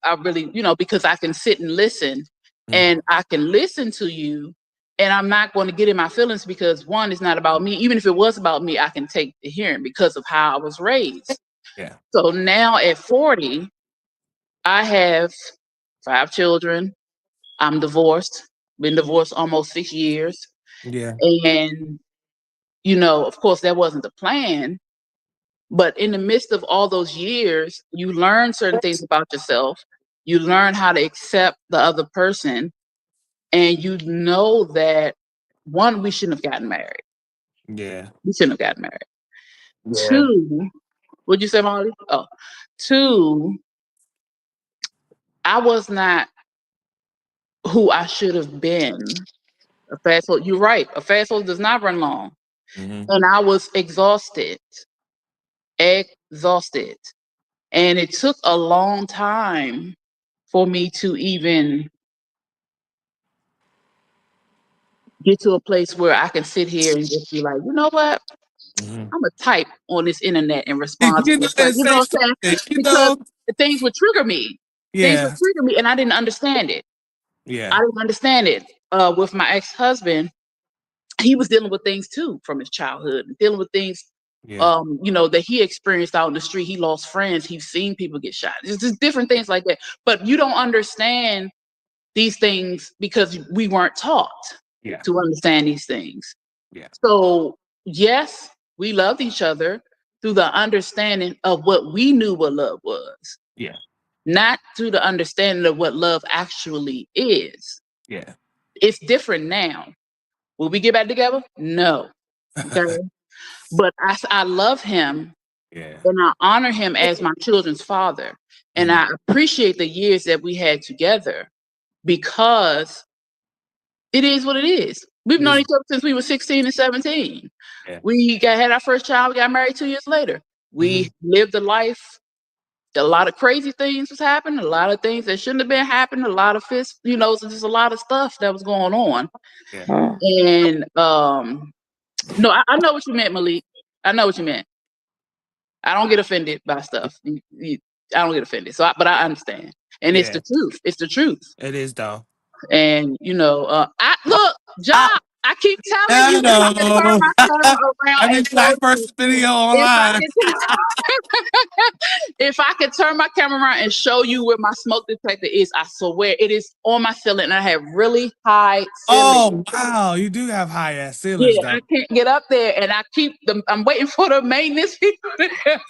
I really, because I can sit and listen and I can listen to you and I'm not going to get in my feelings because one, it's not about me. Even if it was about me, I can take the hearing because of how I was raised. Yeah. So now at 40, I have 5 children. I'm divorced, been divorced almost 6 years. Yeah. And, of course that wasn't the plan. But in the midst of all those years, you learn certain things about yourself. You learn how to accept the other person. And you know that, one, we shouldn't have gotten married. Yeah. We shouldn't have gotten married. Yeah. 2, what'd you say, Molly? 2, I was not who I should have been. A fast forward, you're right. A fast forward does not run long. Mm-hmm. And I was exhausted. And it took a long time for me to even get to a place where I can sit here and just be like, you know what? Mm-hmm. I'm a type on this internet and respond to this. You know what I'm saying? Because things would trigger me. Things would trigger me, and I didn't understand it. Yeah. I didn't understand it. With my ex-husband, he was dealing with things too from his childhood, dealing with things that he experienced out in the street. He lost friends. He's seen people get shot. It's just different things like that. But you don't understand these things because we weren't taught to understand these things. Yeah. So yes, we loved each other through the understanding of what we knew what love was. Yeah. Not through the understanding of what love actually is. Yeah. It's different now. Will we get back together? No. Okay. But I love him. Yeah. And I honor him as my children's father. And I appreciate the years that we had together because it is what it is. We've known each other since we were 16 and 17. Yeah. We had our first child, we got married 2 years later. We lived a life a lot of crazy things was happening, a lot of things that shouldn't have been happening, a lot of fist, you know, so just a lot of stuff that was going on. Yeah. And no, I know what you meant, Malik. I know what you meant. I don't get offended by stuff. I don't get offended. But I understand. And it's the truth. It's the truth. It is though. And you know, I look, John. I keep telling you, if I can turn my camera around I and did my first video online. If I could turn my camera around and show you where my smoke detector is, I swear it is on my ceiling, and I have really high ceilings. Oh wow, you do have high ass ceilings. Yeah, though. I can't get up there, and I keep them. I'm waiting for the maintenance people.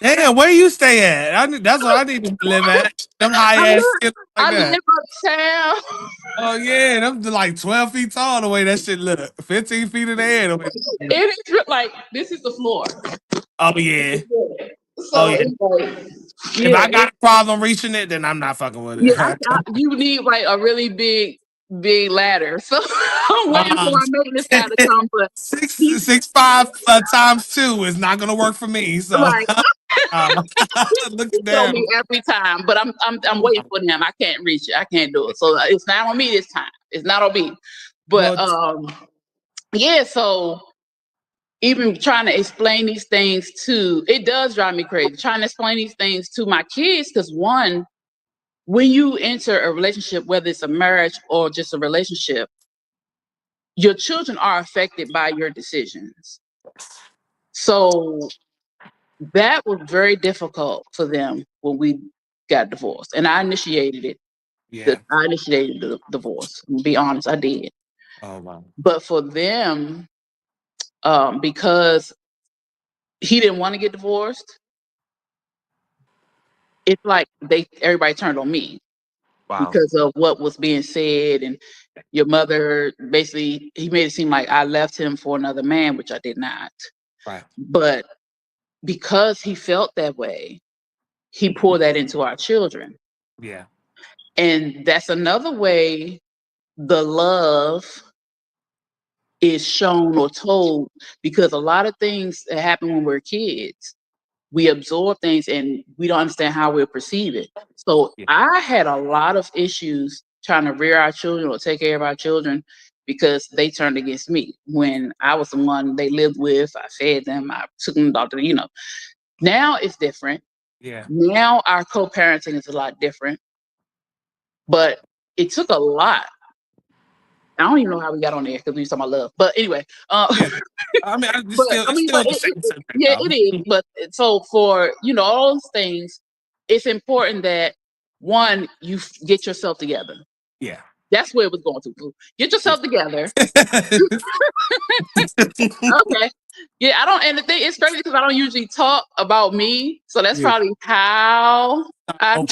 Damn, where you stay at? That's what I need to live at. Them high ass ceilings like I that. live uptown. Oh yeah, them like 12 feet tall the way that shit look. 15 feet in the air. The way It is like this is the floor. oh yeah. So Oh yeah. it's like, If I got a problem reaching it, then I'm not fucking with it. yeah, you need like a really big ladder. So I'm waiting for my maintenance guy to come, but 6'5" times 2 is not gonna work for me. So right. look at Show that. me every time, but I'm waiting for them. I can't reach it. I can't do it. So it's not on me this time. It's not on me. But yeah. So even trying to explain these things it does drive me crazy. Trying to explain these things to my kids, because one, when you enter a relationship, whether it's a marriage or just a relationship, your children are affected by your decisions. So that was very difficult for them when we got divorced, and I initiated it. Yeah. I initiated the divorce. To be honest, I did. Oh wow. But for them, because he didn't want to get divorced, it's like everybody turned on me. Wow. Because of what was being said, and your mother basically, he made it seem like I left him for another man, which I did not. Right. But because he felt that way, he poured that into our children. Yeah. And that's another way the love is shown or told, because a lot of things that happen when we're kids, we absorb things and we don't understand how we'll perceive it. So I had a lot of issues trying to rear our children or take care of our children because they turned against me when I was the one they lived with. I fed them, I took them to the doctor, you know. Now it's different. Yeah. Now our co-parenting is a lot different. But it took a lot. I don't even know how we got on there because we were talking about love. But anyway, I mean, it's still the same subject. Yeah, it is. But so for all those things, it's important that one, you get yourself together. Yeah. That's where it was going to. Get yourself together. Okay. Yeah, I don't, and the thing, it's crazy because I don't usually talk about me, so that's probably how I.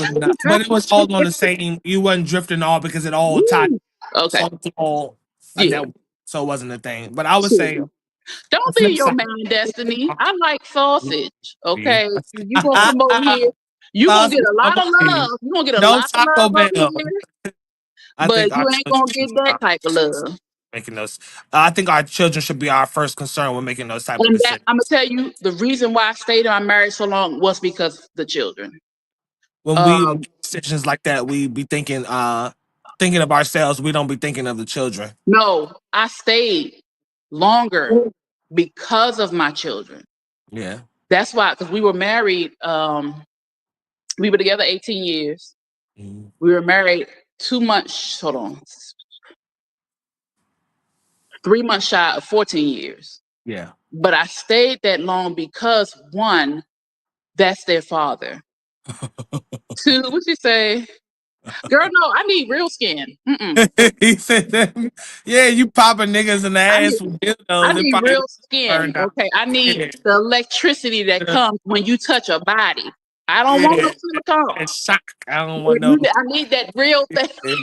But it was all on the same. You wasn't drifting all because it all tied. Okay. So it wasn't a thing. But I would say, don't be your man destiny. I like sausage. Okay, you gonna come over here. You gonna get a lot of love. You gonna get a lot of love over here. But you ain't gonna get that type of love. Making those, I think our children should be our first concern when making those type of decisions. I'm gonna tell you the reason why I stayed in my marriage so long was because of the children. When we make decisions like that, we be thinking of ourselves. We don't be thinking of the children. No, I stayed longer because of my children. Yeah, that's why. Because we were married. We were together 18 years. Mm-hmm. We were married 2 months. Hold on. 3 months shy of 14 years. Yeah. But I stayed that long because one, that's their father. Two, what you say? Girl, no, I need real skin. He said that. Yeah, you popping niggas in the ass with dildos. I need real skin. Okay, I need the electricity that comes when you touch a body. I don't want no silicone. I don't want no. I need that real thing. Look,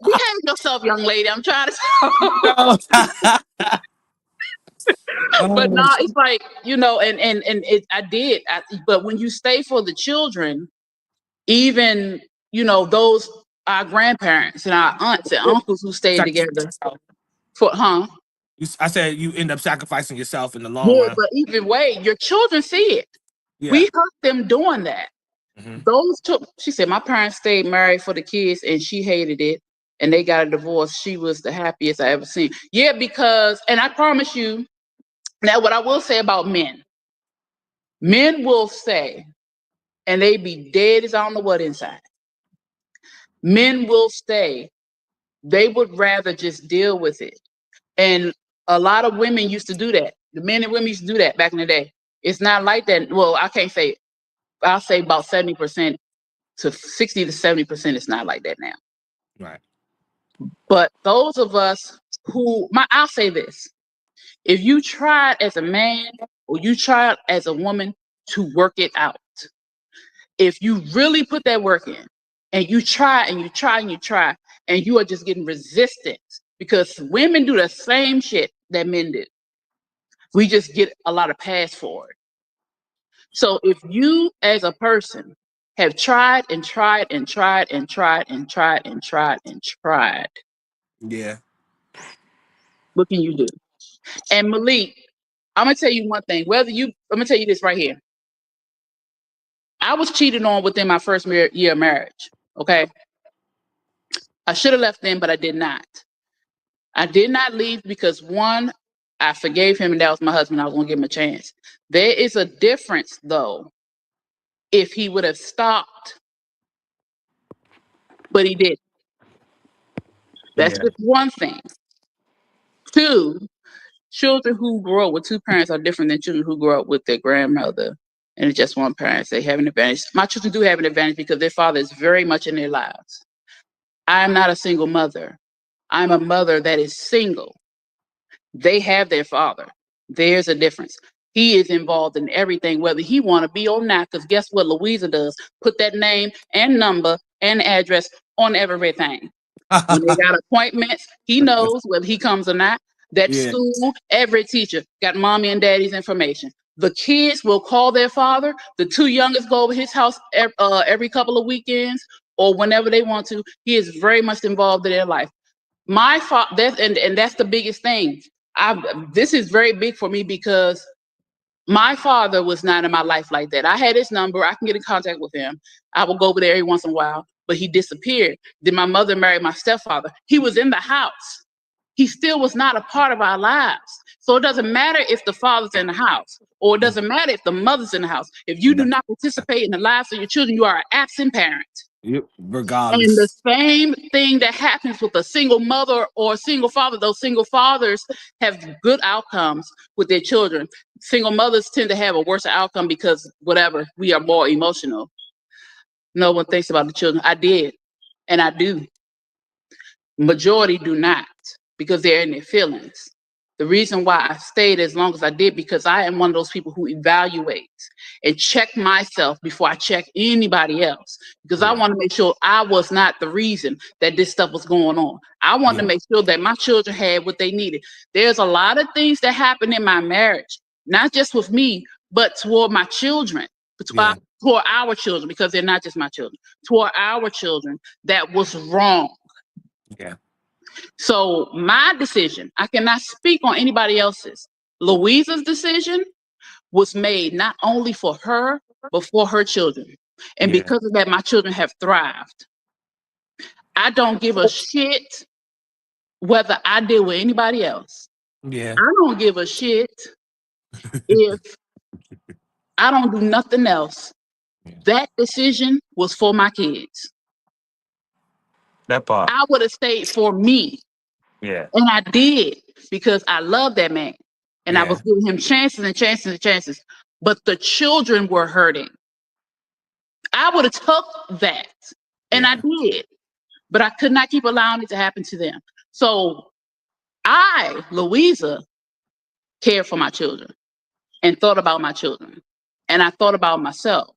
behave yourself, young lady. I'm trying to tell. But no, it's like, I did. But when you stay for the children, even, those our grandparents and our aunts and uncles who stayed together. I said you end up sacrificing yourself in the long run. But either way, your children see it. Yeah. We hurt them doing that. Mhm. Those two, she said, my parents stayed married for the kids and she hated it and they got a divorce. She was the happiest I ever seen. Yeah, because, and I promise you, now what I will say about men will say, and they be dead as I don't know what inside. Men will say they would rather just deal with it. And a lot of women used to do that. The men and women used to do that back in the day. It's not like that. Well, I can't say, I'll say about 70% to 60 to 70%. It's not like that now. Right. But those of us who, I'll say this. If you tried as a man or you tried as a woman to work it out, if you really put that work in and you try and you try and you try and you are just getting resistance because women do the same shit that men do. We just get a lot of pass for it. So if you as a person have tried and tried and tried and tried and tried and tried and tried, Yeah. what can you do? And Malik, I'm gonna tell you one thing. I'm gonna tell you this right here. I was cheated on within my first year of marriage. Okay, I should have left then, but I did not. I did not leave because one, I forgave him and that was my husband. I was gonna give him a chance. There is a difference though. If he would have stopped, but he didn't. That's Yeah. just one thing. Two, children who grow up with two parents are different than children who grow up with their grandmother and it's just one parent. They have an advantage. My children do have an advantage because their father is very much in their lives. I am not a single mother. I'm a mother that is single. They have their father. There's a difference. He is involved in everything, whether he want to be or not, because guess what Louisa does? Put that name and number and address on everything. When they got appointments, he knows whether he comes or not. That Yeah. school, every teacher got mommy and daddy's information. The kids will call their father. The two youngest go over his house every couple of weekends or whenever they want to. He is very much involved in their life. My father, and that's the biggest thing. This is very big for me because my father was not in my life like that. I had his number. I can get in contact with him. I will go over there every once in a while, but he disappeared. Then my mother married my stepfather. He was in the house. He still was not a part of our lives. So it doesn't matter if the father's in the house or it doesn't matter if the mother's in the house. If you do not participate in the lives of your children, you are an absent parent. Yep. And Regardless. the same thing that happens with a single mother or a single father, those single fathers have good outcomes with their children. Single mothers tend to have a worse outcome because whatever, we are more emotional. No one thinks about the children. I did, and I do. Majority do not because they're in their feelings. The reason why I stayed as long as I did, because I am one of those people who evaluates and check myself before I check anybody else. Because I want to make sure I was not the reason that this stuff was going on. I wanted to make sure that my children had what they needed. There's a lot of things that happened in my marriage, not just with me, but toward my children, toward our children, because they're not just my children, toward our children that was wrong. Yeah. So my decision, I cannot speak on anybody else's. Louisa's decision was made not only for her, but for her children. And because of that, my children have thrived. I don't give a shit whether I deal with anybody else. Yeah. I don't give a shit if I don't do nothing else. That decision was for my kids. That part. I would have stayed for me. Yeah. And I did because I love that man. And I was giving him chances and chances and chances. But the children were hurting. I would have took that. And I did. But I could not keep allowing it to happen to them. So I, Louisa, cared for my children and thought about my children. And I thought about myself.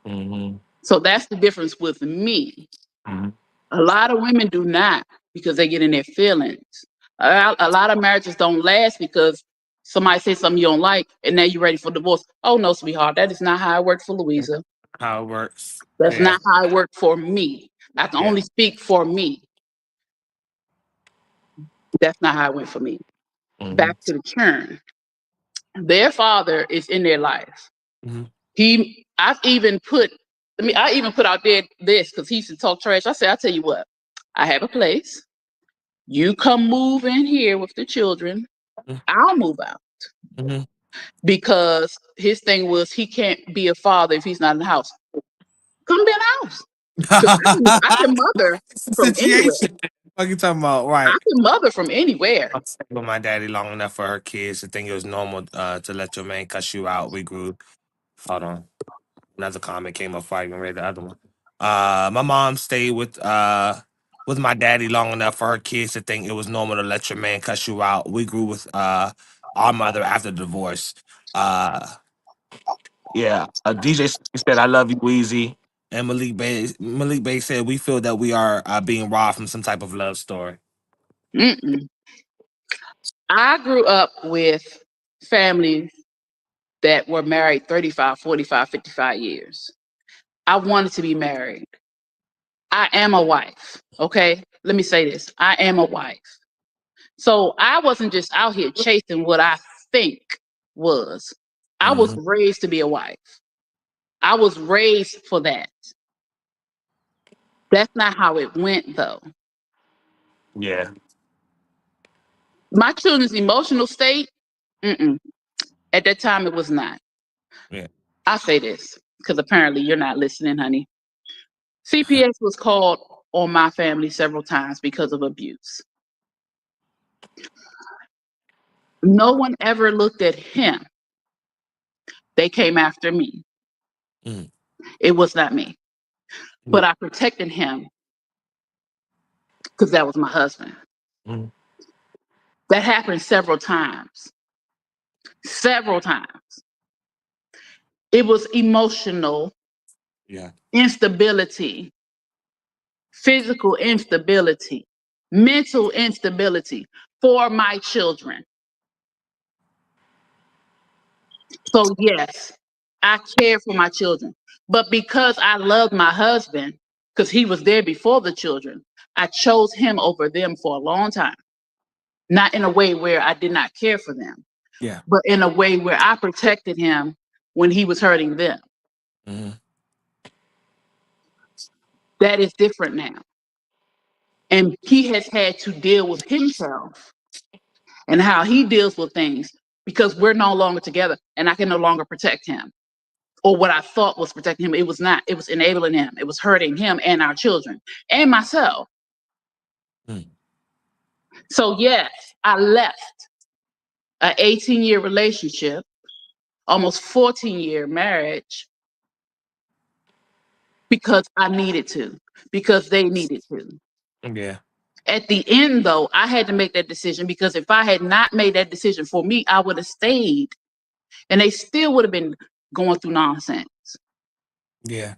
Mm-hmm. So that's the difference with me. Mm-hmm. A lot of women do not because they get in their feelings. A lot of marriages don't last because somebody says something you don't like and now you're ready for divorce. Oh, no, sweetheart. That is not how it worked for Louisa. How it works. That's not how it worked for me. I can only speak for me. That's not how it went for me. Mm-hmm. Back to the churn. Their father is in their life. Mm-hmm. He I've even put, I even put out there this because he used to talk trash. I said, I'll tell you what, I have a place. You come move in here with the children. I'll move out. Mm-hmm. Because his thing was he can't be a father if he's not in the house. Come be in the house. Because I can mother from anywhere. Situation. What you talking about? I Right. can mother from anywhere. I stayed with my daddy long enough for her kids to think it was normal to let your man cuss you out. We grew. Hold on. Another comment came up before I even read the other one. My mom stayed with my daddy long enough for her kids to think it was normal to let your man cuss you out. We grew with our mother after the divorce. Uh yeah. DJ said I love you, Weezy. And Malik Bay said we feel that we are being robbed from some type of love story. Mm-mm. I grew up with families that were married 35, 45, 55 years. I wanted to be married. I am a wife. Okay. Let me say this. I am a wife. So I wasn't just out here chasing what I think was. I was Mhm. raised to be a wife. I was raised for that. That's not how it went, though. Yeah. My children's emotional state, at that time, it was not. Yeah. I say this because apparently you're not listening, honey. CPS was called on my family several times because of abuse. No one ever looked at him. They came after me. Mm. It was not me. But I protected him because that was my husband. Mm. That happened several times. Several times. It was emotional Yeah. instability, physical instability, mental instability for my children. So, yes, I care for my children. But because I loved my husband, because he was there before the children, I chose him over them for a long time. Not in a way where I did not care for them, Yeah. but in a way where I protected him when he was hurting them. Mm-hmm. That is different now. And he has had to deal with himself and how he deals with things because we're no longer together and I can no longer protect him. Or what I thought was protecting him. It was not. It was enabling him. It was hurting him and our children and myself. Mm. So, yes, I left an 18-year relationship, almost 14-year marriage because I needed to, because they needed to. Yeah. At the end, though, I had to make that decision because if I had not made that decision for me, I would have stayed and they still would have been going through nonsense. Yeah.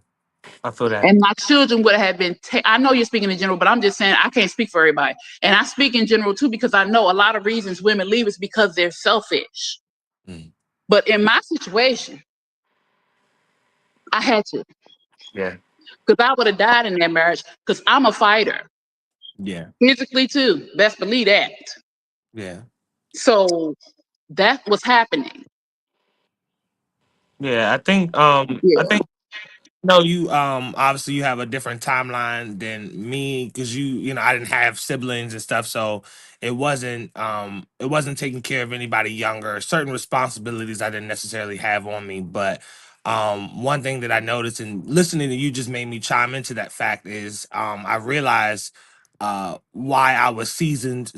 I feel that. And my children would have been, I know you're speaking in general, but I'm just saying I can't speak for everybody. And I speak in general too, because I know a lot of reasons women leave is because they're selfish. Mm. But in my situation, I had to, Yeah. because I would have died in that marriage because I'm a fighter. Yeah. Physically too. Best believe that. Yeah. So that was happening. Yeah. I think no, you obviously you have a different timeline than me because I didn't have siblings and stuff, so it wasn't taking care of anybody younger. Certain responsibilities I didn't necessarily have on me, but one thing that I noticed and listening to you just made me chime into that fact is I realized why I was seasoned for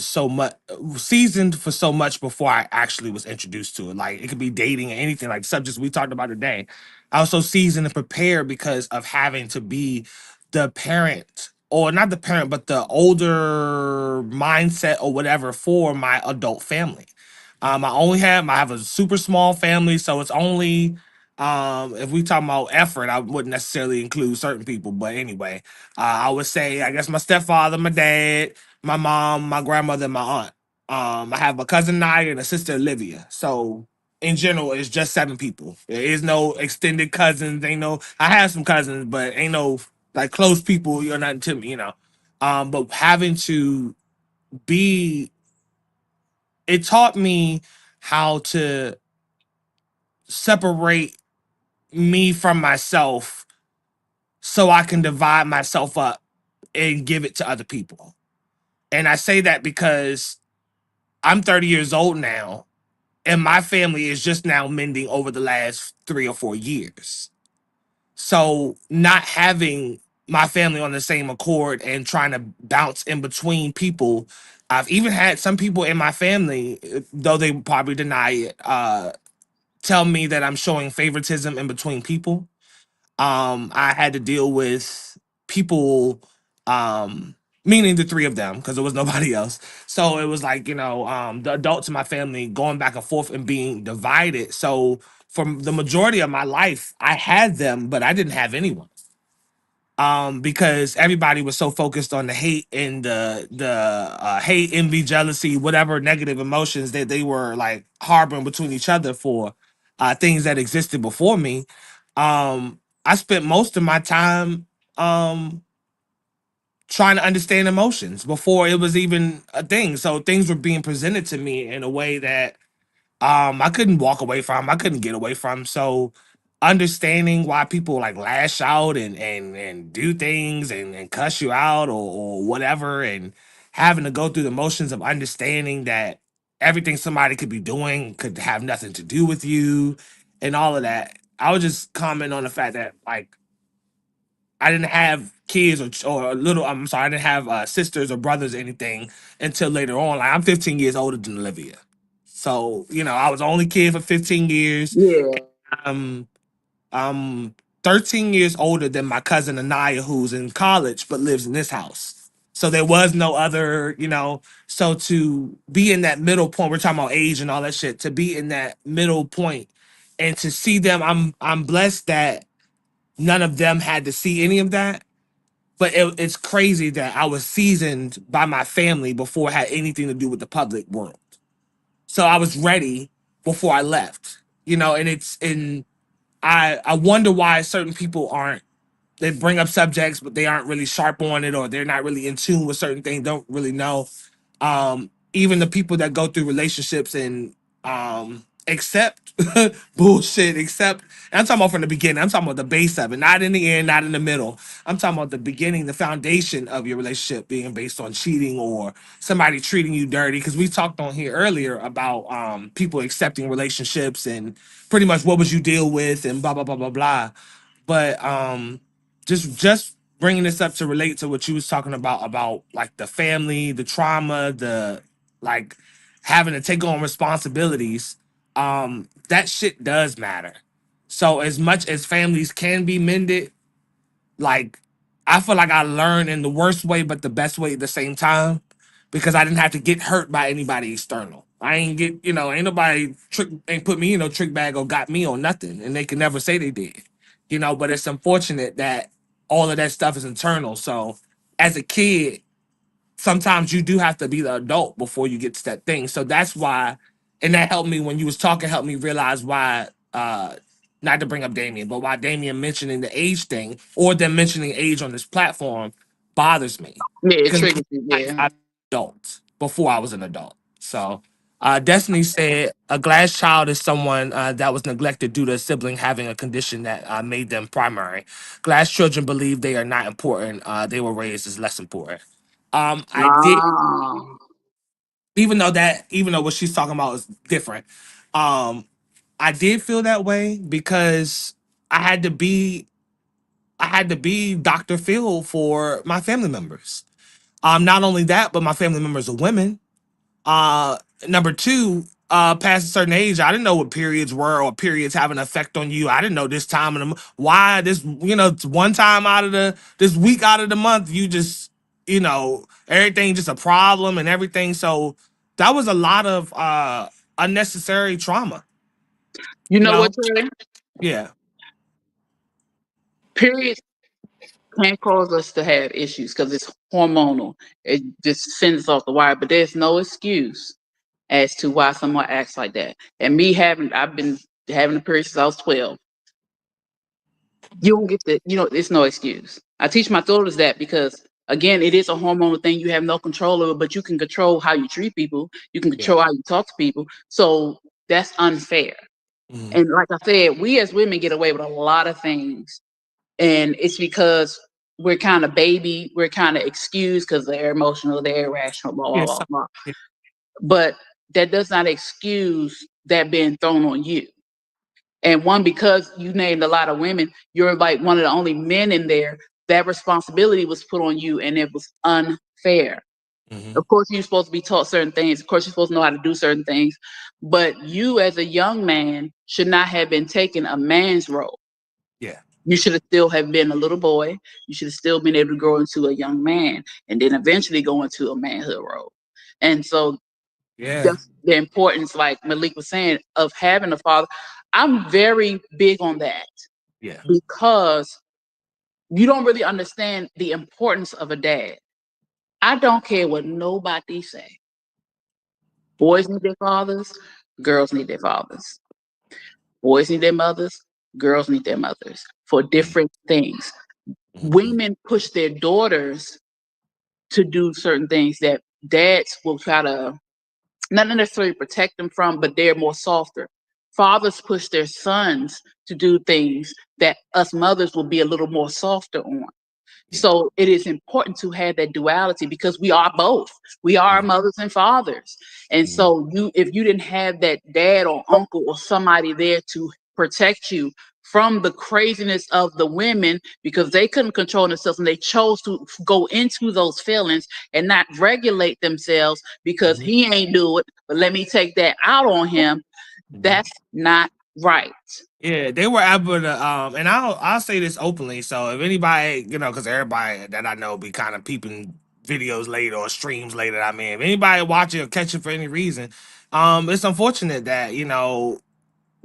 so much before I actually was introduced to it. Like it could be dating or anything like subjects we talked about today. I was so seasoned and prepared because of having to be the parent, or not the parent, but the older mindset or whatever for my adult family. I have a super small family, so it's only if we talk about effort, I wouldn't necessarily include certain people, but anyway, I would say I guess my stepfather, my dad, my mom, my grandmother, and my aunt. I have a cousin Naya and a sister Olivia. So in general, it's just 7 people. There is no extended cousins. Ain't no. I have some cousins, but ain't no like close people. You're not to me. But having to be, it taught me how to separate me from myself so I can divide myself up and give it to other people. And I say that because I'm 30 years old now, and my family is just now mending over the last 3 or 4 years. So not having my family on the same accord and trying to bounce in between people, I've even had some people in my family, though they probably deny it, tell me that I'm showing favoritism in between people. I had to deal with people, um, meaning the three of them, because there was nobody else. So it was like, the adults in my family going back and forth and being divided. So for the majority of my life, I had them, but I didn't have anyone. Because everybody was so focused on the hate and the hate, envy, jealousy, whatever negative emotions that they were like harboring between each other for things that existed before me. I spent most of my time um, trying to understand emotions before it was even a thing. So things were being presented to me in a way that I couldn't walk away from. I couldn't get away from. So understanding why people like lash out and do things and cuss you out or whatever, and having to go through the motions of understanding that everything somebody could be doing could have nothing to do with you and all of that. I would just comment on the fact that like I didn't have kids or little. I'm sorry, I didn't have sisters or brothers or anything until later on. Like I'm 15 years older than Olivia, so I was the only kid for 15 years. Yeah. I'm 13 years older than my cousin Anaya, who's in college but lives in this house. So there was no other. So to be in that middle point, we're talking about age and all that shit. To be in that middle point and to see them, I'm blessed that none of them had to see any of that. But it's crazy that I was seasoned by my family before it had anything to do with the public world. So I was ready before I left, and I wonder why certain people aren't. They bring up subjects, but they aren't really sharp on it, or they're not really in tune with certain things. Don't really know. Even the people that go through relationships and accept bullshit, accept. And I'm talking about from the beginning. I'm talking about the base of it, not in the end, not in the middle. I'm talking about the beginning, the foundation of your relationship being based on cheating or somebody treating you dirty. Because we talked on here earlier about people accepting relationships and pretty much what would you deal with and blah blah blah blah blah. But just bringing this up to relate to what you was talking about like the family, the trauma, the like having to take on responsibilities. That shit does matter. So as much as families can be mended, like I feel like I learned in the worst way but the best way at the same time, because I didn't have to get hurt by anybody external. I ain't ain't nobody ain't put me in no trick bag or got me on nothing, and they can never say they did. But it's unfortunate that all of that stuff is internal. So as a kid, sometimes you do have to be the adult before you get to that thing. So that's why, and that helped me when you was talking, helped me realize why, not to bring up Damien, but why Damien mentioning the age thing or them mentioning age on this platform bothers me. Yeah, it Because triggers you. Yeah. I was an adult before I was an adult. So Destiny said a glass child is someone that was neglected due to a sibling having a condition that made them primary. Glass children believe they are not important. They were raised as less important. I did, Ah. even though what she's talking about is different. Um, I did feel that way because I had to be, I had to be Dr. Phil for my family members. Not only that, but my family members are women. Uh, Number two, past a certain age, I didn't know what periods were or periods have an effect on you. I didn't know this time of the why this, it's one time out of this week out of the month, you just, everything just a problem and everything. So that was a lot of unnecessary trauma, You you know know? what, Trey? Yeah. Periods can cause us to have issues because it's hormonal. It just sends us off the wire, but there's no excuse as to why someone acts like that. And I've been having a period since I was 12. You don't get it's no excuse. I teach my daughters that because again, it is a hormonal thing. You have no control over, but you can control how you treat people. You can Yeah. control how you talk to people. So that's unfair. Mhm. And like I said, we as women get away with a lot of things. And it's because we're kind of baby, we're kind of excused because they're emotional, they're irrational, blah, blah, Yeah, blah, blah. yeah. But that does not excuse that being thrown on you. And one, because you named a lot of women, you're like one of the only men in there. That responsibility was put on you, and it was unfair. Hmm. Of course, you're supposed to be taught certain things. Of course, you're supposed to know how to do certain things. But you, as a young man, should not have been taking a man's role. Yeah. You should have still have been a little boy. You should have still been able to grow into a young man, and then eventually go into a manhood role. And so Yeah. that's the importance, like Malik was saying, of having a father. I'm very big on that Yeah. because you don't really understand the importance of a dad. I don't care what nobody say. Boys need their fathers, girls need their fathers. Boys need their mothers, girls need their mothers for different things. Mhm. Women push their daughters to do certain things that dads will try to not necessarily protect them from, but they're more softer. Fathers push their sons to do things that us mothers will be a little more softer on. Yeah. So it is important to have that duality because we are both. We are Mhm. mothers and fathers. And Mhm. so if you didn't have that dad or uncle or somebody there to protect you from the craziness of the women because they couldn't control themselves and they chose to go into those feelings and not regulate themselves because Mhm. he ain't do it, but let me take that out on him. Mhm. That's not right. Yeah, they were able to, and I'll say this openly. So if anybody, because everybody that I know be kind of peeping videos later or streams later. I mean, if anybody watch it or catch it for any reason, it's unfortunate that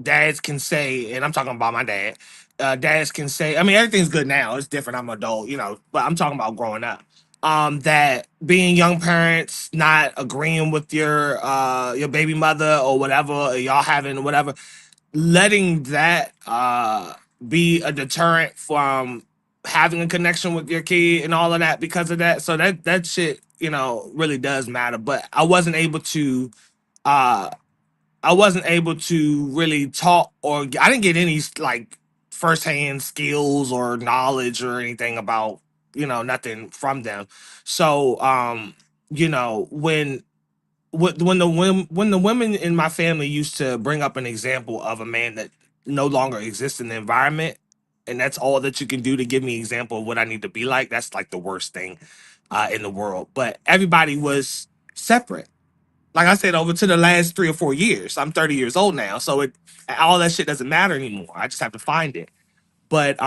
dads can say, and I'm talking about my dad. Dads can say, I mean, everything's good now. It's different. I'm an adult, but I'm talking about growing up. That being young parents, not agreeing with your baby mother or whatever, or y'all having whatever, letting that be a deterrent from having a connection with your kid and all of that because of that. So that shit, really does matter. But uh I wasn't able to really talk, or I didn't get any like firsthand skills or knowledge or anything about, nothing from them. So when when the women in my family used to bring up an example of a man that no longer exists in the environment, and that's all that you can do to give me an example of what I need to be like, that's like the worst thing in the world. But everybody was separate. Like I said, over to the last 3 or 4 years. I'm 30 years old now, so all that shit doesn't matter anymore. I just have to find it. But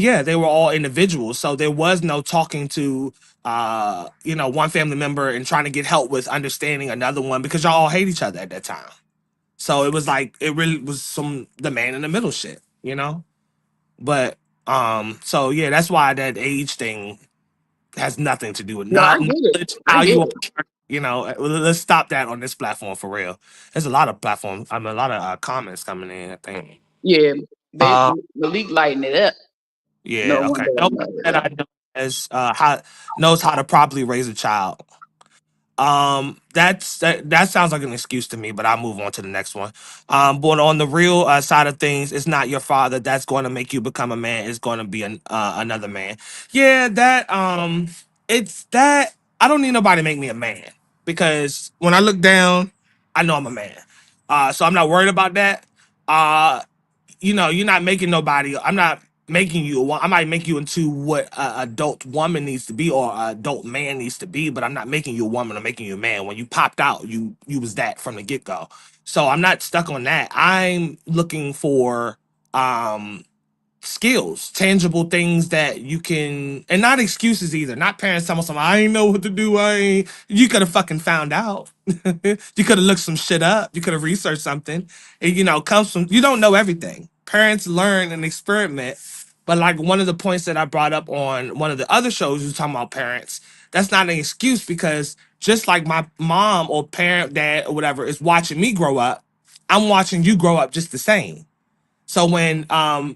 yeah, they were all individuals, so there was no talking to one family member and trying to get help with understanding another one because y'all all hate each other at that time. So it was like it really was some the man in the middle shit. But so yeah, that's why that age thing has nothing to do with No, I get it. knowledge, I how get you it. let's stop that on this platform for real. There's a lot of platforms, I mean a lot of comments coming in, I think. Yeah, they uh Malik lighting it up. No yeah, one okay. does Nobody that I know knows how to properly raise a child. That sounds like an excuse to me, but I'll move on to the next one. But on the real side of things, it's not your father that's going to make you become a man. It's going to be another man. Yeah, it's that I don't need nobody to make me a man because when I look down, I know I'm a man. So I'm not worried about that. Uh, you're not making nobody. I'm not making you. I might make you into what a adult woman needs to be or a adult man needs to be, but I'm not making you a woman. I'm making you a man. When you popped out, you was that from the get go. So I'm not stuck on that. I'm looking for um skills, tangible things that you can, and not excuses either. Not parents telling something, I ain't know what to do. You could have fucking found out. You could have looked some shit up. You could have researched something. It, comes from, you don't know everything. Parents learn and experiment. But like one of the points that I brought up on one of the other shows, you was talking about parents. That's not an excuse because just like my mom or parent, dad, or whatever is watching me grow up, I'm watching you grow up just the same. So when,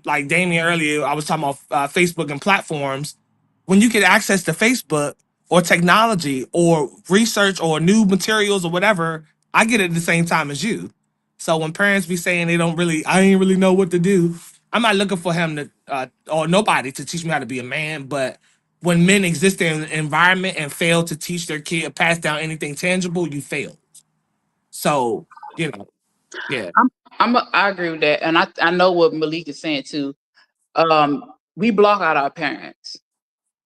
like Damien earlier, I was talking about Facebook and platforms. When you get access to Facebook or technology or research or new materials or whatever, I get it at the same time as you. So when parents be saying I ain't really know what to do. I'm not looking for him to or nobody to teach me how to be a man. But when men exist in an environment and fail to teach their kid, pass down anything tangible, you fail. So you know, yeah. I agree with that, and I know what Malik is saying too. We block out our parents.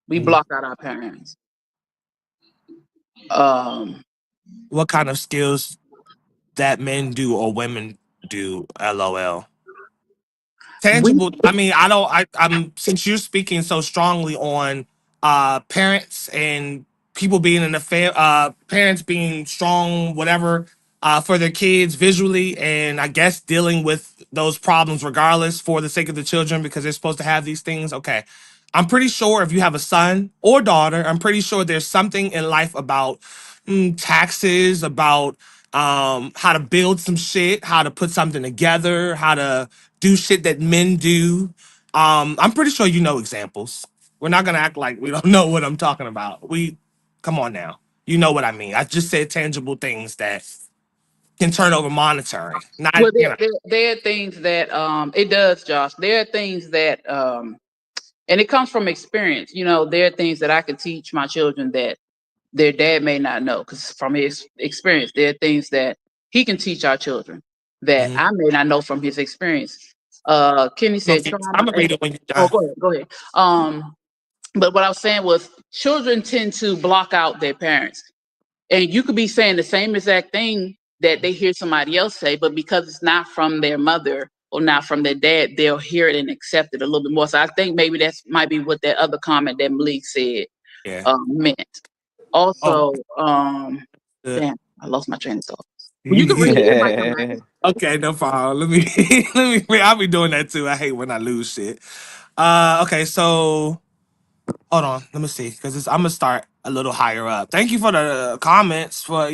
We Mhm. block out our parents. Um, What kind of skills that men do or women do? LOL. we Tangible. I mean, I don't. I'm since you're speaking so strongly on parents and people being in the parents being strong, whatever, for their kids visually, and I guess dealing with those problems regardless for the sake of the children because they're supposed to have these things. Okay, I'm pretty sure if you have a son or daughter, I'm pretty sure there's something in life about taxes, about how to build some shit, how to put something together, how to do shit that men do. I'm pretty sure you know examples. We're not gonna act like we don't know what I'm talking about. We come on now. You know what I mean. I just said tangible things that can turn over monetary. Not, well, you know. there are things that it does, Josh. There are things that and it comes from experience. You know, there are things that I can teach my children that their dad may not know because from his experience, there are things that he can teach our children that Mhm. I may not know from his experience. Kenny said I'm trauma. gonna read it when you're Oh, done. go ahead, go ahead. But what I was saying was children tend to block out their parents. And you could be saying the same exact thing that they hear somebody else say, but because it's not from their mother or not from their dad, they'll hear it and accept it a little bit more. So I think maybe that's might be what that other comment that Malik said Yeah. meant. Oh, Also, good. damn, I lost my train of thought. Well, you can read it. It might come back. Okay, no problem. Let me let me. I'll be doing that too. I hate when I lose shit. Okay, so hold on. Let me see, because I'm gonna start a little higher up. Thank you for the comments. For I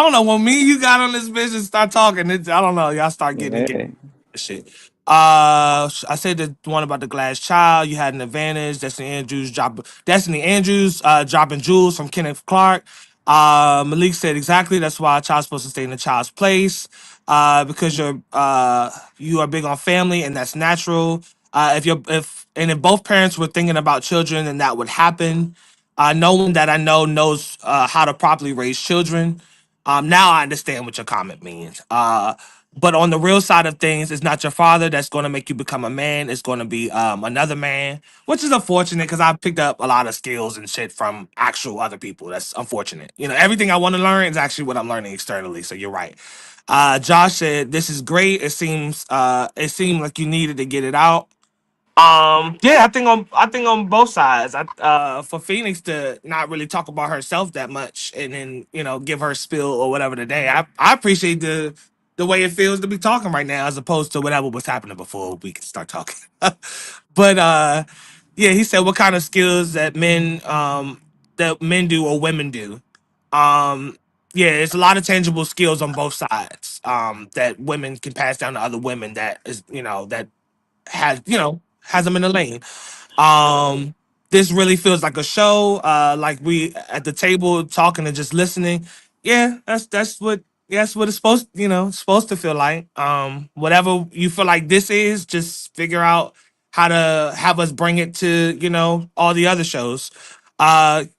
don't know when me and you got on this bitch and start talking. I don't know. Y'all start getting Yeah. shit. I said the one about the glass child. You had an advantage. Destiny Andrews dropping jewels from Kenneth Clark. Malik said exactly. That's why a child's supposed to stay in the child's place. Because you are big on family and that's natural. If both parents were thinking about children, then that would happen. No one that I know knows how to properly raise children. Now I understand what your comment means. But on the real side of things, it's not your father that's going to make you become a man. It's going to be another man, which is unfortunate because I picked up a lot of skills and shit from actual other people. That's unfortunate. Everything I want to learn is actually what I'm learning externally. So you're right. Josh said, "This is great. It seemed like you needed to get it out." Yeah, I think on both sides. For Phoenix to not really talk about herself that much and then, give her spill or whatever today. I appreciate the way it feels to be talking right now as opposed to whatever was happening before we could start talking. But yeah, he said what kind of skills that men do or women do. Um yeah, it's a lot of tangible skills on both sides that women can pass down to other women that is, that has them in the lane. Um, this really feels like a show. Like we at the table talking and just listening. Yeah, that's what it's supposed to feel like. Whatever you feel like this is, just figure out how to have us bring it to all the other shows.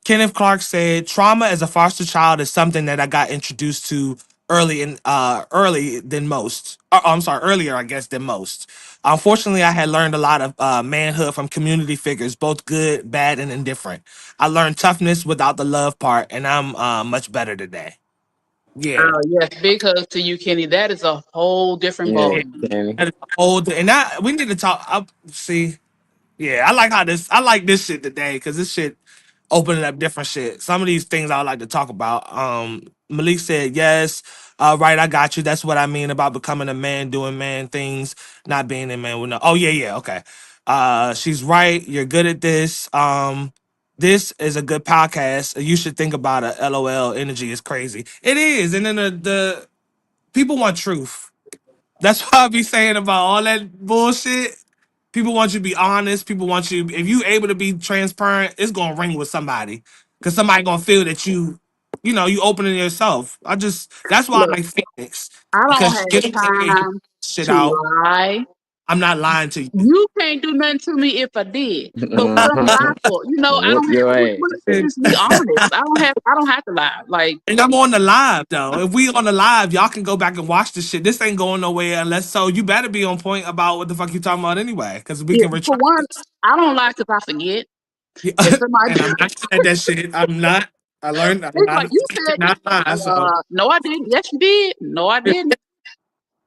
Kenneth Clark said, "Trauma as a foster child is something that I got introduced to early than most. I'm sorry, earlier I guess than most. Unfortunately, I had learned a lot of manhood from community figures, both good, bad, and indifferent. I learned toughness without the love part, and I'm much better today." Yeah, Yes, big hugs to you, Kenny. That is a whole different Yeah, ball. Kenny. that is old, and we need to talk. See, yeah, I like this shit today because this shit opening up different shit. Some of these things I would like to talk about. Malik said, yes, right, I got you. That's what I mean about becoming a man, doing man things, not being a man with no. Oh, yeah, yeah, okay. She's right. You're good at this. This is a good podcast. You should think about it. LOL, energy is crazy. It is. And then the people want truth. That's what I be saying about all that bullshit. People want you to be honest. People want you, if you able to be transparent, it's gonna ring with somebody. Cause somebody gonna feel that you you opening yourself. That's why I Look, like Phoenix I don't because have you get away and you time shit to out. lie. I'm not lying to you. You can't do nothing to me if I did. But what I'm lying for, I Whoop don't have. your ass. Let's just be honest. I don't have to lie. Like, And I'm on the live though. If we on the live, y'all can go back and watch this shit. This ain't going nowhere unless you better be on point about what the fuck you talking about anyway, because we yeah, can for retract one, this. I don't lie because I forget. Yeah. If somebody, And I'm not good at that shit. I'm not. I learned I'm it's not like you said. not lie. So No, I didn't. Yes, you did. No, I didn't.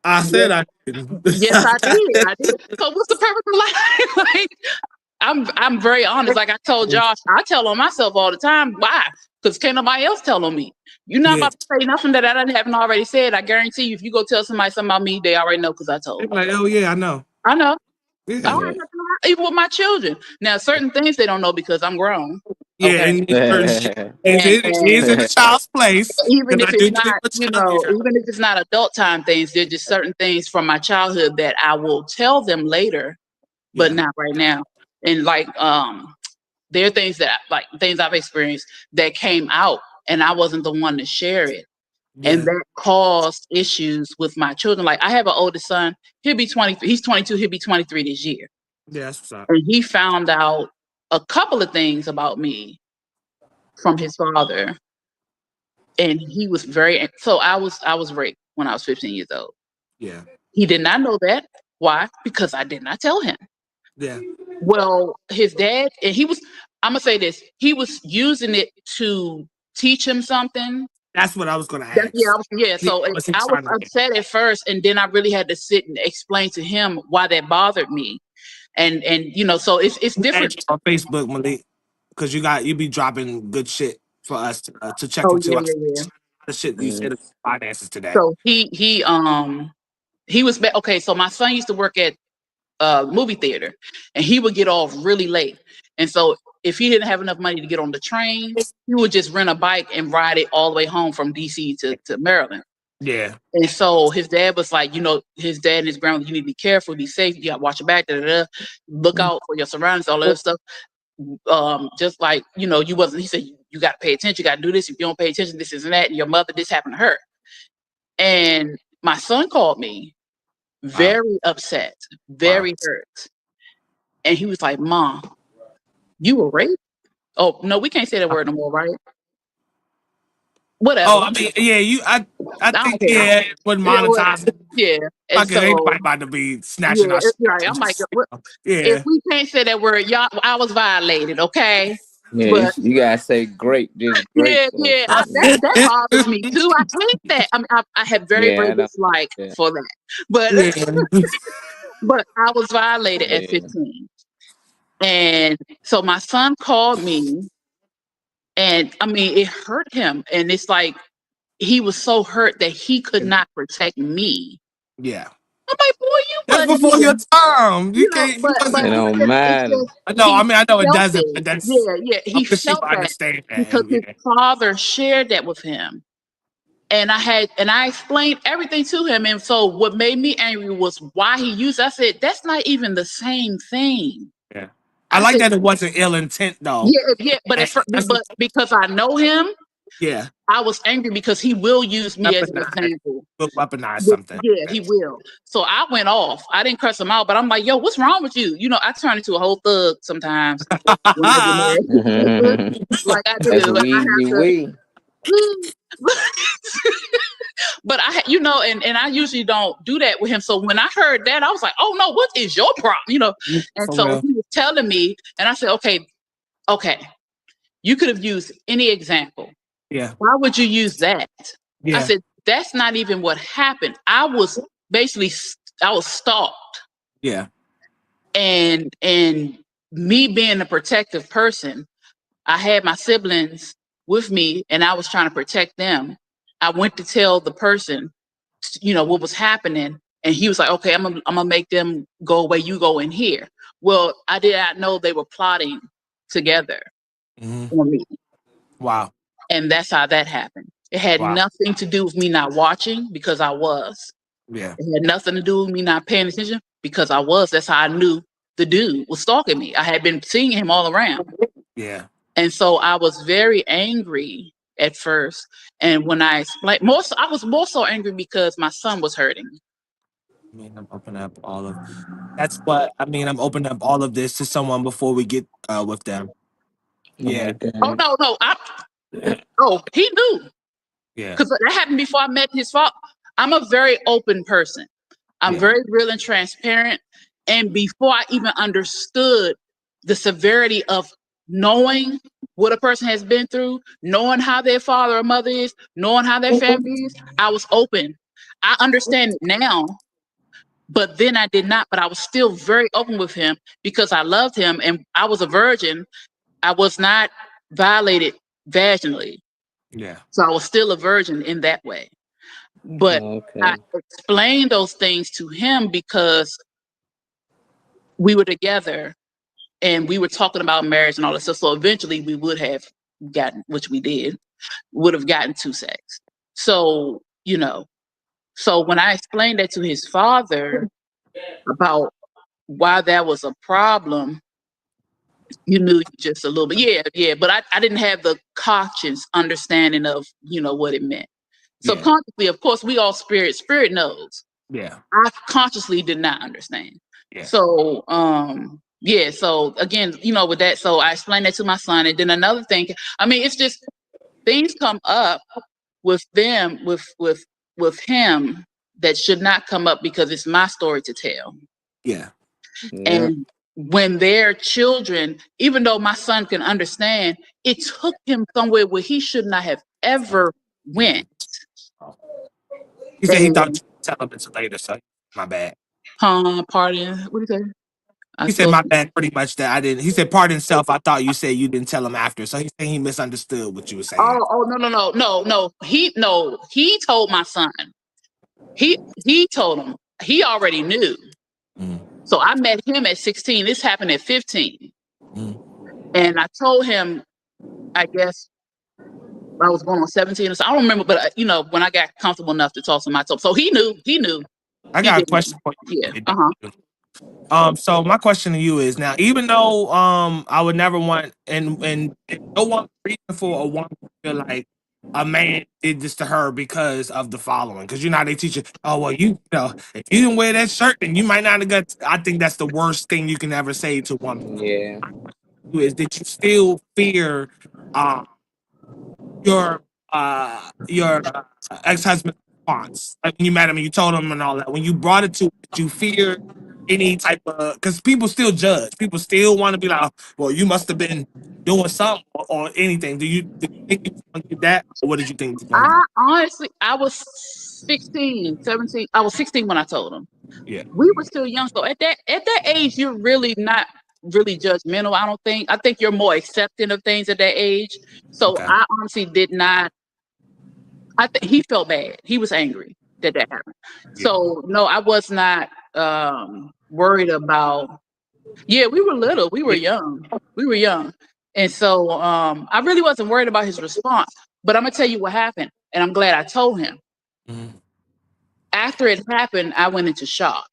I said Yes, I didn't. yes, I did. I did. So what's the purpose of lying? Like, I'm very honest. Like I told Josh, I tell on myself all the time. Why? Because can't nobody else tell on me. You're not Yeah. about to say nothing that I haven't already said. I guarantee you, if you go tell somebody something about me, they already know because I told. They're like, oh yeah, I know. I know. Yeah. I don't have to lie, even with my children. Now, certain things they don't know because I'm grown. Yeah, Okay. and certain shit is And, it is in the child's place. even 'Cause if I do it's think not, what child- yeah. even if it's not adult time things, there's just certain things from my childhood that I will tell them later, but Yeah. not right now. And like, there are things things I've experienced that came out and I wasn't the one to share it. Yeah. And that caused issues with my children. Like I have an oldest son, he'll be 20, he's 22, he'll be 23 this year. Yeah, that's what's up. And he found out a couple of things about me from his father. And he was so I was raped when I was 15 years old. Yeah. He did not know that. Why? Because I did not tell him. Yeah. Well, his dad, and I'm gonna say this, he was using it to teach him something. That's what I was gonna ask. Yeah. So I was upset at first, and then I really had to sit and explain to him why that bothered me. And so it's different on Facebook, Malik, because you be dropping good shit for us to check Oh, into. yeah. The shit you said about finances today. So he was okay. So my son used to work at movie theater, and he would get off really late. And so if he didn't have enough money to get on the train, he would just rent a bike and ride it all the way home from DC to Maryland. Yeah. And so his dad was like, his dad and his grandmother, you need to be careful, be safe, you got to watch your back, look out for your surroundings, all that stuff. Just like, he said, you got to pay attention, you got to do this. If you don't pay attention, this and that, and your mother, this happened to her. And my son called me very upset, very hurt. And he was like, Mom, you were raped? Oh, no, we can't say that word no more, right? Whatever. Oh, I mean, yeah, I think, yeah, it would monetize. Yeah. And so, anybody about to be snatching us. Right. I'm like, if we can't say that word, y'all, I was violated, okay? Yeah, but, you gotta say great. Just great. Yeah. That bothers me too. I hate that. I mean, I have very dislike for that. But but I was violated at 15. And so my son called me, and I mean, it hurt him. And it's like he was so hurt that he could not protect me. Yeah. I'm like, boy, that's before your time. You can't. But it don't matter. No, I mean, I know it doesn't. But that's He felt that because his father shared that with him, and I explained everything to him. And so, what made me angry was why he used. I said, that's not even the same thing. Yeah, I like that it wasn't ill intent though. Yeah, but because I know him. Yeah. I was angry because he will use me as an example. Will weaponize something. Yeah, he will. So I went off. I didn't cuss him out, but I'm like, yo, what's wrong with you? I turn into a whole thug sometimes. Like I do. But and I usually don't do that with him. So when I heard that, I was like, oh no, what is your problem? And so he was telling me, and I said, okay, you could have used any example. Yeah. Why would you use that? Yeah. I said, that's not even what happened. I was stalked. Yeah. And me being a protective person, I had my siblings with me and I was trying to protect them. I went to tell the person, what was happening. And he was like, okay, I'm gonna make them go away. You go in here. Well, I did not know they were plotting together on me. Wow. And that's how that happened. It had nothing to do with me not watching because I was. Yeah. It had nothing to do with me not paying attention because I was. That's how I knew the dude was stalking me. I had been seeing him all around. Yeah. And so I was very angry at first. And when I explained, I was more so angry because my son was hurting. I mean, I'm opening up all of that's what I mean. I'm opening up all of this to someone before we get with them. Yeah, Oh no, he knew yeah, because that happened before I met his father. I'm a very open person. I'm Yeah. very real and transparent. And before I even understood the severity of knowing what a person has been through, knowing how their father or mother is, knowing how their family is, I was open. I understand it now, but then I did not. But I was still very open with him because I loved him and I was a virgin. I was not violated vaginally. yeah, So I was still a virgin in that way. But I explained those things to him because we were together and we were talking about marriage and all this stuff. So eventually we would have gotten, which we did, would have gotten to sex. So, so when I explained that to his father about why that was a problem, you knew just a little bit. Yeah. But I didn't have the conscious understanding of, what it meant. Subconsciously, of course, we all spirit knows. yeah, I consciously did not understand. Yeah. So, so again, with that, so I explained that to my son. And then another thing, I mean, it's just things come up with them, with him that should not come up because it's my story to tell. yeah. And when their children, even though my son can understand, it took him somewhere where he should not have ever went. He said he thought you would tell him until later, so my bad. Pardon. What did he say? He said my bad pretty much that I didn't. He said pardon himself. I thought you said you didn't tell him after. So he's saying he misunderstood what you were saying. Oh, no. He told my son. He told him. He already knew. So I met him at 16. This happened at 15. And I told him, I guess I was going on 17 or so. I don't remember, but when I got comfortable enough to talk to him, I told him. So he knew. I got a question for you. Yeah. So my question to you is now, even though I would never want and no one reason for a woman to feel like a man did this to her because of the following. Because you know how they teach you, oh well, if you didn't wear that shirt, then you might not have got. I think that's the worst thing you can ever say to a woman. Yeah. Is that you still fear your ex-husband's response? Like when you met him and you told him and all that. When you brought it to, did you fear any type of? Because people still judge. People still want to be like, well, you must have been doing something or anything. Did you think you were going to get that, or what did you think? Honestly, I was 16, 17. I was 16 when I told him. Yeah. We were still young. So at that age, you're really not really judgmental. I don't think. I think you're more accepting of things at that age. So I honestly did not. I think he felt bad. He was angry that happened. Yeah. So no, I was not worried about. Yeah, we were little. We were young. And so I really wasn't worried about his response. But I'm gonna tell you what happened, and I'm glad I told him. After it happened, I went into shock.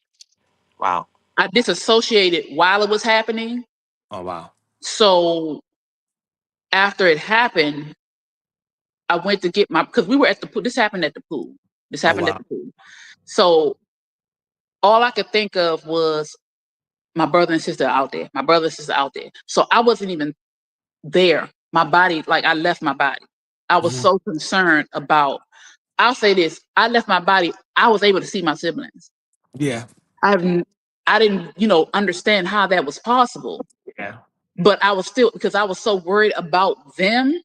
Wow. I disassociated while it was happening. Oh wow. So after it happened, I went to get because we were at the pool. This happened at the pool. At the pool. So all I could think of was my brother and sister out there. So I wasn't even there. My body, like I left my body. I was so concerned about, I'll say this, I left my body. I was able to see my siblings. Yeah. I didn't, understand how that was possible. Yeah. But I was still, because I was so worried about them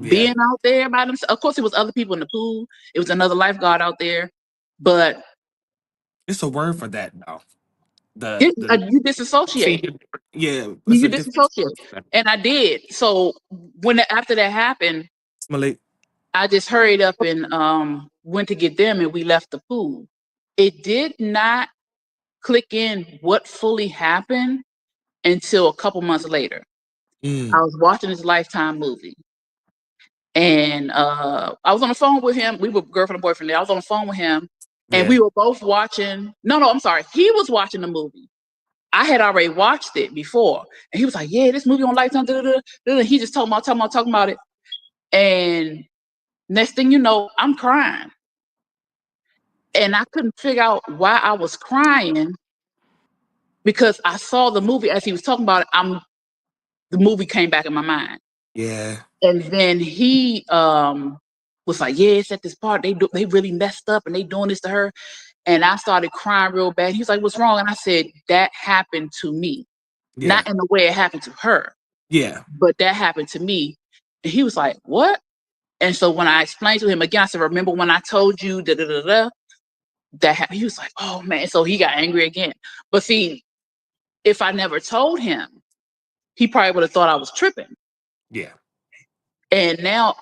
being out there by themselves. Of course, it was other people in the pool. It was another lifeguard out there. But it's a word for that, though. You disassociate. Yeah. You disassociate. And I did. So after that happened, Malik, I just hurried up and went to get them, and we left the pool. It did not click in what fully happened until a couple months later. I was watching this Lifetime movie, and I was on the phone with him. We were girlfriend and boyfriend. I was on the phone with him, and we were both watching. No, I'm sorry. He was watching the movie. I had already watched it before, and he was like, "Yeah, this movie on Lifetime." He just talking about it, and Next thing you know, I'm crying. And I couldn't figure out why I was crying because I saw the movie as he was talking about it. The movie came back in my mind. Yeah. And then he was like, yeah, it's at this part. They really messed up and they doing this to her. And I started crying real bad. He was like, what's wrong? And I said, that happened to me. Yeah. Not in the way it happened to her. Yeah. But that happened to me. And he was like, what? And so when I explained to him again, I said, remember when I told you that happened? He was like, oh man. So he got angry again. But see, if I never told him, he probably would have thought I was tripping. Yeah. And now,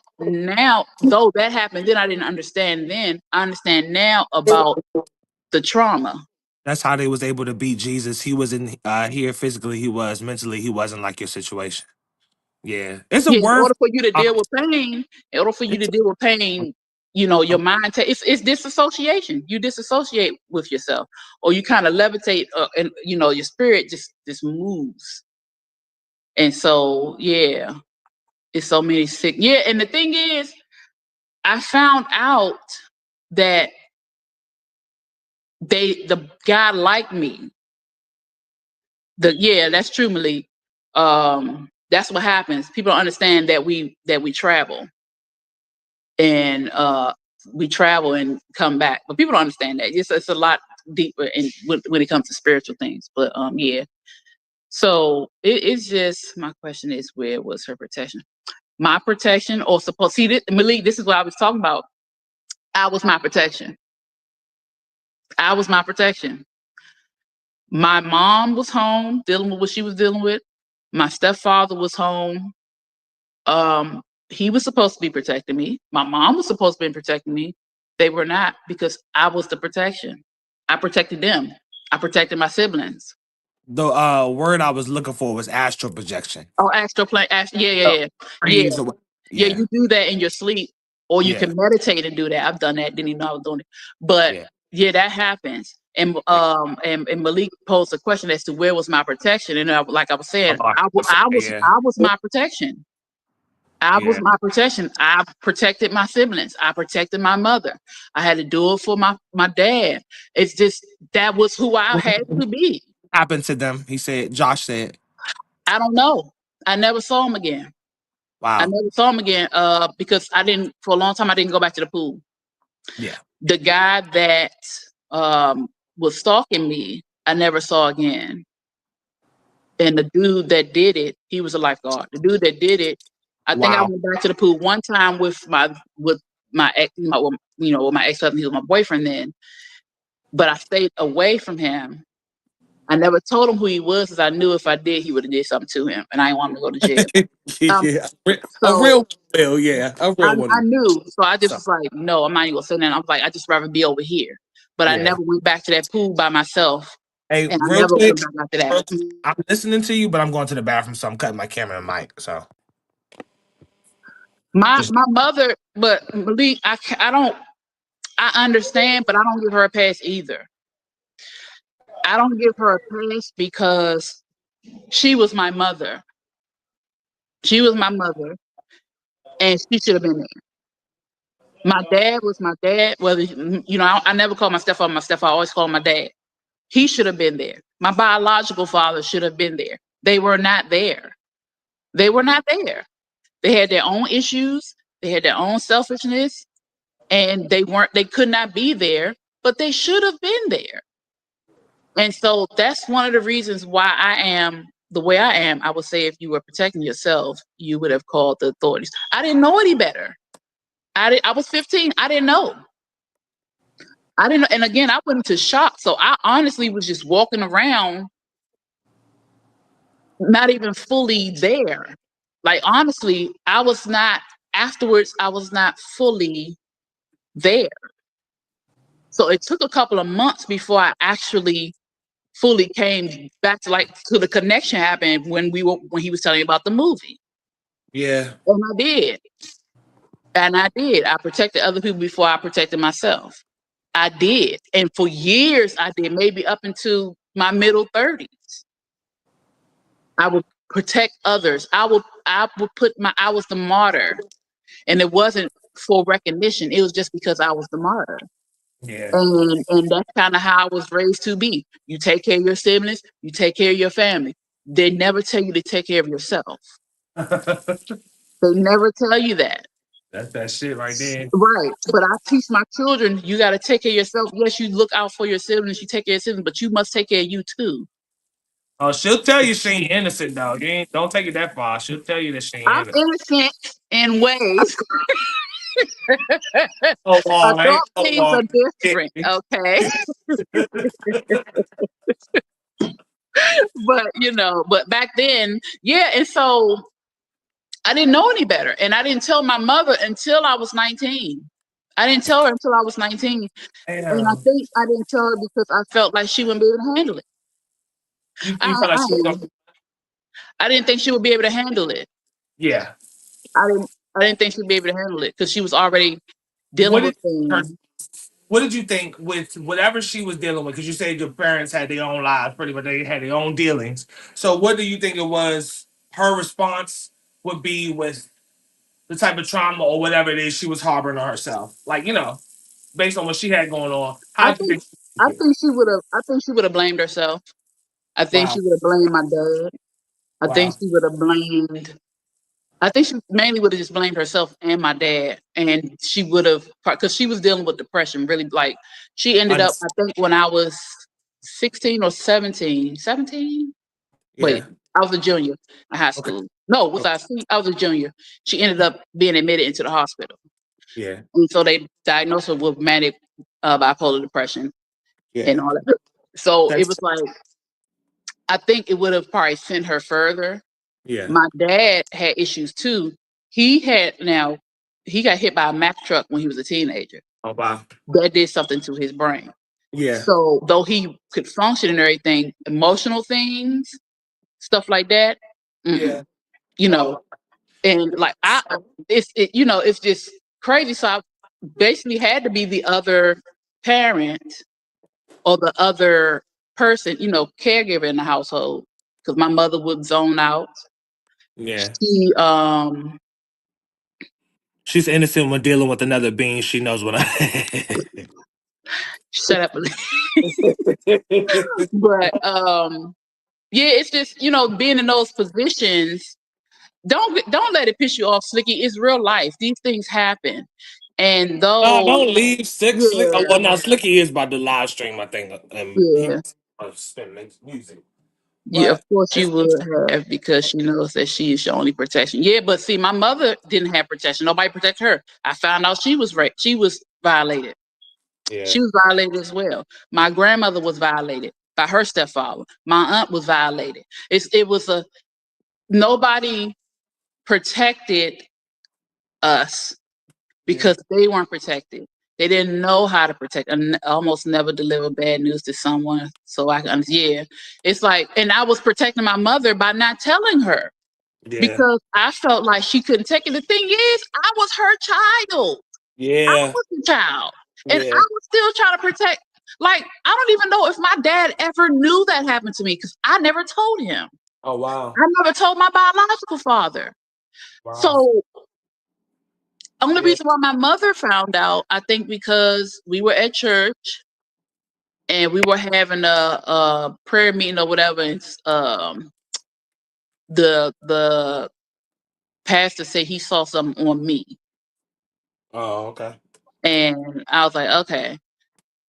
though that happened, then I didn't understand then. I understand now about the trauma. That's how they was able to beat Jesus. He was in here physically, he was mentally, he wasn't like your situation. Yeah. It's a In word. order for you to deal with pain, your mind, it's disassociation. You disassociate with yourself, or you kind of levitate, and your spirit just moves. And so, yeah, it's so many sick. Yeah, and the thing is, I found out that the guy liked me. That's true, Malik. That's what happens. People don't understand that we travel. And we travel and come back, but people don't understand that. It's a lot deeper when it comes to spiritual things. But yeah. So it's just, my question is, where was her protection? My protection, or suppose, see, Malik, this is what I was talking about. I was my protection. I was my protection. My mom was home dealing with what she was dealing with. My stepfather was home. He was supposed to be protecting me. My mom was supposed to be protecting me. They were not, because I was the protection. I protected them. I protected my siblings. The word I was looking for was astral projection. Oh, astral plane. Yeah. You do that in your sleep, or you can meditate and do that. I've done that. Didn't even know I was doing it. But yeah, that happens. And and Malik posed a question as to where was my protection, and like I was saying, I was my protection. I was my protection. I protected my siblings. I protected my mother. I had to do it for my dad. It's just, that was who I had to be. Happened to them, he said. Josh said. I don't know. I never saw him again. Wow. I never saw him again because for a long time, I didn't go back to the pool. Yeah. The guy that was stalking me, I never saw again. And the dude that did it, he was a lifeguard. The dude that did it, I think I went back to the pool one time with my ex, with my ex-husband. He was my boyfriend then. But I stayed away from him. I never told him who he was, because I knew if I did, he would have did something to him, and I didn't want him to go to jail. A real one. I knew, so I just was like, no, I'm not even gonna say that. I was like, I just rather be over here. But I never went back to that pool by myself. Hey, and real quick, after that. I'm listening to you, but I'm going to the bathroom, so I'm cutting my camera and mic. So my mother, but Malik, I understand, but I don't give her a pass either. I don't give her a pass because she was my mother. She was my mother, and she should have been there. My dad was my dad. Whether I never call my stepfather my stepfather. I always call him my dad. He should have been there. My biological father should have been there. They were not there. They were not there. They had their own issues. They had their own selfishness, and they could not be there, but they should have been there. And so that's one of the reasons why I am the way I am. I would say if you were protecting yourself, you would have called the authorities. I didn't know any better. I was 15. I didn't know. And again, I went into shock. So I honestly was just walking around, not even fully there. Like, honestly, afterwards, I was not fully there. So it took a couple of months before I actually fully came back to the connection happened when he was telling me about the movie. Yeah. And I did. I protected other people before I protected myself. I did. And for years I did, maybe up into my middle 30s. I would protect others. I was the martyr. And it wasn't for recognition. It was just because I was the martyr. Yeah. And that's kind of how I was raised to be. You take care of your siblings, you take care of your family. They never tell you to take care of yourself. They never tell you that. That's that shit right there. Right. But I teach my children, you got to take care of yourself. Yes, you look out for your siblings, you take care of siblings, but you must take care of you too. Oh, she'll tell you she ain't innocent, though. Don't take it that far. She'll tell you that she ain't I'm innocent. innocent in ways. Oh, all right. Adult things are different, okay? But back then, yeah, and so I didn't know any better. And I didn't tell my mother until I was 19. I didn't tell her until I was 19. And I think I didn't tell her because I felt like she wouldn't be able to handle it. You feel like I didn't think she would be able to handle it. Yeah. I didn't think she'd be able to handle it because she was already dealing with things. What did you think with whatever she was dealing with? Because you said your parents had their own lives, pretty much they had their own dealings. So what do you think it was her response would be with the type of trauma or whatever it is she was harboring on herself? Like, based on what she had going on, I think she would have blamed herself. I think she would have blamed my dad. I think she would have blamed. I think she mainly would have just blamed herself and my dad, and she would have because she was dealing with depression. Really, like she ended up. I think when I was 16 or 17. 17. Yeah. Wait, I was a junior in high school. Okay. No, I was a junior. She ended up being admitted into the hospital. Yeah. And so they diagnosed her with manic bipolar depression and all that. So it was like, I think it would have probably sent her further. Yeah. My dad had issues too. He got hit by a Mack truck when he was a teenager. Oh, wow. That did something to his brain. Yeah. So though he could function and everything, emotional things, stuff like that. Yeah. And like it's just crazy. So I basically had to be the other parent or the other person, caregiver in the household because my mother would zone out. Yeah. She's innocent when dealing with another being. She knows what Shut up. But yeah, it's just being in those positions. Don't let it piss you off, Slicky. It's real life. These things happen, and don't leave Slicky. Yeah. Oh, well, now Slicky is about to live stream, I think. Music. Yeah, of course you would have because she knows that she is your only protection. Yeah, but see, my mother didn't have protection. Nobody protected her. I found out she was raped. She was violated. Yeah. She was violated as well. My grandmother was violated by her stepfather. My aunt was violated. Nobody protected us because they weren't protected. They didn't know how to protect and almost never deliver bad news to someone. So it's like, and I was protecting my mother by not telling her because I felt like she couldn't take it. The thing is, I was her child. Yeah. I was the child. And I was still trying to protect. Like, I don't even know if my dad ever knew that happened to me because I never told him. Oh, wow. I never told my biological father. Wow. So only reason why my mother found out, I think because we were at church and we were having a prayer meeting or whatever. And the pastor said he saw something on me. Oh, okay. And I was like, okay.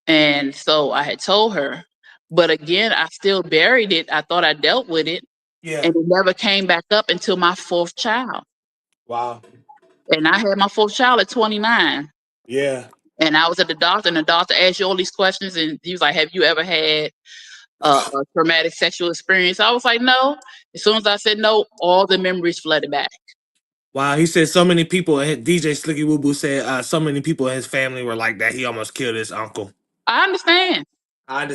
And so I had told her, but again, I still buried it. I thought I dealt with it. Yeah. And it never came back up until my fourth child. Wow. And I had my fourth child at 29. Yeah. And I was at the doctor, and the doctor asked you all these questions, and he was like, have you ever had a traumatic sexual experience? I was like, no. As soon as I said no, all the memories flooded back. Wow, he said so many people, DJ Slicky Woo Boo said so many people in his family were like that. He almost killed his uncle. I understand. And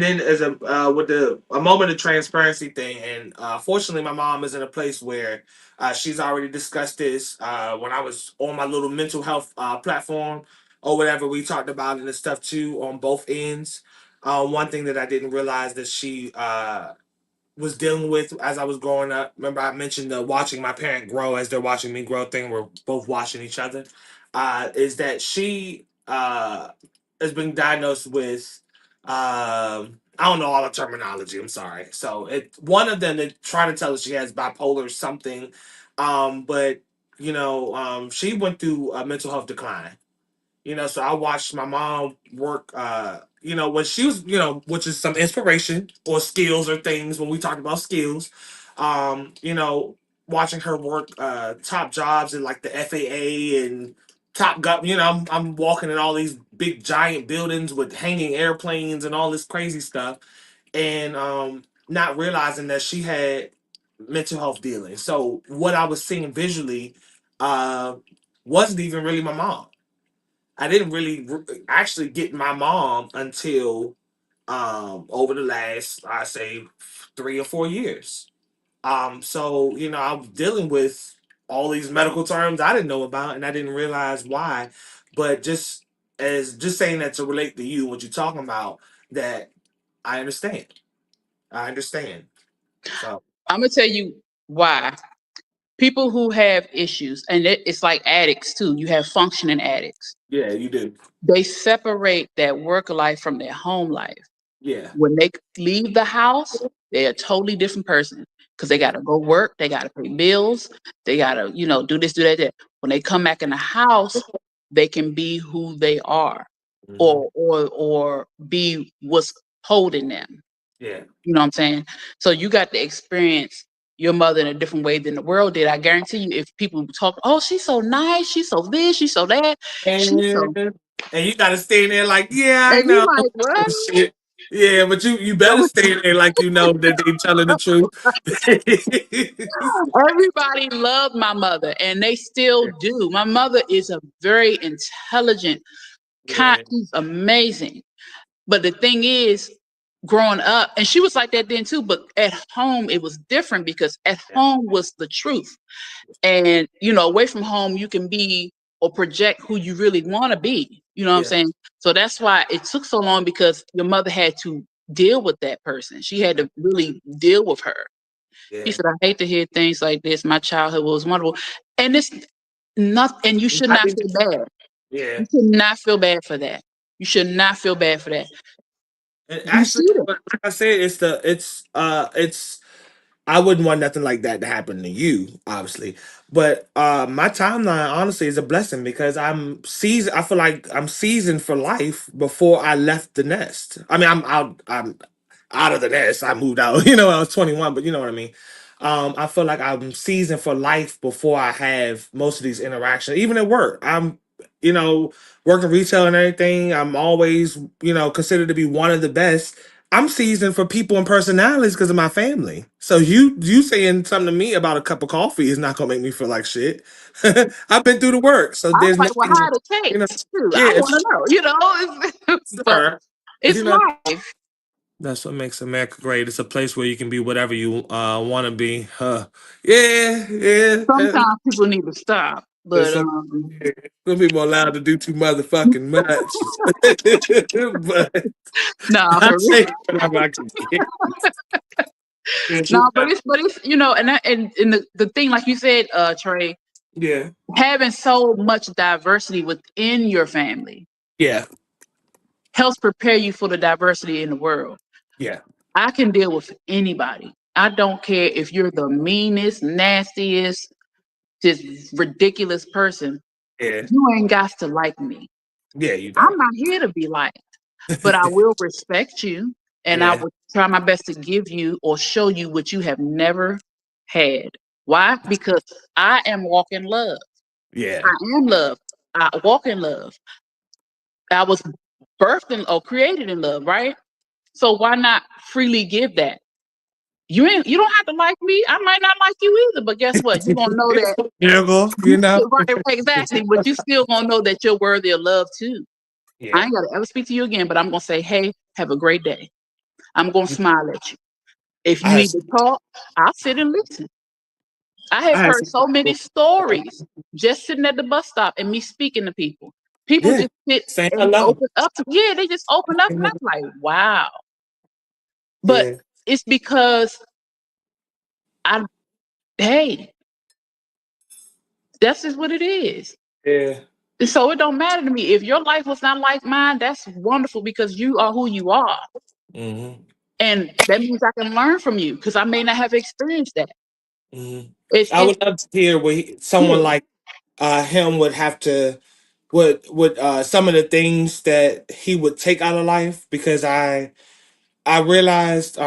then as with a moment of transparency thing, and fortunately my mom is in a place where she's already discussed this when I was on my little mental health platform or whatever. We talked about it and stuff too on both ends. One thing that I didn't realize that she was dealing with as I was growing up. Remember, I mentioned the watching my parent grow as they're watching me grow thing. We're both watching each other. Is that she has been diagnosed with I don't know all the terminology. I'm sorry. So one of them they try to tell us she has bipolar something, but she went through a mental health decline. So I watched my mom work, when she was, which is some inspiration or skills or things when we talk about skills. Um, you know, Watching her work top jobs in like the FAA and Top Gun, I'm walking in all these big giant buildings with hanging airplanes and all this crazy stuff, and not realizing that she had mental health dealing. So what I was seeing visually uh, wasn't even really my mom. I didn't really actually get my mom until over the last, I say, 3 or 4 years. So I was dealing with all these medical terms I didn't know about, and I didn't realize why. But just saying that to relate to you, what you're talking about, that I understand. I understand. So I'm gonna tell you why. People who have issues, and it's like addicts too. You have functioning addicts. yeah, you do. They separate that work life from their home life. Yeah, When they leave the house, they're a totally different person because they yeah, got to go work, they got to pay bills, they got to, do this, do that, that. When they come back in the house, they can be who they are, hmm, or be what's holding them. yeah. You know what I'm saying? So you got to experience your mother in a different way than the world did. I guarantee you, if people talk, oh, she's so nice, she's so this, she's so that, she's so, And you gotta stay there like, yeah, I and you know. like, what? Shit. Yeah, but you better stay there like you know that they telling the truth. Everybody loved my mother, and they still do. My mother is a very intelligent, kind, Yeah, she's amazing. But the thing is, growing up, and she was like that then too, but at home it was different because at yeah, home was the truth. And away from home, you can be or project who you really want to be. You know what I'm yeah, saying? So that's why it took so long, because your mother had to deal with that person. She had to really deal with her. He yeah. said, I hate to hear things like this. My childhood was wonderful. And it's not, and you should I not think, feel bad. yeah. You should not feel bad for that. You should not feel bad for that. And You actually, see that. like I said, it's I wouldn't want nothing like that to happen to you, obviously. But my timeline, honestly, is a blessing because I'm seasoned. I feel like I'm seasoned for life before I left the nest. I mean, I'm out of the nest. I moved out. I was 21, but you know what I mean. I feel like I'm seasoned for life before I have most of these interactions, even at work. I'm, you know, working retail and everything. I'm always, considered to be one of the best. I'm seasoned for people and personalities because of my family. So you saying something to me about a cup of coffee is not gonna make me feel like shit. I've been through the work, so I'm there's like, well, nothing, how it you know. tastes too. I Yeah, want to know, but sure. it's You know, life. that's what makes America great. It's a place where you can be whatever you want to be. Yeah, yeah. Sometimes people need to stop, There's but some people allowed to do too motherfucking much. But nah, I for real. take whatever I can get. No, but it's and the thing, like you said, Trey, Yeah, having so much diversity within your family yeah, helps prepare you for the diversity in the world. yeah, I can deal with anybody. I don't care if you're the meanest, nastiest, just ridiculous person. yeah, You ain't got to like me. yeah. You I'm don't. not here to be liked, but I will respect you, and I Yeah, will try my best to give you or show you what you have never had. Why? Because I am walking love. yeah, I am love. I walk in love. I was birthed in or created in love, right? So why not freely give that? You don't have to like me. I might not like you either, but guess what? You're gonna know that Miracle, you still right, exactly, but you still gonna know that you're worthy of love too. I Yeah, ain't gotta ever speak to you again, but I'm gonna say, hey, have a great day. I'm gonna smile at you. If I you had, need to talk, I'll sit and listen. I have I had, heard so many stories just sitting at the bus stop and me speaking to people. People yeah, just sit saying and hello. open up to, yeah, they just open up, and I'm like, wow. But Yeah, it's because hey, that's just what it is. Yeah. And so it don't matter to me if your life was not like mine. That's wonderful because you are who you are, Mm-hmm. and that means I can learn from you because I may not have experienced that. Mm-hmm. It's I would love to hear where someone yeah. like him would have to would some of the things that he would take out of life because I realized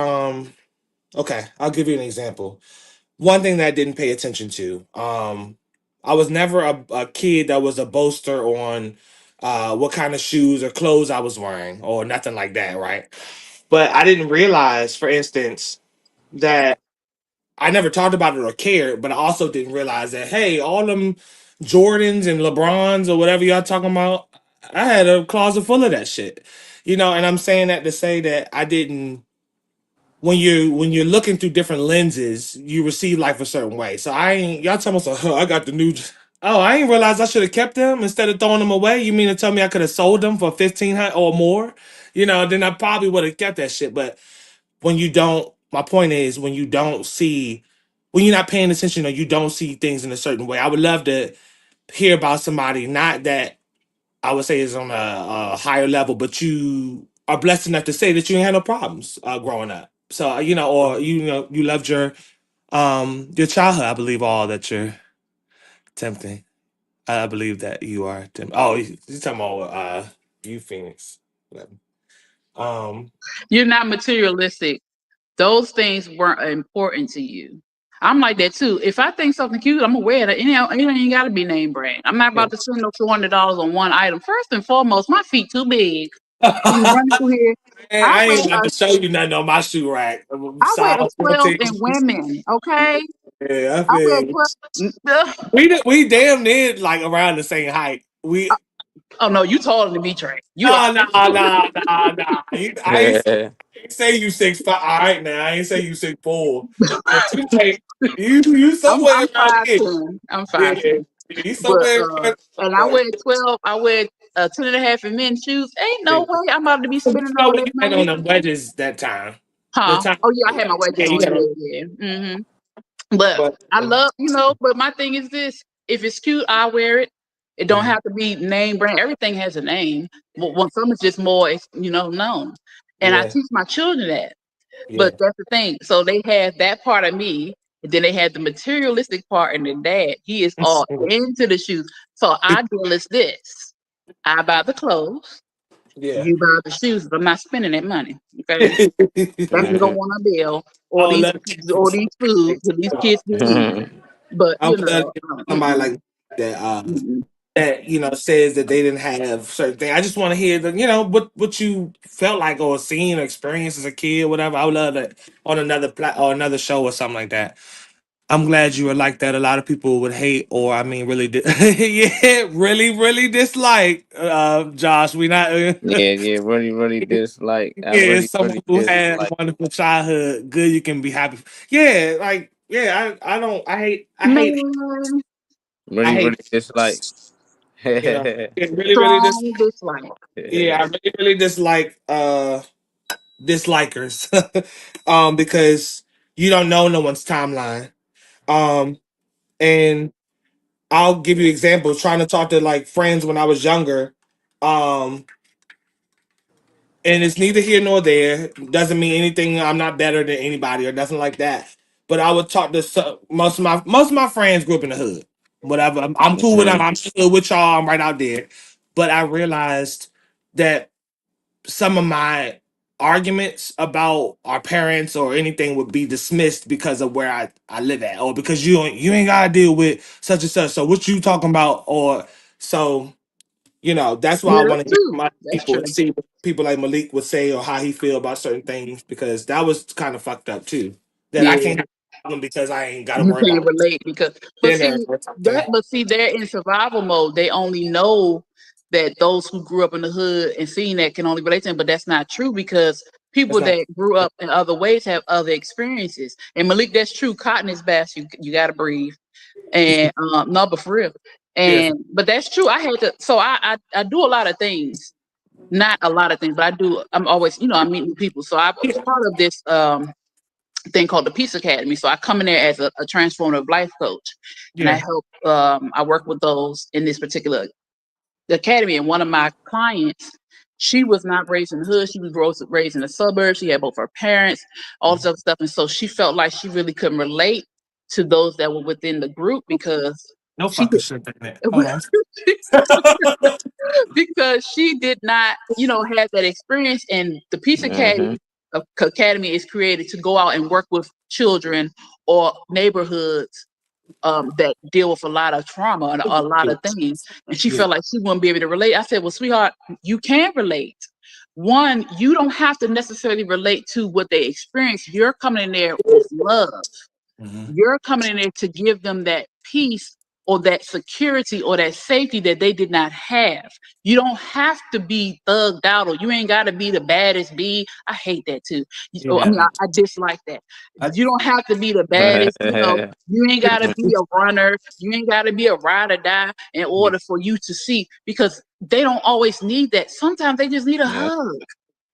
okay, I'll give you an example. One thing that I didn't pay attention to. I was never a kid that was a boaster on what kind of shoes or clothes I was wearing or nothing like that, right? But I didn't realize, for instance, that I never talked about it or cared, but I also didn't realize that, hey, all them Jordans and LeBrons or whatever y'all talking about, I had a closet full of that shit. And I'm saying that to say that I didn't when you're looking through different lenses, you receive life a certain way. So I ain't y'all tell me so I got the new oh, I ain't realized I should have kept them instead of throwing them away. You mean to tell me I could have sold them for 1,500 or more? Then I probably would have kept that shit. But when you don't, my point is when you don't see when you're not paying attention or you don't see things in a certain way. I would love to hear about somebody, not that I would say is on a higher level, but you are blessed enough to say that you ain't had no problems growing up. So or you loved your childhood. I believe all that you're tempting. I believe that you are tempting. Oh, you talking about you, Phoenix? Um, You're not materialistic. Those things weren't important to you. I'm like that too. If I think something cute, I'm gonna wear it. It ain't gotta be name brand. I'm not yeah. about to spend no $200 on one item. First and foremost, my feet too big. You running through here. Man, I I wear ain't about a to show you nothing on my shoe rack. I wear a Size 12 14. in women. Okay, Yeah, I I wear a feel 12. we damn near like around the same height. Oh no, you taller than me, Trey. You are. Nah. I ain't say you 6'5". All right, now I ain't say you 6'4". But you somewhere I'm around here. 5'10". I'm Yeah, 5'10". you But somewhere around and I here. wear 12. I wear 10 and a half in men's shoes. Ain't no Yeah. way I'm about to be You spending know all what that you had money. on the wedges that time. The Huh? time, Oh yeah, I had my wedges you on. got on. Yeah. But But I love, but my thing is this: if it's cute, I wear it. It don't have to be name brand. Everything has a name. But when something's just more, known. And I yeah, teach my children that. yeah. But that's the thing. So they have that part of me, and then they have the materialistic part, and then dad, he is all into the shoes. So our deal is this: I buy the clothes, Yeah. you buy the shoes. But I'm not spending that money. Okay, that's gonna go on a bill I or would these love to or these foods that these kids can eat. But I would love to get somebody like that mm-mm. that says that they didn't have certain things. I just want to hear what you felt like or seen or experienced as a kid, whatever. I would love that on or another show or something like that. I'm glad you were like that. A lot of people would hate or really yeah, really dislike Josh. We not Yeah, really dislike. I yeah, really, someone really who had a dislike. wonderful childhood, good you can be happy. Yeah, like I don't Man, I Really, hate really dislike. you know it really strong dislike. yeah, I really dislike dislikers. Because you don't know no one's timeline. Um and I'll give you examples. Trying to talk to like friends when I was younger. Um and it's neither here nor there. Doesn't mean anything. I'm not better than anybody or nothing like that. But I would talk to most of my friends grew up in the hood. Whatever. I'm cool with them. Mhm. I'm still with y'all. I'm right out there. But I realized that some of my arguments about our parents or anything would be dismissed because of where I live at, or because you ain't gotta deal with such and such. So what you talking about? Or so that's why I Yeah, want that's to hear true. from other That's people and true. see what people like Malik would say or how he feel about certain things, because that was kind of fucked up too. That I Yeah. can't have a problem because I ain't got to You worry can't about relate because, but dinner see or something. they're in survival mode. They only know that those who grew up in the hood and seen that can only relate to them, but that's not true because That's people not. that grew up in other ways have other experiences. And Malik, that's true. Cotton is best. You got to breathe. And no, but for real. Yeah. But that's true. I had to. So I do a lot of things. Not a lot of things, but I do. I'm always, I'm meeting people. So I was part of this. thing called the Peace Academy. So I come in there as a transformative life coach, and I Yeah. help. I work with those in this particular academy. And one of my clients, she was not raised in the hood. She was raised in the suburbs. She had both her parents, all this other stuff, and so she felt like she really couldn't relate to those that were within the group because No she fucking shit in it. Hold on. because she did not, have that experience. And the Peace Mm-hmm. Academy is created to go out and work with children or neighborhoods that deal with a lot of trauma and a lot of things. And she Yeah. felt like she wouldn't be able to relate. I said, well, sweetheart, you can relate. One, you don't have to necessarily relate to what they experience. You're coming in there with love. Mhm. You're coming in there to give them that peace or that security or that safety that they did not have. You don't have to be thugged out, or you ain't got to be the baddest bee. I hate that too. I mean, Yeah. I dislike that. I- You don't have to be the baddest. You ain't got to be a runner. You ain't got to be a ride or die in order for you to see, because they don't always need that. Sometimes they just need a hug.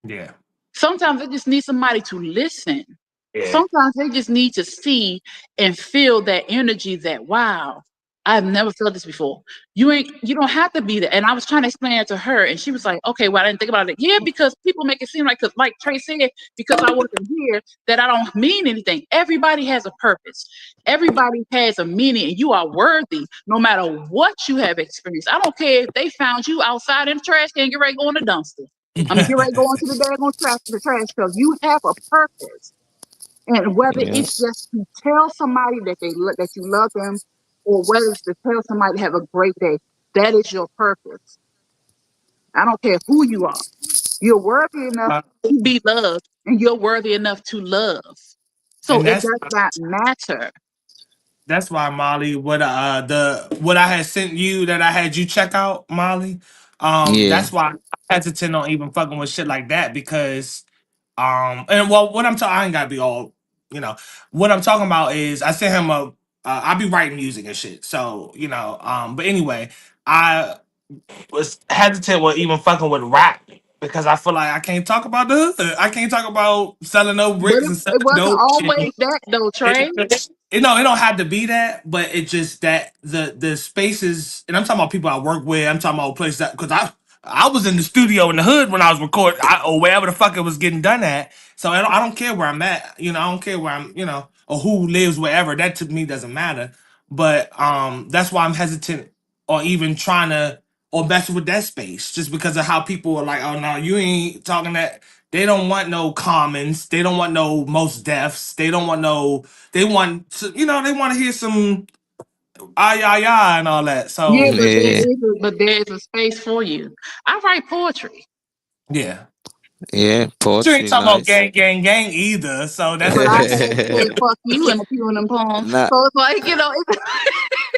Yeah. Sometimes they just need somebody to listen. Yeah. Sometimes they just need to see and feel that energy that, wow, I've never felt this before. You don't have to be there. And I was trying to explain it to her, and she was like, okay, well, I didn't think about it. Yeah, because people make it seem like Trey said, because I wasn't here, that I don't mean anything. Everybody has a purpose. Everybody has a meaning, and you are worthy no matter what you have experienced. I don't care if they found you outside in the trash can, get ready to go in the dumpster. I'm get ready to go into the daggone trash, because you have a purpose. And whether it's Yes. just to tell somebody that that you love them, or whether it's to tell somebody to have a great day, that is your purpose. I don't care who you are. You're worthy enough to be loved, and you're worthy enough to love. So And it does not matter. that's why, Molly, what I had sent you that I had you check out, Molly. Yeah. That's why I'm hesitant on even fucking with shit like that, because and well, what I'm talking, I ain't gotta be all, what I'm talking about is I sent him I be writing music and shit, so but anyway, I was hesitant with even fucking with rap because I feel like I can't talk about the hood. I can't talk about selling no But bricks and it selling wasn't dope. always that though, Trey. It don't have to be that, but it just that the spaces, and I'm talking about people I work with. I'm talking about places that, because I was in the studio in the hood when I was recording, or wherever the fuck it was getting done at. So I don't care where I'm at. I don't care where I'm, or who lives wherever. That to me doesn't matter. But that's why I'm hesitant or even trying to or messing with that space, just because of how people are like, oh no, you ain't talking that. They don't want no commons. They don't want no most deafs. They don't want no. They want to, they want to hear some ah ya ya and all that. Yeah, So Yeah. but there is a space for you. I write poetry, yeah, Yeah. you ain't Poetry talking about nice. gang gang gang either. So that's but I that's have said fuck you in a few of them poems. Nah, So it's like,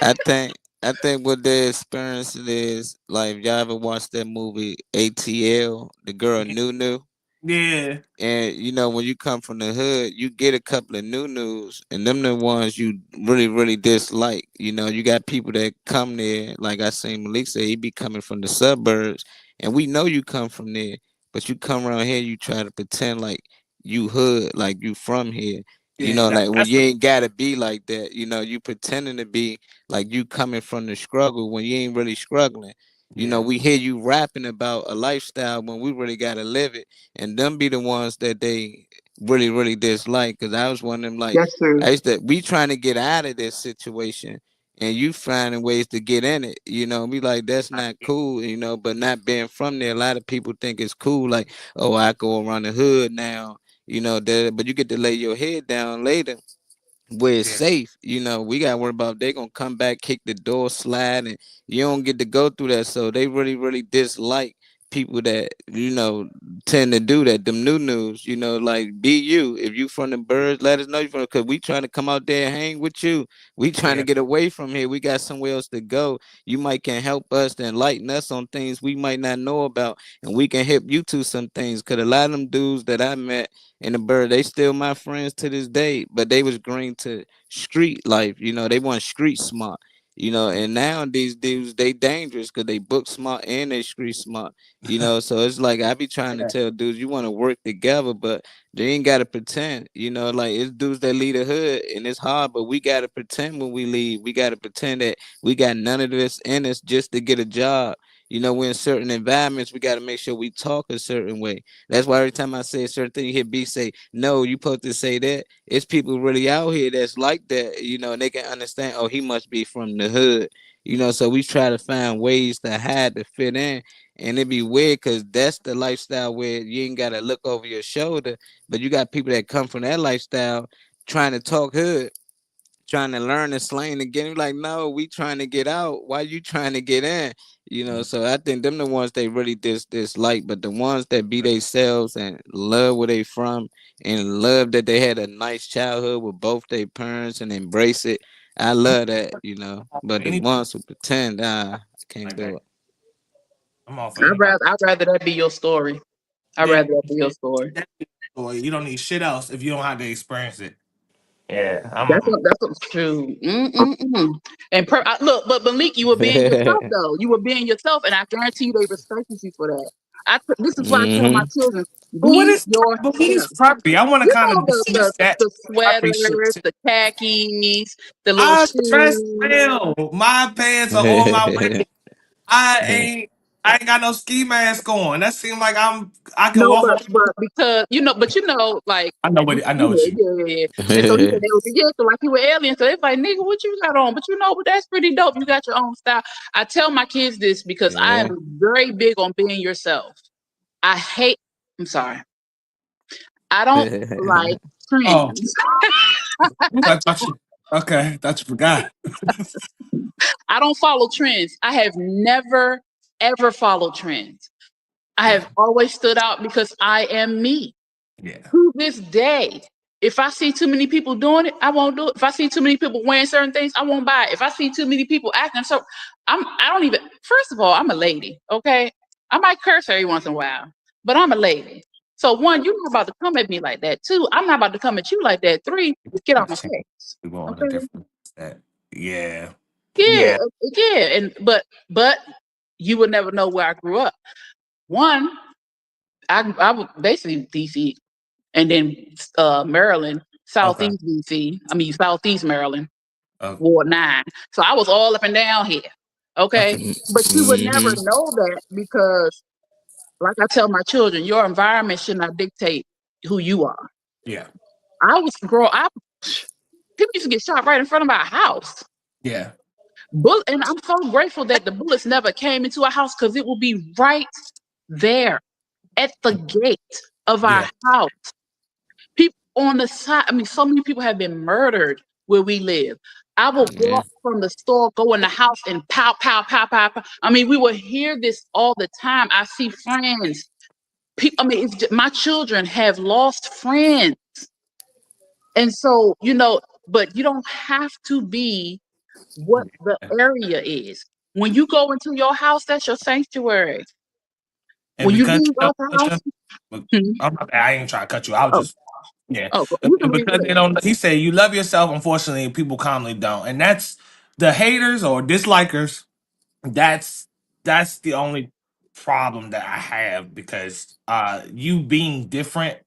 I think I think what they're experiencing is like, if y'all ever watched that movie ATL, the girl Nunu. yeah, And when you come from the hood, you get a couple of new news, and them the ones you really, really dislike. You got people that come there, like I seen Malik say, he be coming from the suburbs, and we know you come from there, but you come around here, you try to pretend like you hood, like you from here. yeah. Like when That's you ain't gotta be like that. You pretending to be like you coming from the struggle when you ain't really struggling. yeah, We hear you rapping about a lifestyle when we really gotta live it, and them be the ones that they really, really dislike. Cause I was one of them, like, that's true. we trying to get out of this situation, and you finding ways to get in it. We like, that's not cool. But not being from there, a lot of people think it's cool. Like, oh, I go around the hood now. But you get to lay your head down later where it's yeah, safe. We gotta worry about they gonna come back, kick the door, slide, and you don't get to go through that. So they really, really dislike people that tend to do that. Them new news, like, be you. If you from the birds, let us know you from, because we trying to come out there and hang with you. We trying to yeah, get away from here. We got somewhere else to go. You might can help us to enlighten us on things we might not know about, and we can help you to some things. Cause a lot of them dudes that I met in the bird, they still my friends to this day, but they was green to street life. They weren't street smart. you know. And now these dudes, they dangerous because they book smart and they street smart, you know. So it's like I be trying to tell dudes, you want to work together, but they ain't gotta pretend, you know. Like it's dudes that lead the hood, and it's hard, but we gotta pretend when we leave. We gotta pretend that we got none of this in us just to get a job. You know, we're in certain environments. We got to make sure we talk a certain way. That's why every time I say a certain thing, you hear B say, "No, you supposed to say that." It's people really out here that's like that, you know, and they can understand. Oh, he must be from the hood, you know. So we try to find ways to hide to fit in, and it be weird because that's the lifestyle where you ain't got to look over your shoulder, but you got people that come from that lifestyle trying to talk hood, trying to learn the slang again. Like, no, we trying to get out. Why you trying to get in? You know, so I think them the ones they really dislike, but the ones that be themselves and love where they from and love that they had a nice childhood with both their parents and embrace it. I love that, you know. But the Any ones who pretend, I can't like do that. it. I'm all for anybody. I'd rather that be your story. I'd Yeah, rather that be your story. boy, you don't need shit else if you don't have to experience it. Yeah, That's true. And look, but Malik, you were being yourself though. You were being yourself, and I guarantee you they respected you for that. This is why I tell my hmm children, but what be is but what is yourself. preppy? I want to You kind know of discuss that the preppy shit sweaters, too. the khakis, the little I dress shoes. well. My pants are on my way. I ain't got no ski mask on. That seems like I can No, walk away. but because like I know what you. yeah. And so he said they was so like you were alien. So it's like, nigga, what you got on? But but that's pretty dope. You got your own style. I tell my kids this because I Yeah. am very big on being yourself. I'm sorry. I don't like Oh, trends. I thought you. Okay, thought you forgot. I don't follow trends. I have never ever followed trends. I have always stood out because I am me. Yeah. To this day, if I see too many people doing it, I won't do it. If I see too many people wearing certain things, I won't buy it. If I see too many people acting so, I don't even. First of all, I'm a lady. Okay, I might curse every once in a while, but I'm a lady. So one, you're not about to come at me like that. Two, I'm not about to come at you like that. Three, get out my face. We go on a Okay. different. Yeah. Yeah, yeah, and but you would never know where I grew up. One, I was basically DC, and then Maryland, Southeast DC. I mean Southeast Maryland, Ward 9. So I was all up and down here. Okay, but you would never know that because, like I tell my children, your environment should not dictate who you are. Yeah. I was growing up. People used to get shot right in front of my house. Yeah. And I'm so grateful that the bullets never came into our house because it will be right there at the gate of our house. People on the side. I mean, so many people have been murdered where we live. I will walk from the store, go in the house, and pow, pow, pow, pow, pow. I mean, we will hear this all the time. I see friends. My children have lost friends. And so, but you don't have to be what the area is. When you go into your house, that's your sanctuary. And when you because leave out the house, I ain't trying to cut you. I was just yeah. you can Because they don't. He said you love yourself. Unfortunately, people commonly don't, and that's the haters or dislikers. That's the only problem that I have because you being different,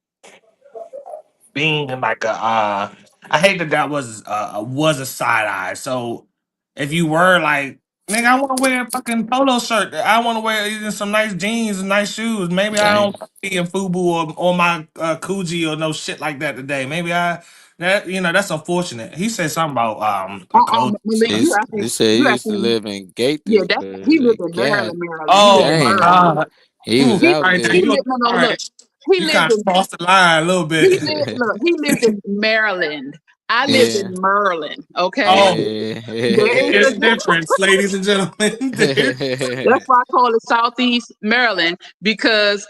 being like I hate that was a side eye. So if you were like, nigga, I want to wear a fucking polo shirt. I want to wear even some nice jeans and nice shoes. Maybe I Dang. don't be in FUBU or my Coogee or no shit like that today. Maybe that's unfortunate. He said something about a clothes. He said he used to live in he Gaithersburg. lives in God. Maryland. Oh my Dang. god. He was All out right, there. He lived, no, look. He you lived kind of in crossed the line a little bit. he lived in Maryland. I lived in Yeah. Maryland. Okay. Oh, There is there's a a difference, ladies and gentlemen. That's why I call it Southeast Maryland because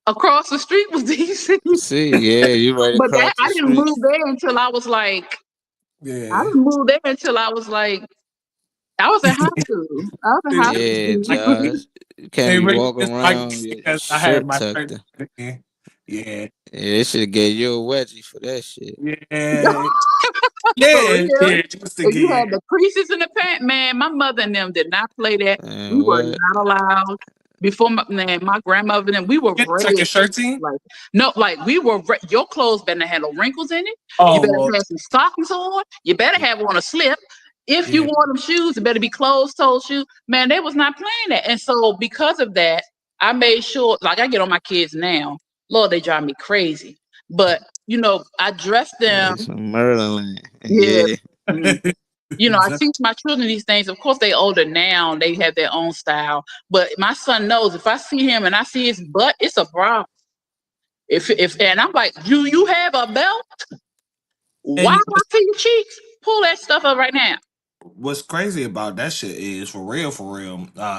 across the street was DC. See, yeah, you right But across the I didn't street. move there until I was like. Yeah. I didn't move there until I was like. I was in high school. I was in high Yeah, school. Josh. You can't They be really walking just like around your because I had shirt my tucked shirt. in. Yeah. Yeah, they should have gave you a wedgie for that shit. Yeah. Yeah, real. yeah, just to And you had get. the creases in the pant. Man, my mother and them did not play that. Man, We were what? not allowed. Before my grandmother and them, we were You tuck your raised shirts in? like no, like we were. Your clothes better have no wrinkles in it. You Oh, better well, have some stockings on. You better have on a slip. If you yeah. wore them shoes, it better be closed-toe shoes. Man, they was not playing that. And so because of that, I made sure, like I get on my kids now. Lord, they drive me crazy. But I dress them. It's from Maryland. Yeah. Yeah. mm, I teach my children these things. Of course, they older now. They have their own style. But my son knows if I see him and I see his butt, it's a problem. If and I'm like, do you have a belt? Why And do I see your cheeks? Pull that stuff up right now. what's crazy about that shit is for real,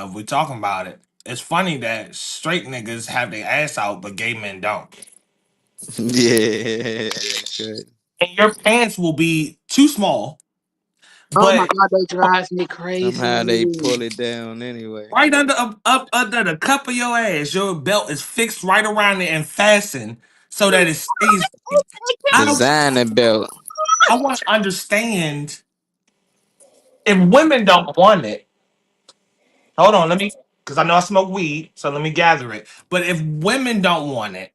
if we talking about it, it's funny that straight niggas have their ass out, but gay men don't. Yeah, that's good. And your pants will be too small, Oh my but God, they drives me crazy. Somehow they pull it down anyway. right up under the cup of your ass, your belt is fixed right around it and fastened so that it stays. I don't. Designer belt. I want to understand if women don't want it. Hold on, because I know I smoke weed, so let me gather it. But if women don't want it,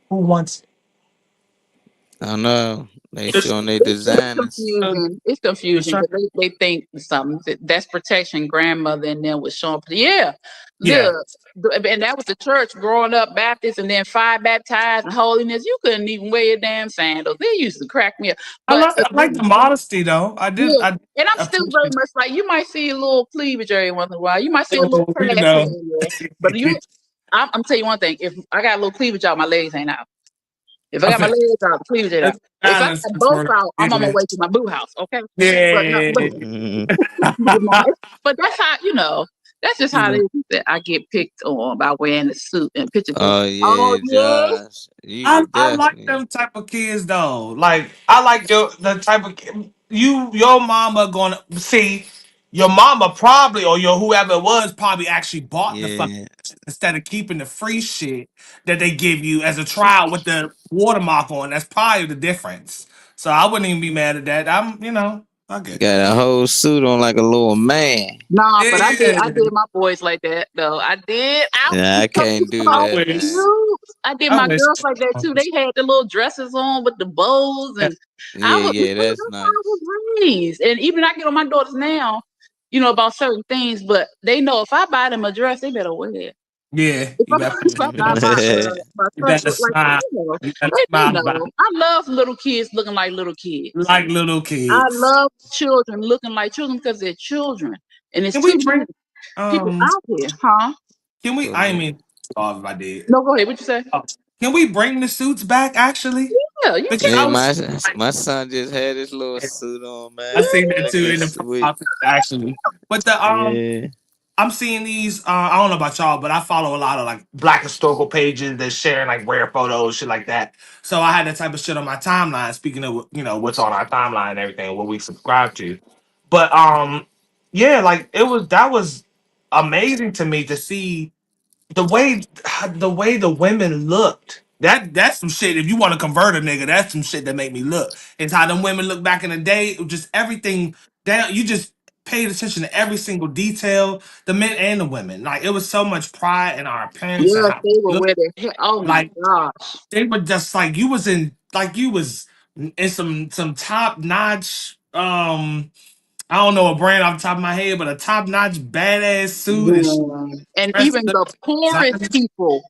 who wants it? I don't know. They It's, showing they It's designers. confusion. It's it's confusion because they think something that's protection. Grandmother and them was showing. Yeah, yeah. and that was the church growing up Baptist and then fire baptized and holiness. You couldn't even wear your damn sandals. They used to crack me up. But I like the modesty though. yeah, I and I'm still very appreciate much like you might see a little cleavage every once in a while. You might see a little you class know. in there, but I'm tell you one thing. If I got a little cleavage out, my legs ain't out. If I got my legs out, the cleavage ain't out. It's If I honest, got it's both for out, I'm on my business. way to my boo house. Okay, but no, Yeah. but that's how. That's just how it is that I get picked on by wearing a suit and pictures. Oh Oh yeah, yeah, Josh. You I could like definitely. them type of kids though. Like I like the type of your mama gonna see your mama probably or your whoever it was probably actually bought the fucking Yeah. shit instead of keeping the free shit that they give you as a trial with the watermark on. That's probably the difference. So I wouldn't even be mad at that. I get that. Got a whole suit on like a little man. nah, but Yeah, I did my boys like that though. I did. I Yeah, I was can't do I so that, wish. man. cute. I did I my wish. girls like that too. They had the little dresses on with the bows, and I Yeah, was yeah, that's that's how I nice. was raised. And even I get on my daughters now, about certain things, but they know if I buy them a dress, they better wear it. Yeah, If you I, better. if I buy my You son, better like smile. You better they smile about know. it. I love little kids looking like little kids. Like little I kids. love children looking like children because they're children, and it's Can too we many bring people um? out here, huh? Can we? Go I ahead. mean, oh, if I did. No, go ahead. What you say? Can we bring the suits back? Actually, Yeah, you because can. Yeah, I was. my son just had his little suit on, I man. seen He that too looking in the sweet. profile picture, actually. But Yeah. I'm seeing these. I don't know about y'all, but I follow a lot of like Black historical pages that sharing like rare photos, shit like that. So I had that type of shit on my timeline. Speaking of what's on our timeline and everything, what we subscribe to. But yeah, like that was amazing to me to see the way the women looked. That's some shit. If you want to convert a nigga, that's some shit that make me look. It's how them women look back in the day. It was just everything down. You just paid attention to every single detail, the men and the women. Like it was so much pride in our appearance and Yes, how they we were looked. with it. Oh my Like gosh. they were just like you was in some top notch. I don't know a brand off the top of my head, but a top notch badass suit and Yeah. And dressed even up, the poorest designed. people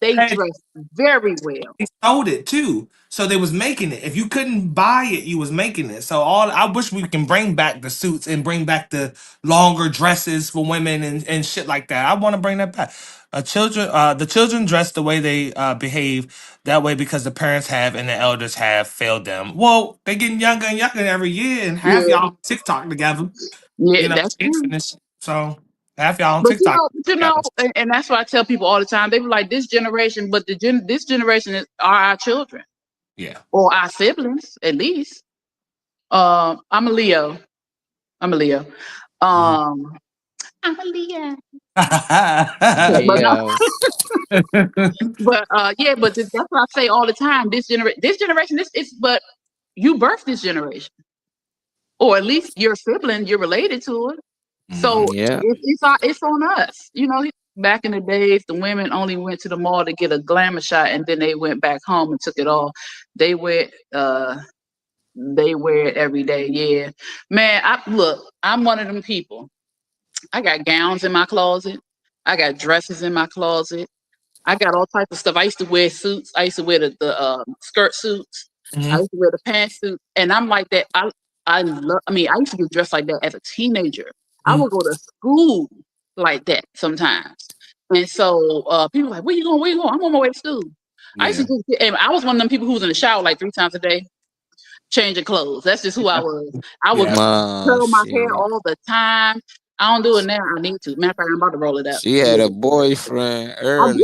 they dressed very well. They sold it too. So they was making it. If you couldn't buy it, you was making it. So I wish we can bring back the suits and bring back the longer dresses for women and shit like that. I want to bring that back. The children dress the way they behave that way because the parents have and the elders have failed them. Well, they getting younger and younger every year, and half Yeah, y'all on TikTok together. yeah, that's Kids true. and this. So half y'all on But TikTok together. and that's why I tell people all the time. They be like, "This generation," but this generation are our children Yeah. or our siblings, at least. I'm a Leo. I'm a Leo. Mhm. Um, I'm a Leo. But no, Leo. but yeah, but that's what I say all the time. This generation, this is but you birthed this generation, or at least your sibling, you're related to it. So Yeah. it's on us. You know, back in the days, the women only went to the mall to get a glamour shot, and then they went back home and took it off. They wear it every day. Yeah, man. I'm one of them people. I got gowns in my closet. I got dresses in my closet. I got all types of stuff. I used to wear suits. I used to wear the skirt suits. I used to wear the pantsuit, and I'm like that. I used to get dressed like that as a teenager. I would go to school like that sometimes, and so people were like, "Where you going? Where you going?" I'm on my way to school. Yeah. I used to and I was one of them people who was in the shower like 3 times a day, changing clothes. That's just who I was. I would curl my hair all the time. I don't do it now. I need to. Matter of fact, I'm about to roll it up. She had a boyfriend early.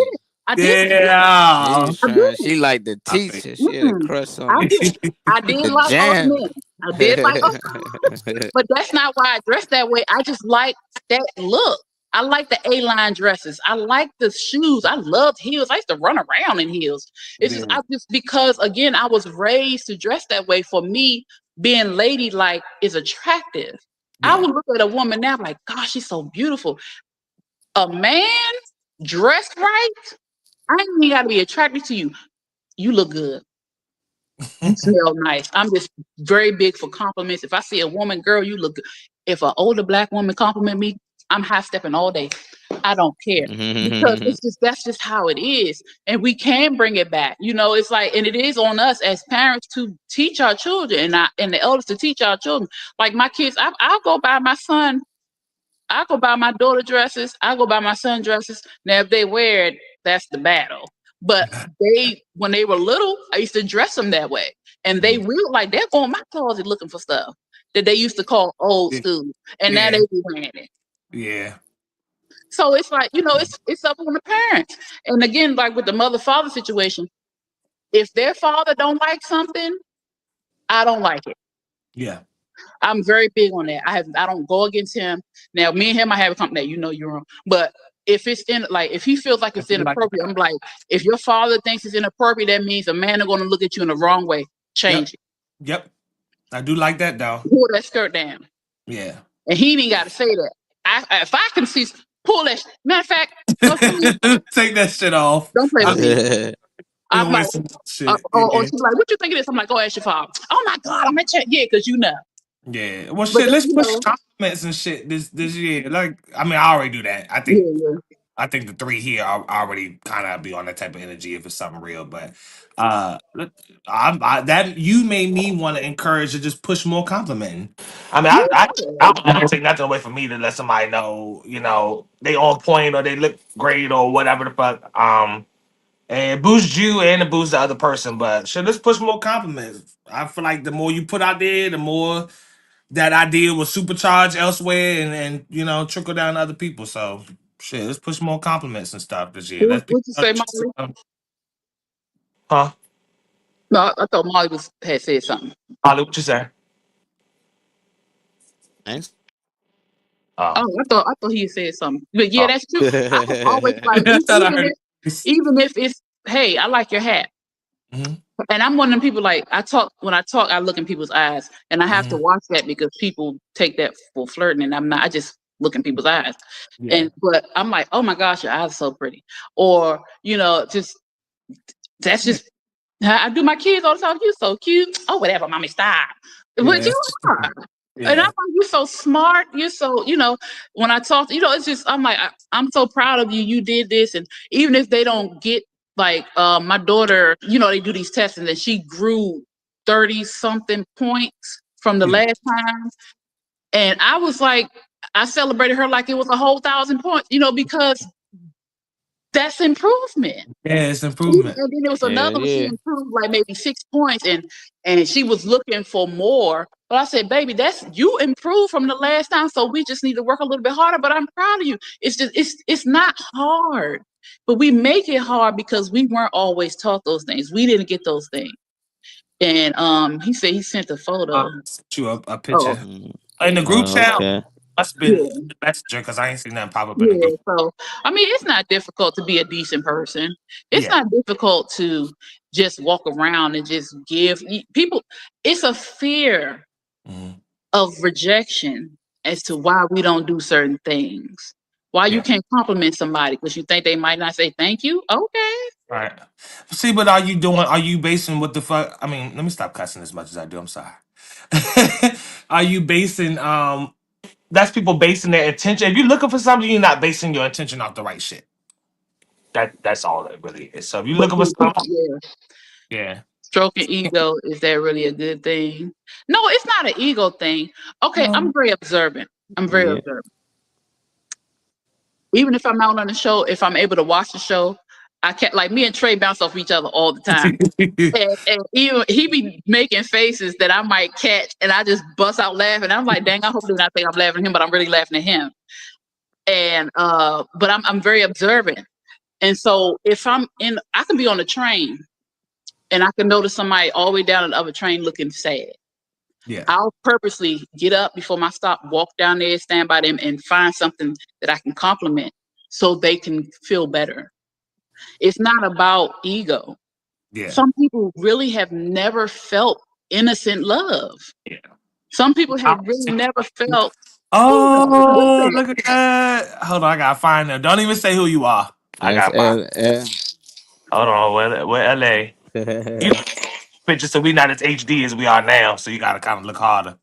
I did. Yeah. She liked the teacher. She had a crush on I did. I did the like jam. all men. I did like all but that's not why I dress that way. I just like that look. I like the A-line dresses. I like the shoes. I loved heels. I used to run around in heels. It's just because again, I was raised to dress that way. For me, being ladylike is attractive. I would look at a woman now like, gosh, she's so beautiful. A man dressed right, I ain't even got to be attracted to you. You look good. You smell nice. I'm just very big for compliments. If I see a woman, girl, you look good. If an older Black woman compliment me, I'm high stepping all day. I don't care because that's just how it is, and we can bring it back. You know, it's like, and it is on us as parents to teach our children, and the elders to teach our children. Like my kids, I'll go buy my son. I go buy my daughter dresses. I go buy my son dresses. Now, if they wear it, that's the battle. But when they were little, I used to dress them that way, and they will like they're going in my closet looking for stuff that they used to call old school, and now they be wearing it. Yeah. So it's like, you know, it's up on the parents. And again, like with the mother-father situation, if their father don't like something, I don't like it. Yeah. I'm very big on that. I don't go against him. Now, me and him, I have a company. You know, you're wrong. But if it's if he feels like it's inappropriate, I'm like, if your father thinks it's inappropriate, that means a man is going to look at you in the wrong way. Change it. Yep. I do like that though. Pull that skirt down. Yeah. And he ain't got to say that. If I can see, pull that. Matter of fact, take that shit off. Don't play with me. I'm like, shit. or she's like, "What you think of this?" I'm like, "Go ask your father." Oh my God, I'm gonna check. Yeah, because you know. Yeah. Well, shit. Let's push compliments and shit this year. Like, I mean, I already do that. I think. Yeah. I think the 3 here are already kind of be on that type of energy if it's something real. But that you made me want to encourage to just push more complimenting. I mean, I would never take nothing away from me to let somebody know, you know, they on point or they look great or whatever the fuck. And boost you and it boost the other person. But shit, let's push more compliments. I feel like the more you put out there, the more that idea will supercharge elsewhere and you know trickle down to other people. So shit, let's push more compliments and stuff this year. What you say, Molly? Huh? No, I thought Molly had said something. Molly, what you say? Thanks. Oh, I thought he said something. But yeah, that's true. I was always like, even if it's, hey, I like your hat. Mm-hmm. And I'm one of them people like when I talk, I look in people's eyes, and I have to watch that because people take that for flirting, and I'm not. I just look in people's eyes, but I'm like, oh my gosh, your eyes are so pretty, or you know, that's just I do my kids all the time. You're so cute. Oh, whatever, mommy, stop. But you are. Yeah. And I'm like, you're so smart. You're so, you know, when I talk, you know, it's just, I'm like, I'm so proud of you. You did this. And even if they don't get like my daughter, you know, they do these tests and then she grew 30 something points from the last time. And I was like, I celebrated her like it was a whole 1,000 points, you know, because that's improvement. Yeah, it's improvement. And then there was another one, she improved like maybe 6 points and she was looking for more. But I said, baby, you improved from the last time. So we just need to work a little bit harder. But I'm proud of you. It's just it's not hard. But we make it hard because we weren't always taught those things. We didn't get those things. And he said he sent a photo. Sent you a picture. In the group chat. Okay. Must Yeah, been the messenger because I ain't seen nothing pop up in the yeah. group. So I mean, it's not difficult to be a decent person. It's Yeah. not difficult to just walk around and just give people. It's a fear Mhm. of rejection as to why we don't do certain things. Why you Yeah. can't compliment somebody because you think they might not say thank you. Okay. Right. See, but are you basing what the fuck? I mean, let me stop cussing as much as I do. I'm sorry. Are you basing that's people basing their intention. If you're looking for something, you're not basing your intention off the right shit. That's all it really is. So if you're But looking for see, people, something, yeah, yeah. stroking ego, is that really a good thing? No, it's not an ego thing. Okay, I'm Um, very observant. I'm very Yeah. observant. Even if I'm out on the show, if I'm able to watch the show, I can't, like, me and Trey bounce off each other all the time. And he be making faces that I might catch, and I just bust out laughing. I'm like, dang, I hope they not think I'm laughing at him, but I'm really laughing at him. And but I'm very observant. And so if I can be on the train and I can notice somebody all the way down the other train looking sad. yeah. I'll purposely get up before my stop, walk down there, stand by them, and find something that I can compliment so they can feel better. It's not about ego. Yeah. Some people really have never felt innocent love. Yeah. Some people have really never felt. Oh, look at that. Hold on, I gotta find them. Don't even say who you are. I That's gotta find. L. Hold on, where LA? You picture so we not as HD as we are now, so you gotta kind of look harder.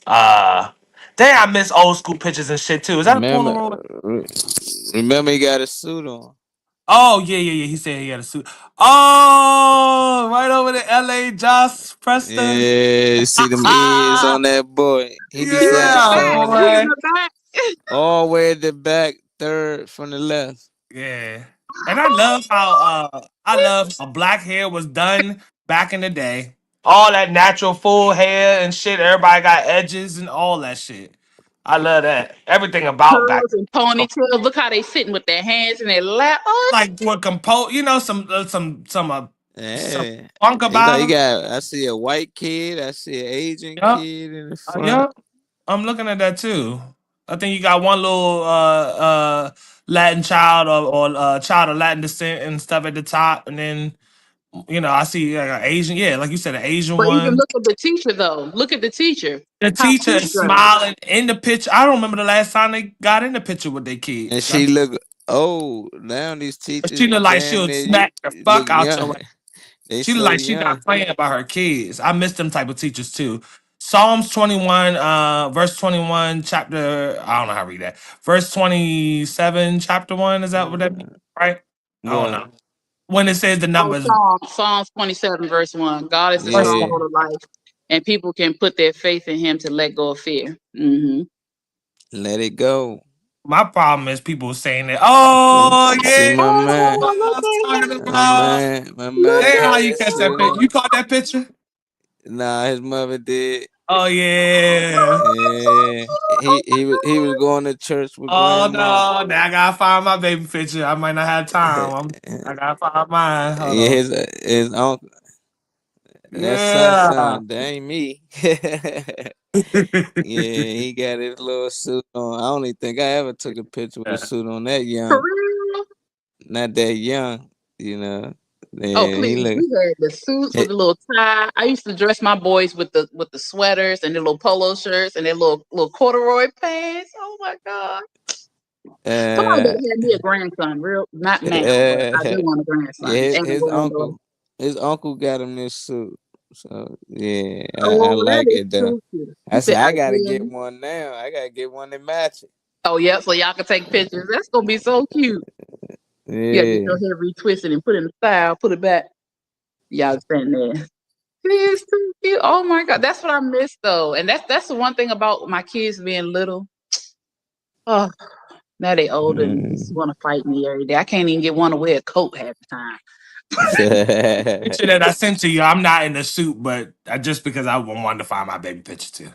Dang, I miss old school pictures and shit too. Is that a Polaroid? Remember, he got a suit on. Oh yeah. He said he had a suit. Oh, right over there, LA, Josh Preston. Yeah, see them ears on that boy. He be selling Yeah, songs boy. all the way at the back, third from the left. Yeah, and I love how black hair was done back in the day. All that natural full hair and shit. Everybody got edges and all that shit. I love that. Everything about back. Curls and ponytails. Look how they sitting with their hands in their lap. Oh, Like what compose, some Yeah, funk about you them. got. I see a white kid. I see an Asian Yup. kid in the front. Yep. I'm looking at that too. I think you got one little Latin child or child of Latin descent and stuff at the top, and then I see like an Asian, yeah, like you said, an Asian but even one. look at the teacher though. Look at the teacher. The How teacher she's is dressed. smiling in the picture. I don't remember the last time they got in the picture with their kids. And she look old now. These teachers, She look like damn she'll near smack the look fuck out young. your. They She look so like she young. not playing about her kids. I miss them type of teachers too. Psalms 21, verse 21, chapter. I don't know how to read that. Verse 27, chapter 1. Is that what that means? Right? I don't know. When it says the numbers. Psalms 27 verse 1. God is the Verse stronghold of life, and people can put their faith in Him to let go of fear. Mm-hmm. Let it go. My problem is people saying that. Oh yeah. See my man. I was talking about. My man. Hey, how you got catch a that suit picture? on. You caught that picture? Nah, his mother did. Oh yeah. Yeah, he was going to church with Oh grandma. no, now I gotta find my baby picture. I might not have time. I gotta find mine. Hold Yeah, on. his uncle. That's Yeah. son. That ain't me. Yeah, he got his little suit on. I don't even think I ever took a picture with a suit on that For young. real? Not that young, you know. Oh Yeah, please, he look. we had the suits with the little tie. I used to dress my boys with the sweaters and the little polo shirts and their little corduroy pants. Oh my god! Somebody better have me a grandson, real not now, but I do want a grandson. Yeah, And a granddaughter. his uncle got him this suit. So yeah, I Oh, like that is it though. too cute. I You said said I gotta get again? one now. I gotta get one that matches. Oh yeah, so y'all can take pictures. That's gonna be so cute. Yeah, get your hair retwisted and put it in style. Put it back. Y'all stand there. It is too cute. Oh my god, that's what I miss though, and that's the one thing about my kids being little. Oh, now they older and just want to fight me every day. I can't even get one to wear a coat half the time. Picture that I sent to you. I'm not in the suit, but just because I wanted to find my baby picture too.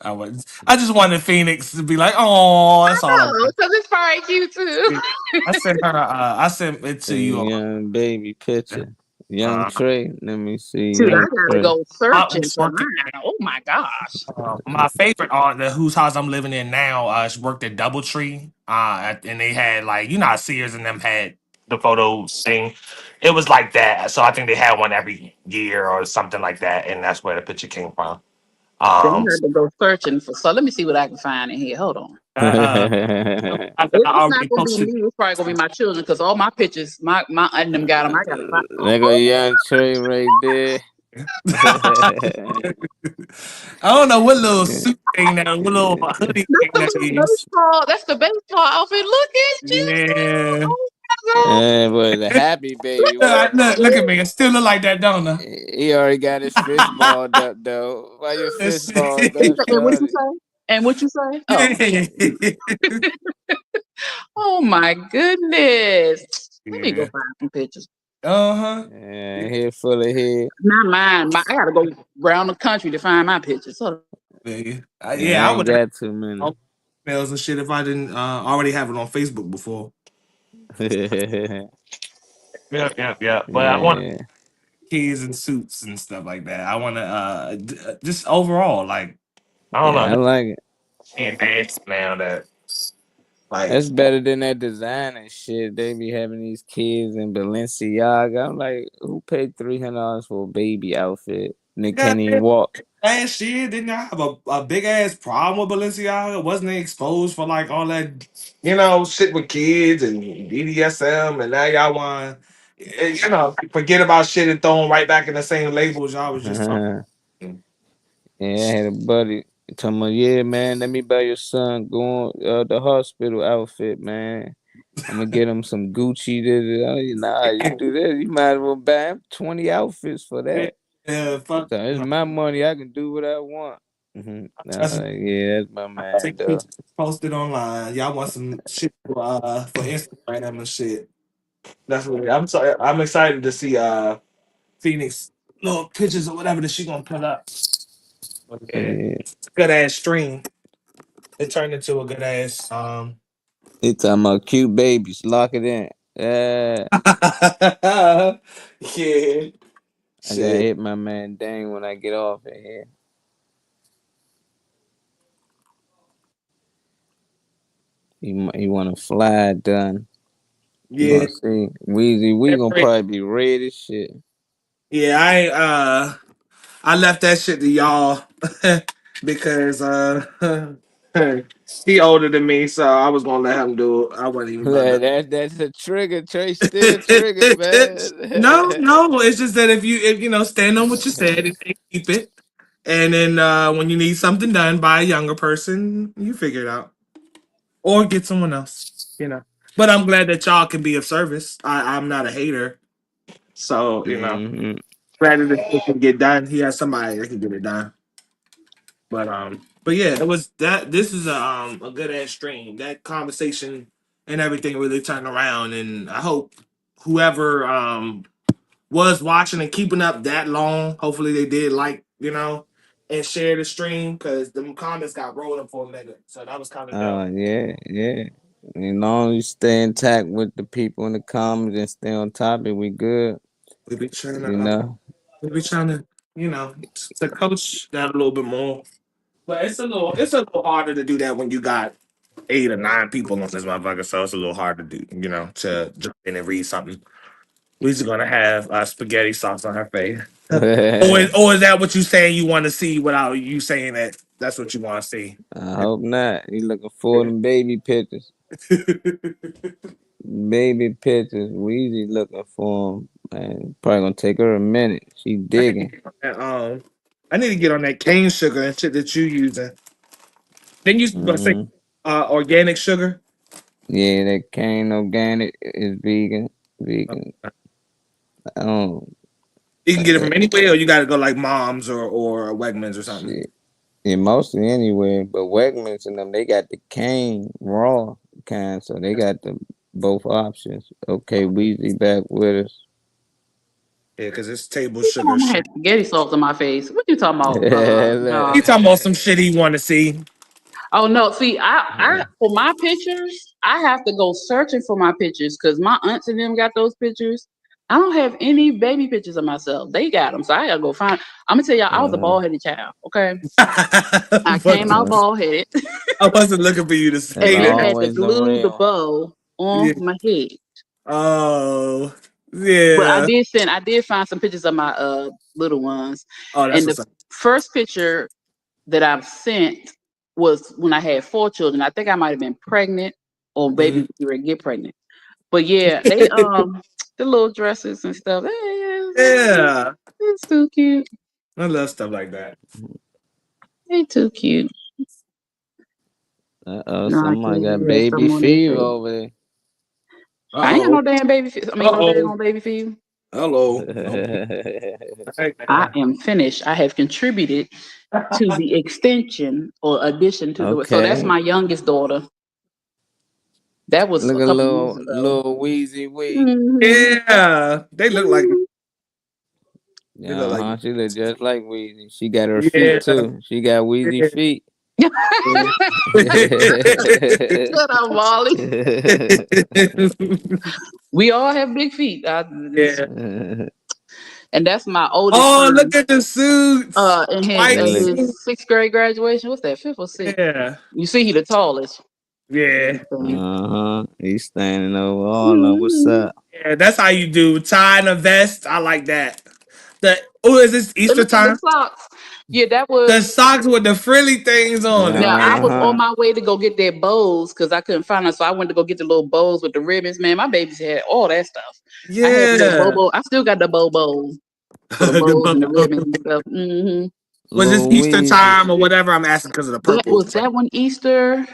I just wanted Phoenix to be like, oh, that's all. Oh, because it's probably cute too. I sent her. I sent it to you. Young baby picture. Young Trey. Let me see. Dude, I Young gotta Trey. go searching was for working. mine. Oh my gosh. My favorite aunt, whose house I'm living in now, she worked at DoubleTree, and they had like how Sears and them had the photo thing. It was like that, so I think they had one every year or something like that, and that's where the picture came from. Then I had to go searching for. So let me see what I can find in here. Hold on. I It's already not gonna be posted. me. It's probably gonna be my children because all my pictures, my aunt and them got them. I gotta find. There go Young Trey right there. I don't know what little suit thing that, what little hoodie thing That's that the is. baseball. That's the baseball outfit. Look at you. Yeah. Oh my God. Yeah, boy, the happy baby. Look at me. It still look like that, don't I? He already got his fist balled up though. Why your fist balled up, And what you shorty? say? And what you say? Oh, oh my goodness. Let me go Yeah. find some pictures. Yeah, head full of head. Not mine. I gotta go around the country to find my pictures. So, Yeah, I I ain't would got too many. emails and shit if I didn't already have it on Facebook before. Yeah. But I want kids in suits and stuff like that. I want to just overall, like, I don't Yeah, I know, like it. advanced now that like That's better than that design and shit. They be having these kids in Balenciaga. I'm like, who paid $300 for a baby outfit? And they can't even walk. last year didn't I have a big ass problem with Balenciaga? Wasn't they exposed for like all that shit with kids and BDSM, and now y'all want forget about shit and throw them right back in the same labels y'all was just talking. Yeah, I had a buddy talking about, yeah, man, let me buy your son going the hospital outfit, man. I'm gonna get him some Gucci. Nah, you do that, you might as well buy him 20 outfits for that. Yeah, fuck. So it's my money. I can do what I want. Yeah, that's my man, though. Posted online. Y'all want some shit for Instagram and shit. That's what I'm sorry. I'm excited to see Phoenix little pictures or whatever that she gonna put up. Yeah, it's a good ass stream. It turned into a good ass He talking about cute babies. Lock it in. Yeah. yeah. I gotta hit my man Dang when I get off of here. He want a fly done. Yeah. Gonna see Weezy. We gonna probably be ready as shit. Yeah, I left that shit to y'all because he older than me, so I was gonna let him do it. I wasn't even about to. That's a trigger. Trey still triggered, man. No, it's just that if you stand on what you said and keep it, and then when you need something done by a younger person, you figure it out or get someone else. But I'm glad that y'all can be of service. I'm not a hater, so glad that it can get done. He has somebody that can get it done. But yeah, it was that. This is a good ass stream. That conversation and everything really turned around, and I hope whoever was watching and keeping up that long, hopefully they did and share the stream because the comments got rolling for a minute, so that was kind of dope. Yeah. As long as you stay intact with the people in the comments and stay on topic, we good. We be trying to coach that a little bit more. But it's a little harder to do that when you got 8 or 9 people on this motherfucker, so it's a little hard to do, to jump in and read something. We're just gonna have spaghetti sauce on her face. or is that what you saying you want to see without you saying that that's what you want to see? I hope not. He looking for them baby pictures. Baby pictures. Weezy looking for them. Man, probably gonna take her a minute. She digging. I need to get on that cane sugar and shit that you using. Then you say organic sugar? Yeah, that cane organic is vegan. Vegan. You can get it from anywhere, or you gotta go like Mom's or Wegmans or something. Shit. Yeah, mostly anywhere, but Wegmans and them, they got the cane raw kind, so they got the both options. Okay, Weezy back with us. Yeah, because it's table sugar. I had spaghetti sauce on my face. What you talking about? You talking about some shit he want to see? Oh no! See, I for my pictures, I have to go searching for my pictures because my aunts and them got those pictures. I don't have any baby pictures of myself. They got them, so I gotta go find. I'm gonna tell y'all, I was a bald headed child. Okay, I came out bald headed, I wasn't looking for you to and say they that. had to always the glue the real. bow on Yeah. my head. Oh, But I yeah. did find some pictures of my little ones, Oh, that's and the what's up. first picture that I've sent was when I had 4 children. I think I might have been pregnant or Mhm. baby ready to get pregnant. But yeah, they the little dresses and stuff. Yeah, It's too cute. I love stuff like that. They too cute. No, I Somebody can't got rest baby them on their fever face. over there. I ain't got Uh-oh. no damn baby. I mean, no Uh-oh. damn baby fever. Hello. I am finished. I have contributed to the extension or addition to the. So that's Okay. my youngest daughter. That was Look a at couple years ago. little Wheezy Wee. Mhm. Yeah, they look like they look like She look just like Wheezy. She got her feet yeah. too. She got Wheezy Yeah. feet. Shut up, Molly. We all have big feet. Yeah. And that's my oldest Oh, son. look at the suits. In White his suit. 6th grade graduation. What's that? 5th or 6th? Yeah. You see, he the tallest. Yeah. He's standing over all of them. What's up? Yeah, that's how you do. Tie and a vest. I like that. Is this And Easter look at the time? socks. Yeah, that The was. socks with the frilly things on it. Now I was Uh-huh. on my way to go get their bows because I couldn't find them, so I went to go get the little bows with the ribbons. Man, my babies had all that stuff. I had the little Yeah. bow. I still got the bows for the bows and the ribbons and stuff. Hmm Was this Little Easter Weezy. time or whatever? I'm asking because of the That purple. was that one Easter.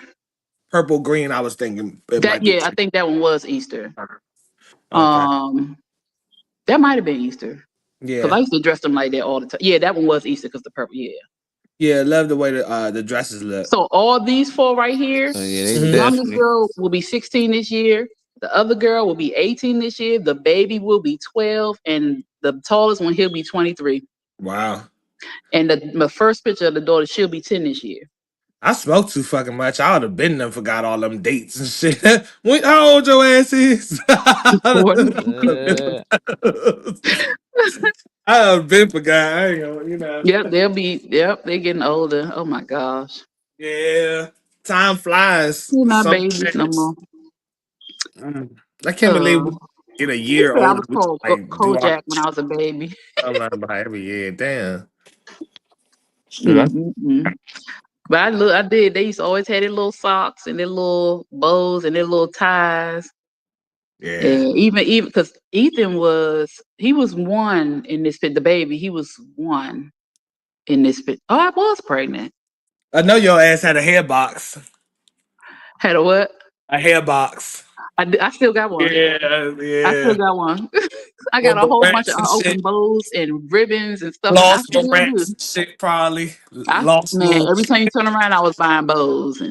Purple green. I was thinking it might be. I think that one was Easter. Okay. That might have been Easter because Yeah. I used to dress them like that all the time. Yeah, that one was Easter because the purple. Yeah. Yeah. Love the way the dresses look. So all these 4 right here, Oh yeah, they the youngest definitely. girl will be 16 this year. The other girl will be 18 this year. The baby will be 12, and the tallest one he'll be 23. Wow. And the first picture of the daughter, she'll be 10 this year. I smoke too fucking much. I would have been there, forgot all them dates and shit. How old your ass is? Uh, I have been forgot. I ain't gonna, Yep, they're getting older. Oh my gosh. Yeah. Time flies You're not so babies no fast. more. I can't believe we get a year I older. was We called like do our Kojak when I was a baby. timeline by every year. Damn. Mm-mm. But I did. They used to always have their little socks and their little bows and their little ties. Yeah. And even because Ethan was 1 in this fit. The baby, he was 1 in this fit. Oh, I was pregnant. I know your ass had a hair box. Had a what? A hair box. I still got one. Yeah, I still yeah. got one. I got With a whole bunch barrettes of and open shit. bows and ribbons and stuff. I Lost still do. barrettes and shit, probably. Lost Man, little. every time you turn around, I was buying bows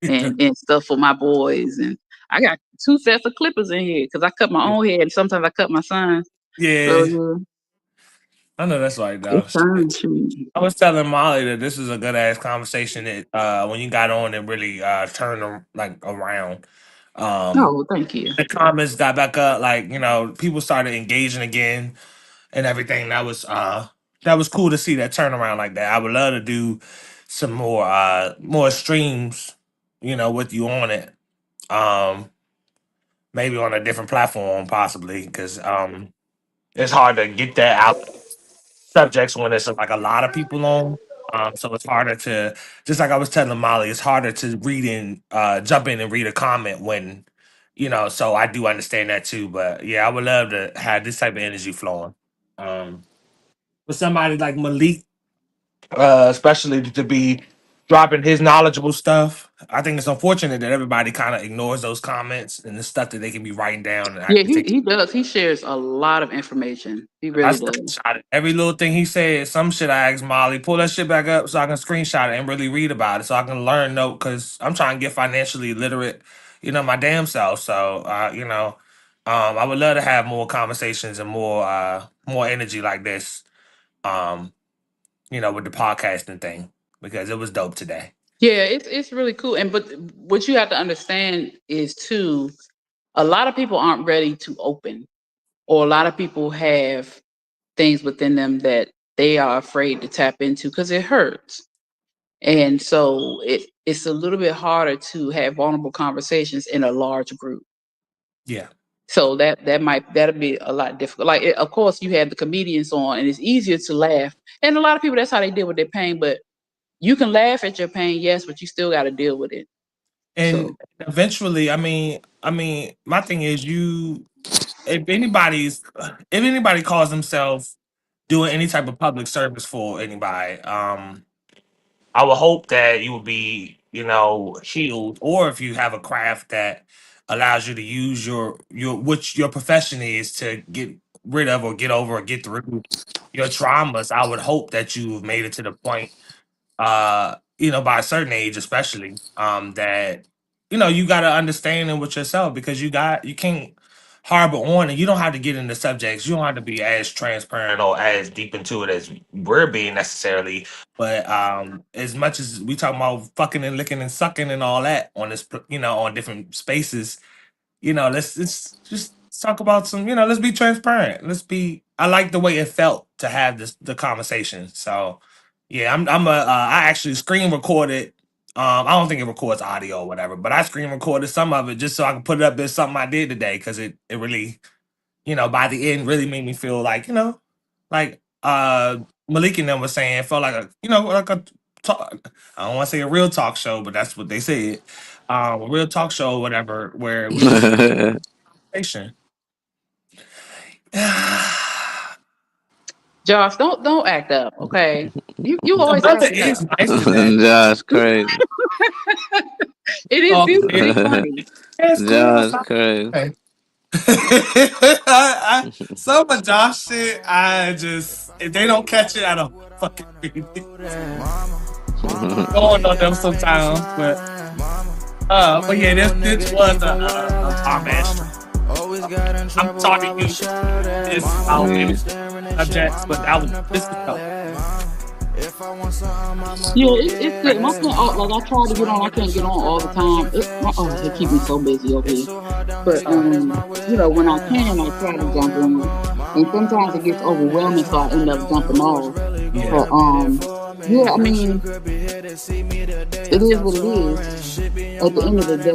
and stuff for my boys. And I got 2 sets of clippers in here because I cut my own hair and sometimes I cut my son's. Yeah. So I know that's right, yeah, though. it's time to. I was telling Molly that this is a good ass conversation that when you got on and really turned them like around. Oh, thank you. The comments got back up, like, people started engaging again and everything. That was cool to see that turnaround like that. I would love to do some more streams, with you on it. Maybe on a different platform possibly, because it's hard to get that out subjects when there's like a lot of people on. So it's harder to, just like I was telling Molly, it's harder to read in, jump in and read a comment when, so I do understand that too. But yeah, I would love to have this type of energy flowing. Um, with somebody like Malik, especially to be dropping his knowledgeable stuff. I think it's unfortunate that everybody kind of ignores those comments and the stuff that they can be writing down and Yeah, actually take. he does. He shares a lot of information. He I really does. screenshot it. Every little thing he said, some shit I asked Molly, pull that shit back up so I can screenshot it and really read about it so I can learn note because I'm trying to get financially literate, my damn self. So I would love to have more conversations and more energy like this, um, with the podcasting thing because it was dope today. Yeah, it's really cool. But what you have to understand is too, a lot of people aren't ready to open. or a lot of people have things within them that they are afraid to tap into because it hurts. And so it's a little bit harder to have vulnerable conversations in a large group. Yeah. So that'll be a lot difficult. Like, of course, you have the comedians on, and it's easier to laugh. And a lot of people, that's how they deal with their pain. But you can laugh at your pain, yes, but you still got to deal with it. And eventually, I mean, my thing is, if anybody calls themselves doing any type of public service for anybody, I would hope that you will be, healed, or if you have a craft that allows you to use which your profession is to get rid of or get over or get through your traumas. I would hope that you've made it to the point, by a certain age, especially, that you got to understand it with yourself, because you can't harbor on, and you don't have to get into subjects. You don't have to be as transparent or as deep into it as we're being necessarily. But as much as we talk about fucking and licking and sucking and all that on this, on different spaces, let's just talk about some, let's be transparent. I like the way it felt to have the conversation. So yeah, I actually screen recorded. I don't think it records audio or whatever, but I screen recorded some of it just so I can put it up as something I did today, because it really, by the end, really made me feel like, like Malik and them was saying, it felt like like a talk. I don't want to say a real talk show, but that's what they said. A real talk show or whatever, where it was just conversation. Josh, don't act up, okay? You always brother acting is up. nice today. Josh crazy. It is beautifully funny. Josh crazy. Some of Josh shit, if they don't catch it, I don't fucking read it. Going on them sometimes, but yeah, this was a bomb ass. I'm talking you this subjects, but that was this. Yeah, it's good. My friend, like I try to get on, I can't get on all the time. They keep me so busy over here. But when I can, I try to jump on. And sometimes it gets overwhelming, so I end up jumping off. Yeah. But yeah, I mean, it is what it is. At the end of the day,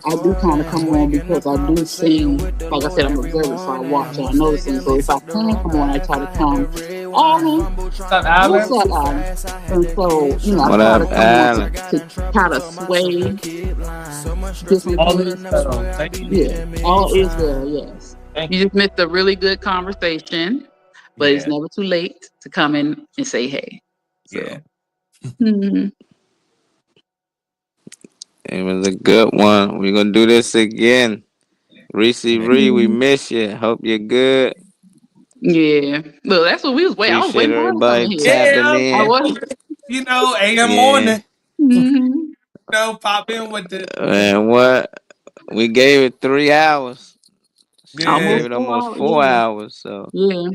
I do kind of come on because I do sing. Like I said, I'm observant, so I watch and I notice things. So if I can come on, I try to come. What's up, Alan? And so, I try to come on to try to sway different things. Yeah, all is well, yes. You just missed a really good conversation, but it's never too late to come in and say hey. So. Yeah. It was a good one. We're gonna do this again. Reese Ree, we miss you. Hope you're good. Yeah. Well, that's what we was waiting. I was waiting for everybody tapping in. I was. AM morning. Pop in with the. And what? We gave it 3 hours. Yeah. Gave it almost 4 hours. So yeah.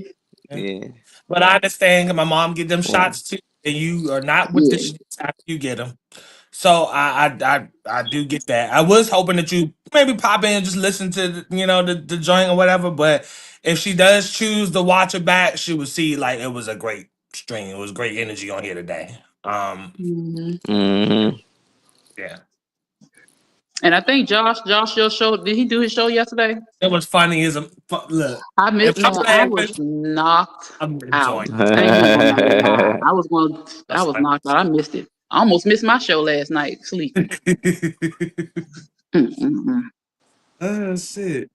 But I understand, because my mom get them shots too, and you are not with the shits after you get them. So I do get that. I was hoping that you maybe pop in and just listen to the joint or whatever. But if she does choose to watch it back, she will see like it was a great stream. It was great energy on here today. Yeah. And I think Josh, your show, did he do his show yesterday? It was funny as a look. I missed it. I was knocked out. I was knocked out. I missed it. I almost missed my show last night. Sleep. Oh shit.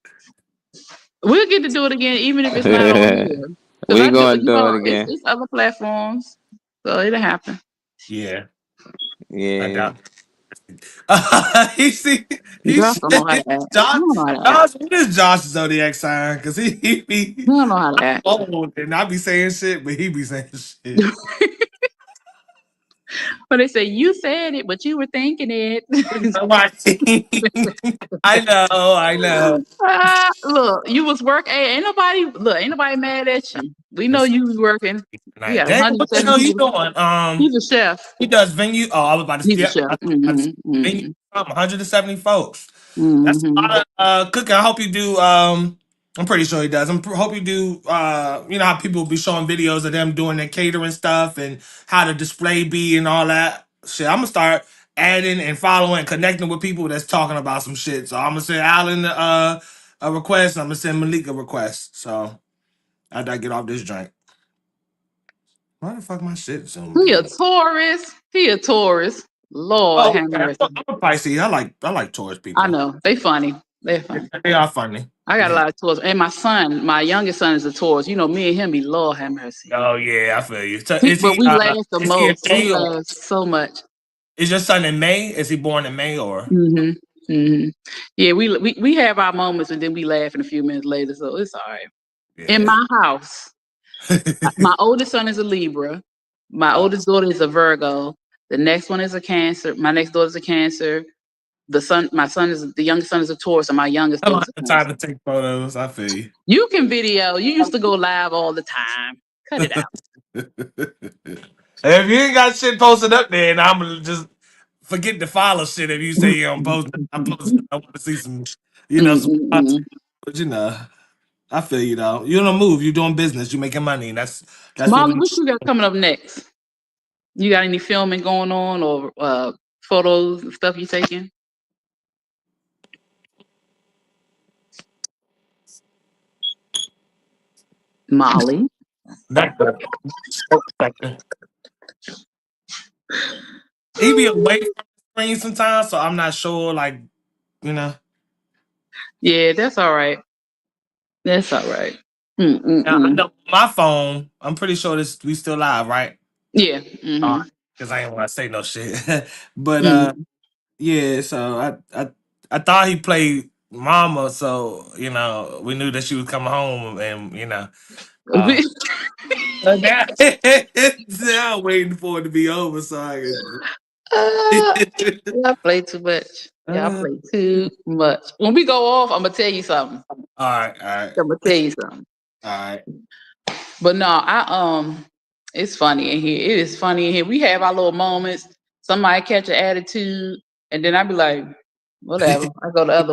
We'll get to do it again, even if it's not on here. We're gonna do it again. It's other platforms, so it'll happen. Yeah. Yeah. He said, Josh, what is Josh's zodiac sign? Because he be don't know how to act. And I be saying shit, but he be saying shit. But they say you said it, but you were thinking it. I know. Look, you was working. Hey, ain't nobody mad at you. We know you was working. Yeah, what the hell you doing? He's a chef. He does venue. Oh, I was about to say he's a chef. Venue, 170 folks. That's a lot of cooking. I hope you do I'm pretty sure he does. Hope you do. You know how people be showing videos of them doing their catering stuff and how the display be and all that shit. I'm gonna start adding and following, connecting with people that's talking about some shit. So I'm gonna send Alan a request. I'm gonna send Malik a request. So after I get off this drink, why the fuck my shit Zoom He a being? Taurus. He a Taurus. Lord Oh, have okay. mercy. I'm a Pisces. I like Taurus I people. know. They funny. They're funny. They are funny. I got a Yeah. lot of Taurus. And my son, my youngest son is a Taurus. You know, me and him be Lord have mercy. Oh yeah, I feel you. So is But we laugh the he a most. We May or laugh so much. is your son in May? Is he born in May or? Yeah, we have our moments and then we laugh in a few minutes later. So it's all right. Yeah. In my house, my oldest son is a Libra. My oldest daughter is a Virgo. The next one is a Cancer. My next daughter's a Cancer. The youngest son is a Taurus, and my youngest I don't daughter's have a the time Cancer. to take photos. I feel you. You can video. You used to go live all the time. Cut it out. If you ain't got shit posted up there, and I'm gonna just forget to follow shit if you say you don't post it. I post it. I want to see some, some content. But I feel you though. You don't move. You're doing business. You're making money. That's what Molly, we. what you got coming up next? You got any filming going on or photos and stuff you taking? Molly. He be away from the screen sometimes, so I'm not sure. Like, Yeah, that's all right. That's all right. Now, I know my phone. I'm pretty sure we still live, right? Yeah. Because I ain't want to say no shit. But yeah. So I thought he played Mama, so we knew that she was coming home, and now I'm waiting for it to be over so I can. Y'all play too much. Y'all play too much. When we go off, I'm gonna tell you something. All right. I'm gonna tell you something. All right. But no, it's funny in here. It is funny in here. We have our little moments. Somebody catch an attitude, and then I be like, whatever. I go the other